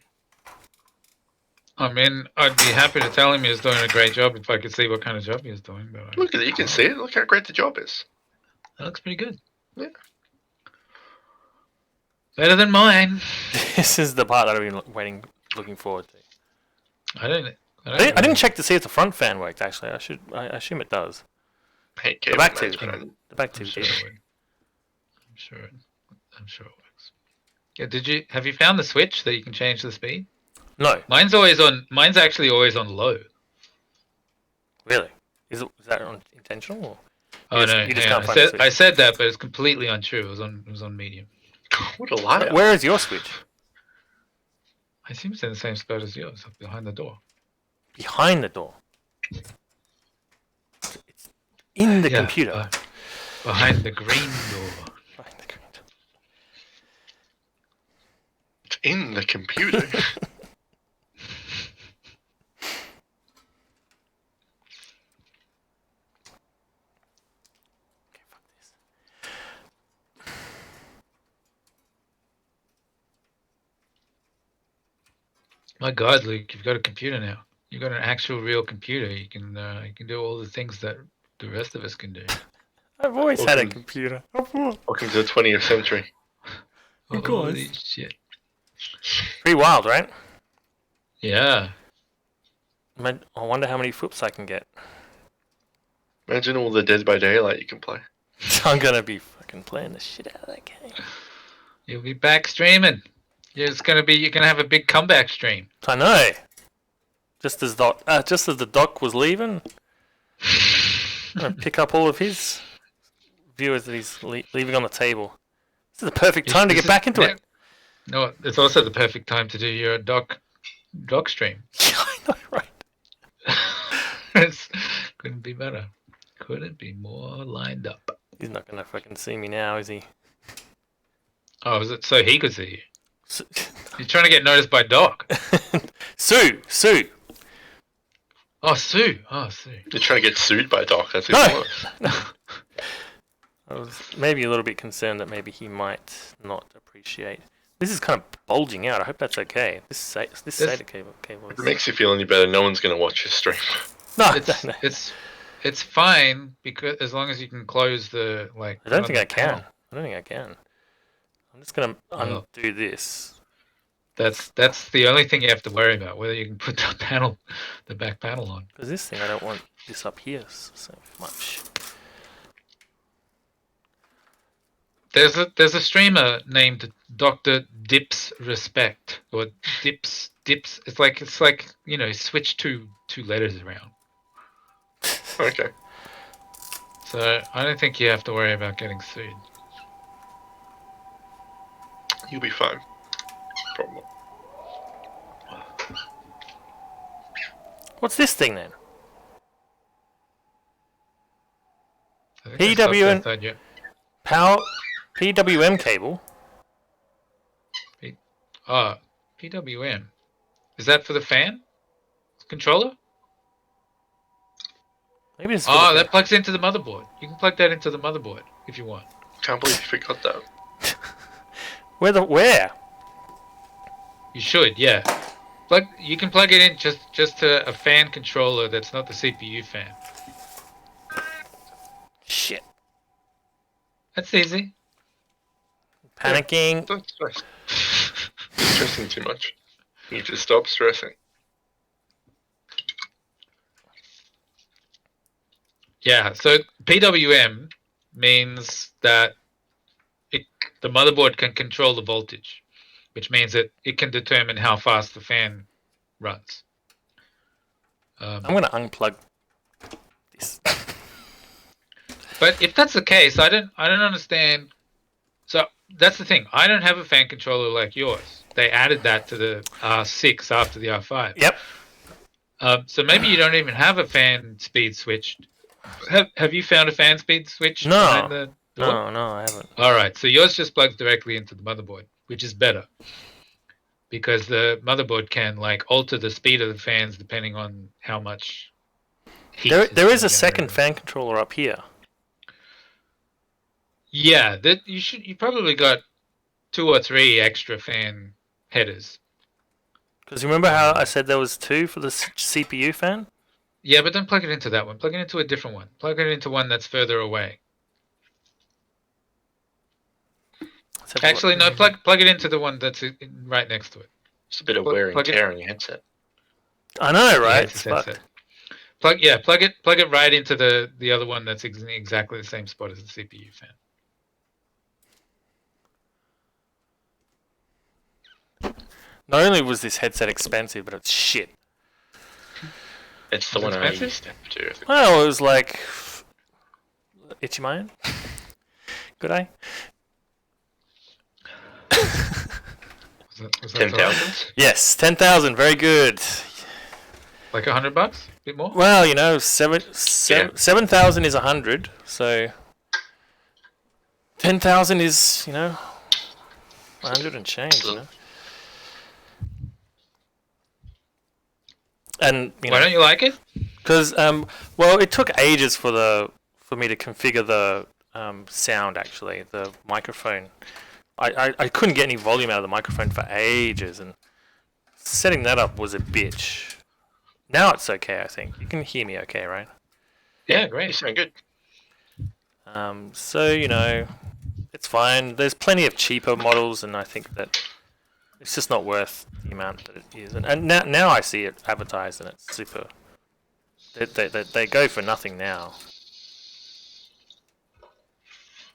I mean, I'd be happy to tell him he was doing a great job if I could see what kind of job he was doing. But Look at it. You can see it. Look how great the job is. That looks pretty good. Yeah. Better than mine. This is the part that I've been looking forward to. I didn't check to see if the front fan worked. Actually, I assume it does. Hate The cable back tube. management. The back I'm tube. sure it would. I'm sure it works. Yeah. Have you found the switch that you can change the speed? No, Mine's always on. Mine's actually always on low. really. Is that intentional? Or? Oh no! you just hang can't on. find the switch. I said that, but it's completely untrue. It was on medium. What a liar. Where is your switch? I assume it's in the same spot as yours, up behind the door. Behind the door. It's in the Yeah, computer. behind the green door. Behind the computer. It's in the computer. Okay, fuck this. My God, Luke, you've got a computer now. You've got an actual, real computer. You can do all the things that the rest of us can do. I've always had a Welcome. computer. Welcome to the 20th century. Of Holy course. shit! Pretty wild, right? Yeah. I wonder how many flips I can get. Imagine all the Dead by Daylight you can play. I'm gonna be fucking playing the shit out of that game. You'll be back streaming. You're gonna have a big comeback stream. I know. Just as the doc was leaving, I'm gonna pick up all of his viewers that he's leaving on the table. This is the perfect time to get back into it. No, it's also the perfect time to do your doc stream. Yeah, I know, right? It couldn't be better. Couldn't be more lined up. He's not gonna fucking see me now, is he? Oh, is it so he could see you? Su- You're trying to get noticed by Doc. Sue. Oh, Sue. Oh, Sue. You're trying to get sued by Doc. That's even No. worse. I was maybe a little bit concerned that maybe he might not appreciate. This is kind of bulging out. I hope that's okay. This SATA cable If is... it makes you feel any better, no one's going to watch your stream. No, no. It's fine because as long as you can close the I don't think I panel. can. I don't think I can. I'm just gonna undo this. That's the only thing you have to worry about, whether you can put the back panel on. Because this thing, I don't want this up here so much. There's a streamer named Dr. Dips Respect or Dips. It's like switch two letters around. Okay. So I don't think you have to worry about getting sued. You'll be fine. Problem. What's this thing then? I think there's PWN stuff inside you. Power PWM cable. PWM. Is that for the fan controller? Maybe it's. Oh, that plugs into the motherboard. You can plug that into the motherboard if you want. Can't believe you forgot that. Where? You should, yeah. You can plug it in just to a fan controller that's not the CPU fan. Shit. That's easy. panicking. Don't stress. Stressing too much. You need to stop stressing. Yeah, so PWM means that the motherboard can control the voltage, which means that it can determine how fast the fan runs. I'm going to unplug this. But if that's the case, I don't understand. So that's the thing. I don't have a fan controller like yours. They added that to the R6 after the R5. Yep. So maybe you don't even have a fan speed switch. Have you found a fan speed switch No. behind the door? No, I haven't. All right. So yours just plugs directly into the motherboard, which is better. Because the motherboard can like alter the speed of the fans depending on how much heat. There is a second fan controller up here. Yeah, that you probably got 2 or 3 extra fan headers. Because remember how I said there was 2 for the CPU fan? Yeah, but don't plug it into that one. Plug it into a different one. Plug it into one that's further away. Actually, no. Plug it into the one that's right next to it. It's a bit of wear and tear on your headset. I know, right? Yeah, it's headset. Plug it right into the other one that's exactly the same spot as the CPU fan. Not only was this headset expensive, but it's shit. It's the one I used to have to. Well, it was like itchy mine. Good eye. Was that 10,000? Yes, 10,000. Very good. Like $100? A bit more? Well, you know, 7,000 is 100, so 10,000 is, you know, 100 and change, you know. And why don't you like it? Because well, it took ages for me to configure the sound. Actually, the microphone. I couldn't get any volume out of the microphone for ages, and setting that up was a bitch. Now it's okay. I think you can hear me okay, right? Yeah, great. You sound good. So you know, it's fine. There's plenty of cheaper models, and I think that it's just not worth the amount that it is. And now I see it advertised, and it's super. They go for nothing now.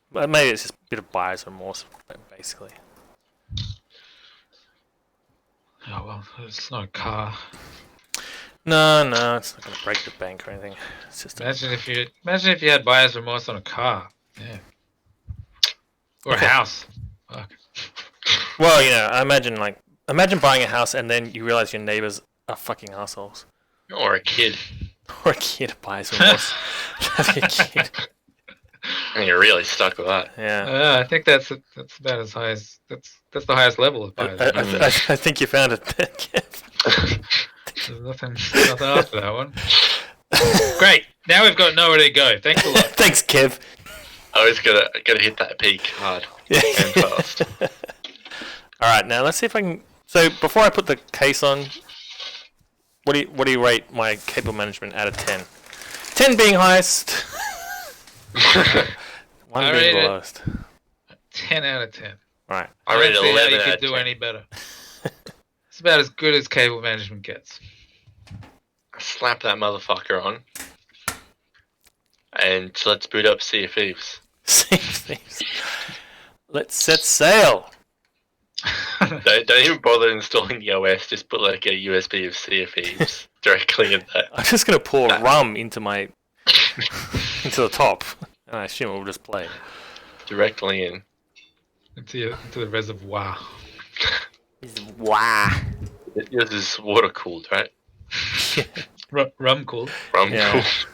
But maybe it's just a bit of buyer's remorse, basically. Oh well, it's not a car. No, it's not gonna break the bank or anything. It's just imagine if you had buyer's remorse on a car. Yeah. Or a house. Fuck. Well, you know, imagine buying a house and then you realize your neighbors are fucking assholes. Or a kid. Or a kid buys remorse. Having a kid. And you're really stuck with that. Yeah. I think that's about as high as that's the highest level of buyer's remorse. I think you found it there, Kev. There's nothing after that one. Great. Now we've got nowhere to go. Thanks a lot. Thanks, Kev. I was gonna hit that peak hard and fast. All right, now let's see if I can. So before I put the case on, what do you rate my cable management out of 10? 10 being highest, 1 being the lowest. 10 out of 10. Right. I rated 11 how you out could of do 10. any better. It's about as good as cable management gets. Slap that motherfucker on. And let's boot up Sea of Thieves. Sea of Thieves. Let's set sail. Don't even bother installing the OS, just put like a USB of Sea of Thieves directly in there. I'm just gonna pour rum into my into the top, and I assume it will just play. Directly in. Into the reservoir. Wow. Yours is water cooled, right? Rum cool. Rum cooled.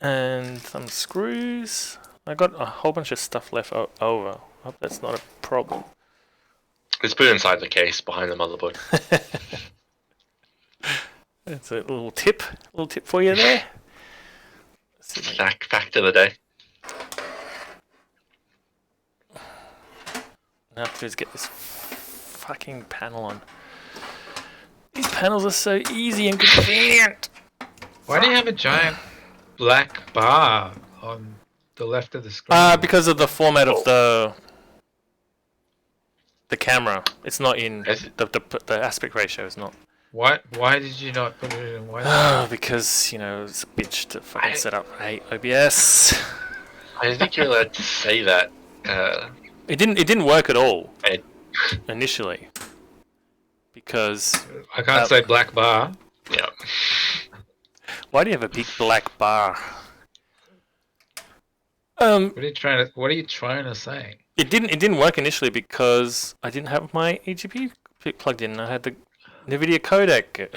And some screws. I got a whole bunch of stuff left over. I hope that's not a problem. It's put inside the case behind the motherboard. That's a little tip for you there. Fact of the day. Now I have to just get this fucking panel on. These panels are so easy and convenient. Why do you have a giant black bar on the left of the screen? Because of the format of the camera. It's not in the aspect ratio is not. Why did you not put it in widescreen? Because it's a bitch to fucking set up. Hey, OBS. I don't think you're allowed to say that. It didn't work at all Ed. initially. Because I can't say black bar. Yeah. why do you have a big black bar? What are you trying to say? It didn't work initially because I didn't have my eGPU plugged in. I had the NVIDIA codec. It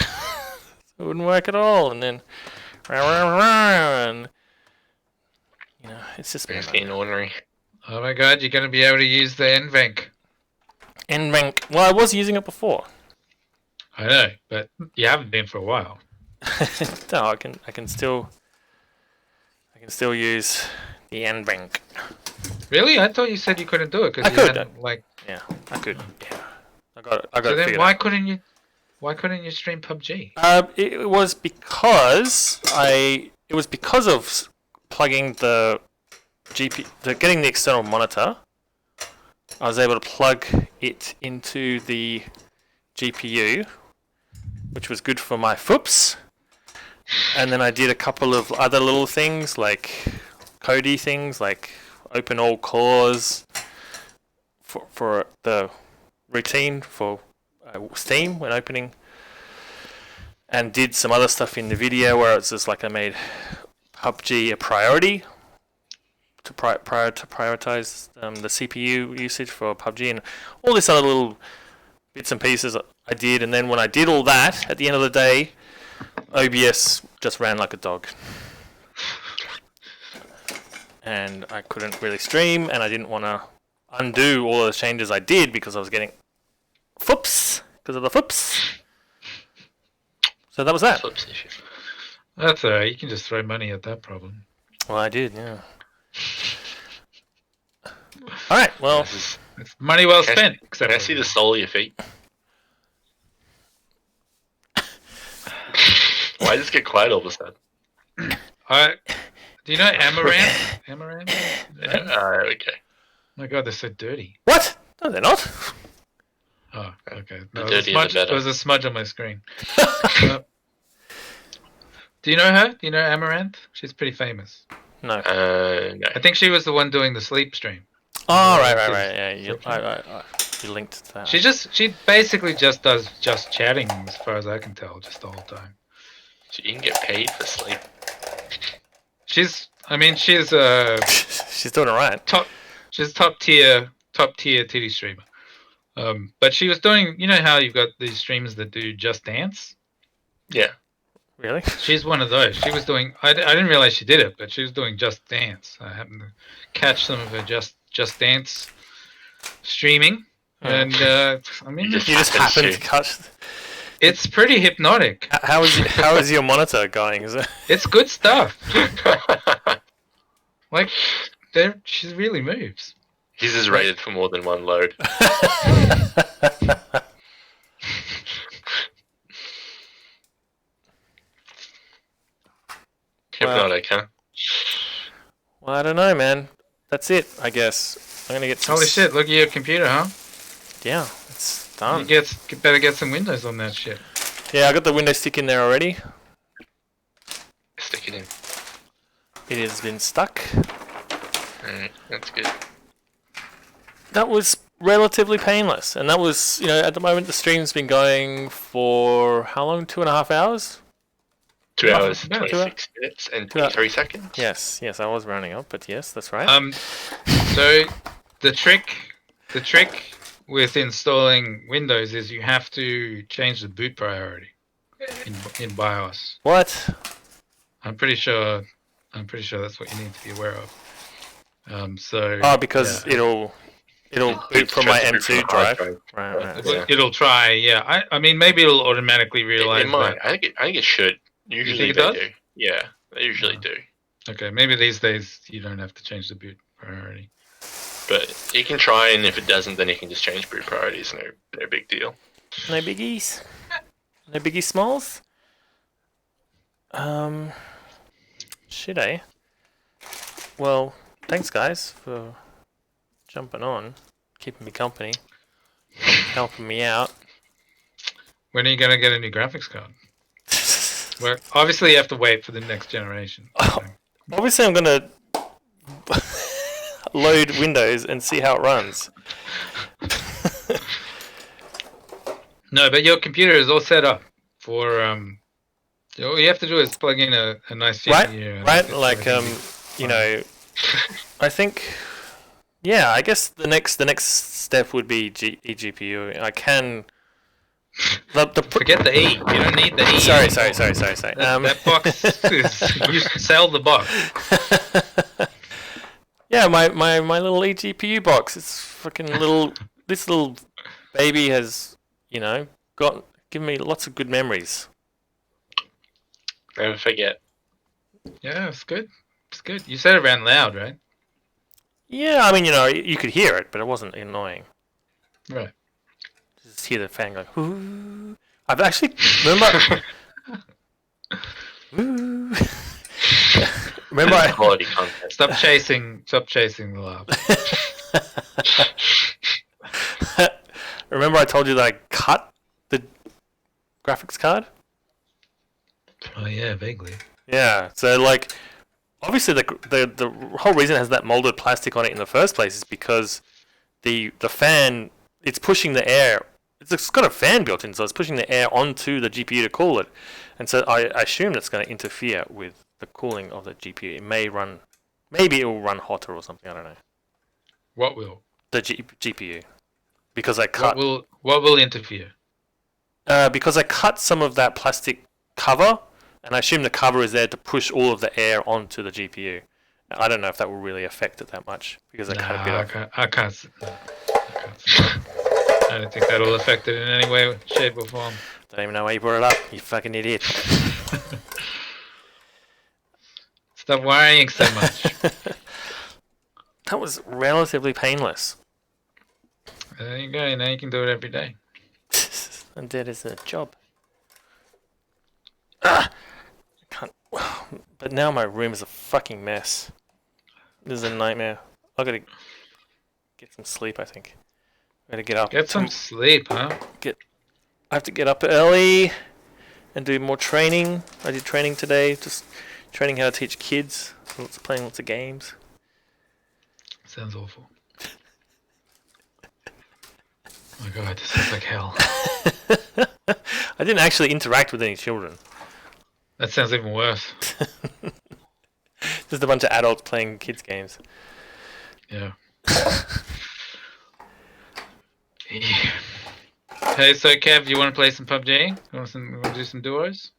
wouldn't work at all, and then and, it's just It's getting ordinary. Oh my god, you're going to be able to use the NVENC. NVENC. Well, I was using it before. I know, but you haven't been for a while. No, I can still use the NVENC. Really? I thought you said you couldn't do it because I you could. hadn't, like. Yeah, I could. Yeah, I got it. So it then, figured why out. couldn't you? Why couldn't you stream PUBG? It was because it was because of plugging the getting the external monitor. I was able to plug it into the GPU, which was good for my FOOPs. And then I did a couple of other little things, like codey things, like open all cores for the routine for Steam when opening, and did some other stuff in the video where it's just like I made PUBG a priority to prioritize the CPU usage for PUBG and all this other little bits and pieces I did. And then when I did all that, at the end of the day, OBS just ran like a dog. And I couldn't really stream, and I didn't want to undo all the changes I did because I was getting FOOPs because of the FOOPs. So that was that. That's alright. You can just throw money at that problem. Well, I did, yeah. All right. Well, It's money well spent. Can I see the sole of your feet? Why does it get quiet all of a sudden? Do you know Amaranth? Amaranth? Okay. Oh my god, they're so dirty. what? No, they're not. Oh, okay. The No, dirtier the better. there was a smudge on my screen. Do you know her? Do you know Amaranth? She's pretty famous. No. No. I think she was the one doing the sleep stream. Oh, right. Yeah, you linked to that. She basically just does just chatting, as far as I can tell, just the whole time. So you can get paid for sleep. She's She's doing alright. she's top tier titty streamer. But she was doing, you know how you've got these streamers that do Just Dance? Yeah. Really? She's one of those. She was doing, I didn't realize she did it, but she was doing Just Dance. I happened to catch some of her Just Dance streaming. And, I mean, You You just happened to catch. it's pretty hypnotic. How is your monitor going? Is it? It's good stuff. Like, she really moves. His is rated for more than one load. Hypnotic, huh? Well, I don't know, man. That's it, I guess. I'm gonna get some. Holy shit, look at your computer, huh? Yeah, it's done. You better get some Windows on that shit. Yeah, I got the window stick in there already. Stick it in. It has been stuck. That's good. That was relatively painless, and that was, at the moment the stream's been going for how long? 2.5 hours. 2 hours, Yeah, 26 minutes, and 2 hours. 23 seconds. Yes, I was rounding up, but yes, that's right. So the trick with installing Windows is you have to change the boot priority in BIOS. What? I'm pretty sure that's what you need to be aware of. Because yeah. it'll boot from my M2 drive. Right. Yeah. It'll try. Yeah, I mean maybe it'll automatically realize. It might. that. I think it should. Usually it they does? do. Yeah, they usually do. Okay, maybe these days you don't have to change the boot priority. But you can try, and if it doesn't, then you can just change boot priorities. No big deal. No biggies. No biggie smalls. Should I? Well, thanks guys for jumping on, keeping me company, helping me out. When are you gonna get a new graphics card? Well, obviously you have to wait for the next generation. So. Obviously, I'm gonna load Windows and see how it runs. No, but your computer is all set up for all you have to do is plug in a nice GPU. Right. Like you know, I think. Yeah, I guess the next step would be eGPU. I can. Forget the E. You don't need the E. Sorry. That box is. You sell the box. Yeah, my little eGPU box. It's fucking little. This little baby has, given me lots of good memories. Never forget. Yeah, it's good. It's good. You said it ran loud, right? Yeah, I mean, you could hear it, but it wasn't annoying. Right. Just hear the fan going. Ooh. I've actually remember. Remember, Quality content. Stop chasing the laugh. Remember, I told you that I cut the graphics card. Oh yeah, vaguely. Yeah, so obviously the whole reason it has that molded plastic on it in the first place is because the fan, it's pushing the air. It's got a fan built in, so it's pushing the air onto the GPU to cool it, and so I assume that's going to interfere with the cooling of the GPU. It may run, maybe it will run hotter or something. I don't know. What will? The GPU, because I cut. What will interfere? Because I cut some of that plastic cover, and I assume the cover is there to push all of the air onto the GPU. I don't know if that will really affect it that much because I cut a bit off. I can't. I don't think that'll affect it in any way, shape, or form. Don't even know why you brought it up, you fucking idiot. Stop worrying so much. That was relatively painless. There you go. Now you can do it every day. And that is a job. I can't. But now my room is a fucking mess. This is a nightmare. I gotta get some sleep, I think. I gotta get up. Get some sleep, huh? I have to get up early and do more training. I did training today, just training how to teach kids. Playing lots of games. Sounds awful. Oh my god, this sounds like hell. I didn't actually interact with any children. That sounds even worse. Just a bunch of adults playing kids' games. Yeah. Yeah. Hey, so Kev, you want to play some PUBG? You want to do some duos?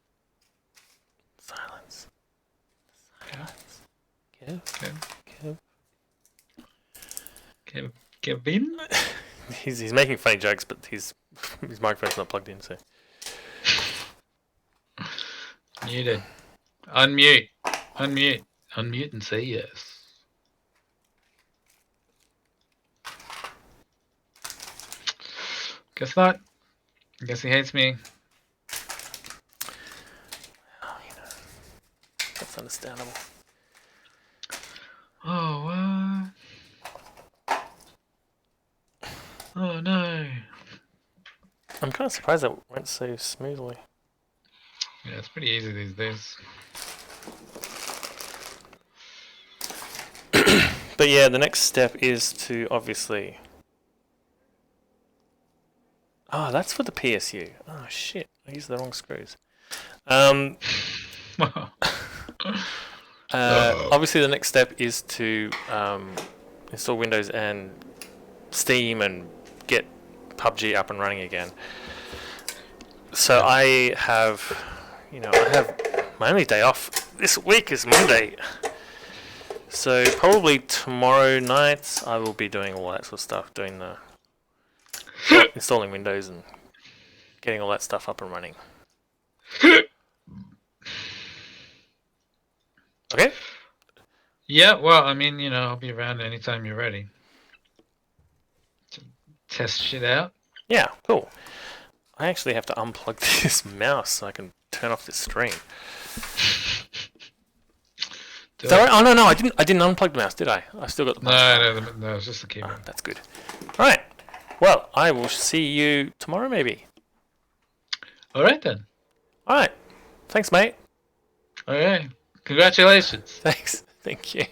Silence. Kevin? He's making funny jokes, but his microphone's not plugged in, so. Muted. Unmute. Unmute and say yes. Guess not. I guess he hates me. Oh, that's understandable. Oh, what? Oh, no. I'm kind of surprised that went so smoothly. Yeah, it's pretty easy these days. But yeah, the next step is to obviously... Oh, that's for the PSU. Oh, shit. I used the wrong screws. Obviously, the next step is to install Windows and Steam and get PUBG up and running again. So I have my only day off this week is Monday. So probably tomorrow night I will be doing all that sort of stuff, doing the installing Windows and getting all that stuff up and running. Okay? Yeah, well, I mean, I'll be around anytime you're ready to test shit out. Yeah, cool. I actually have to unplug this mouse so I can turn off this stream. Is that right? Oh no, I didn't unplug the mouse, did I? I still got the mouse. No, it's just the keyboard. That's good. All right. Well, I will see you tomorrow, maybe. All right then. All right. Thanks, mate. All right. Congratulations. Thanks. Thank you.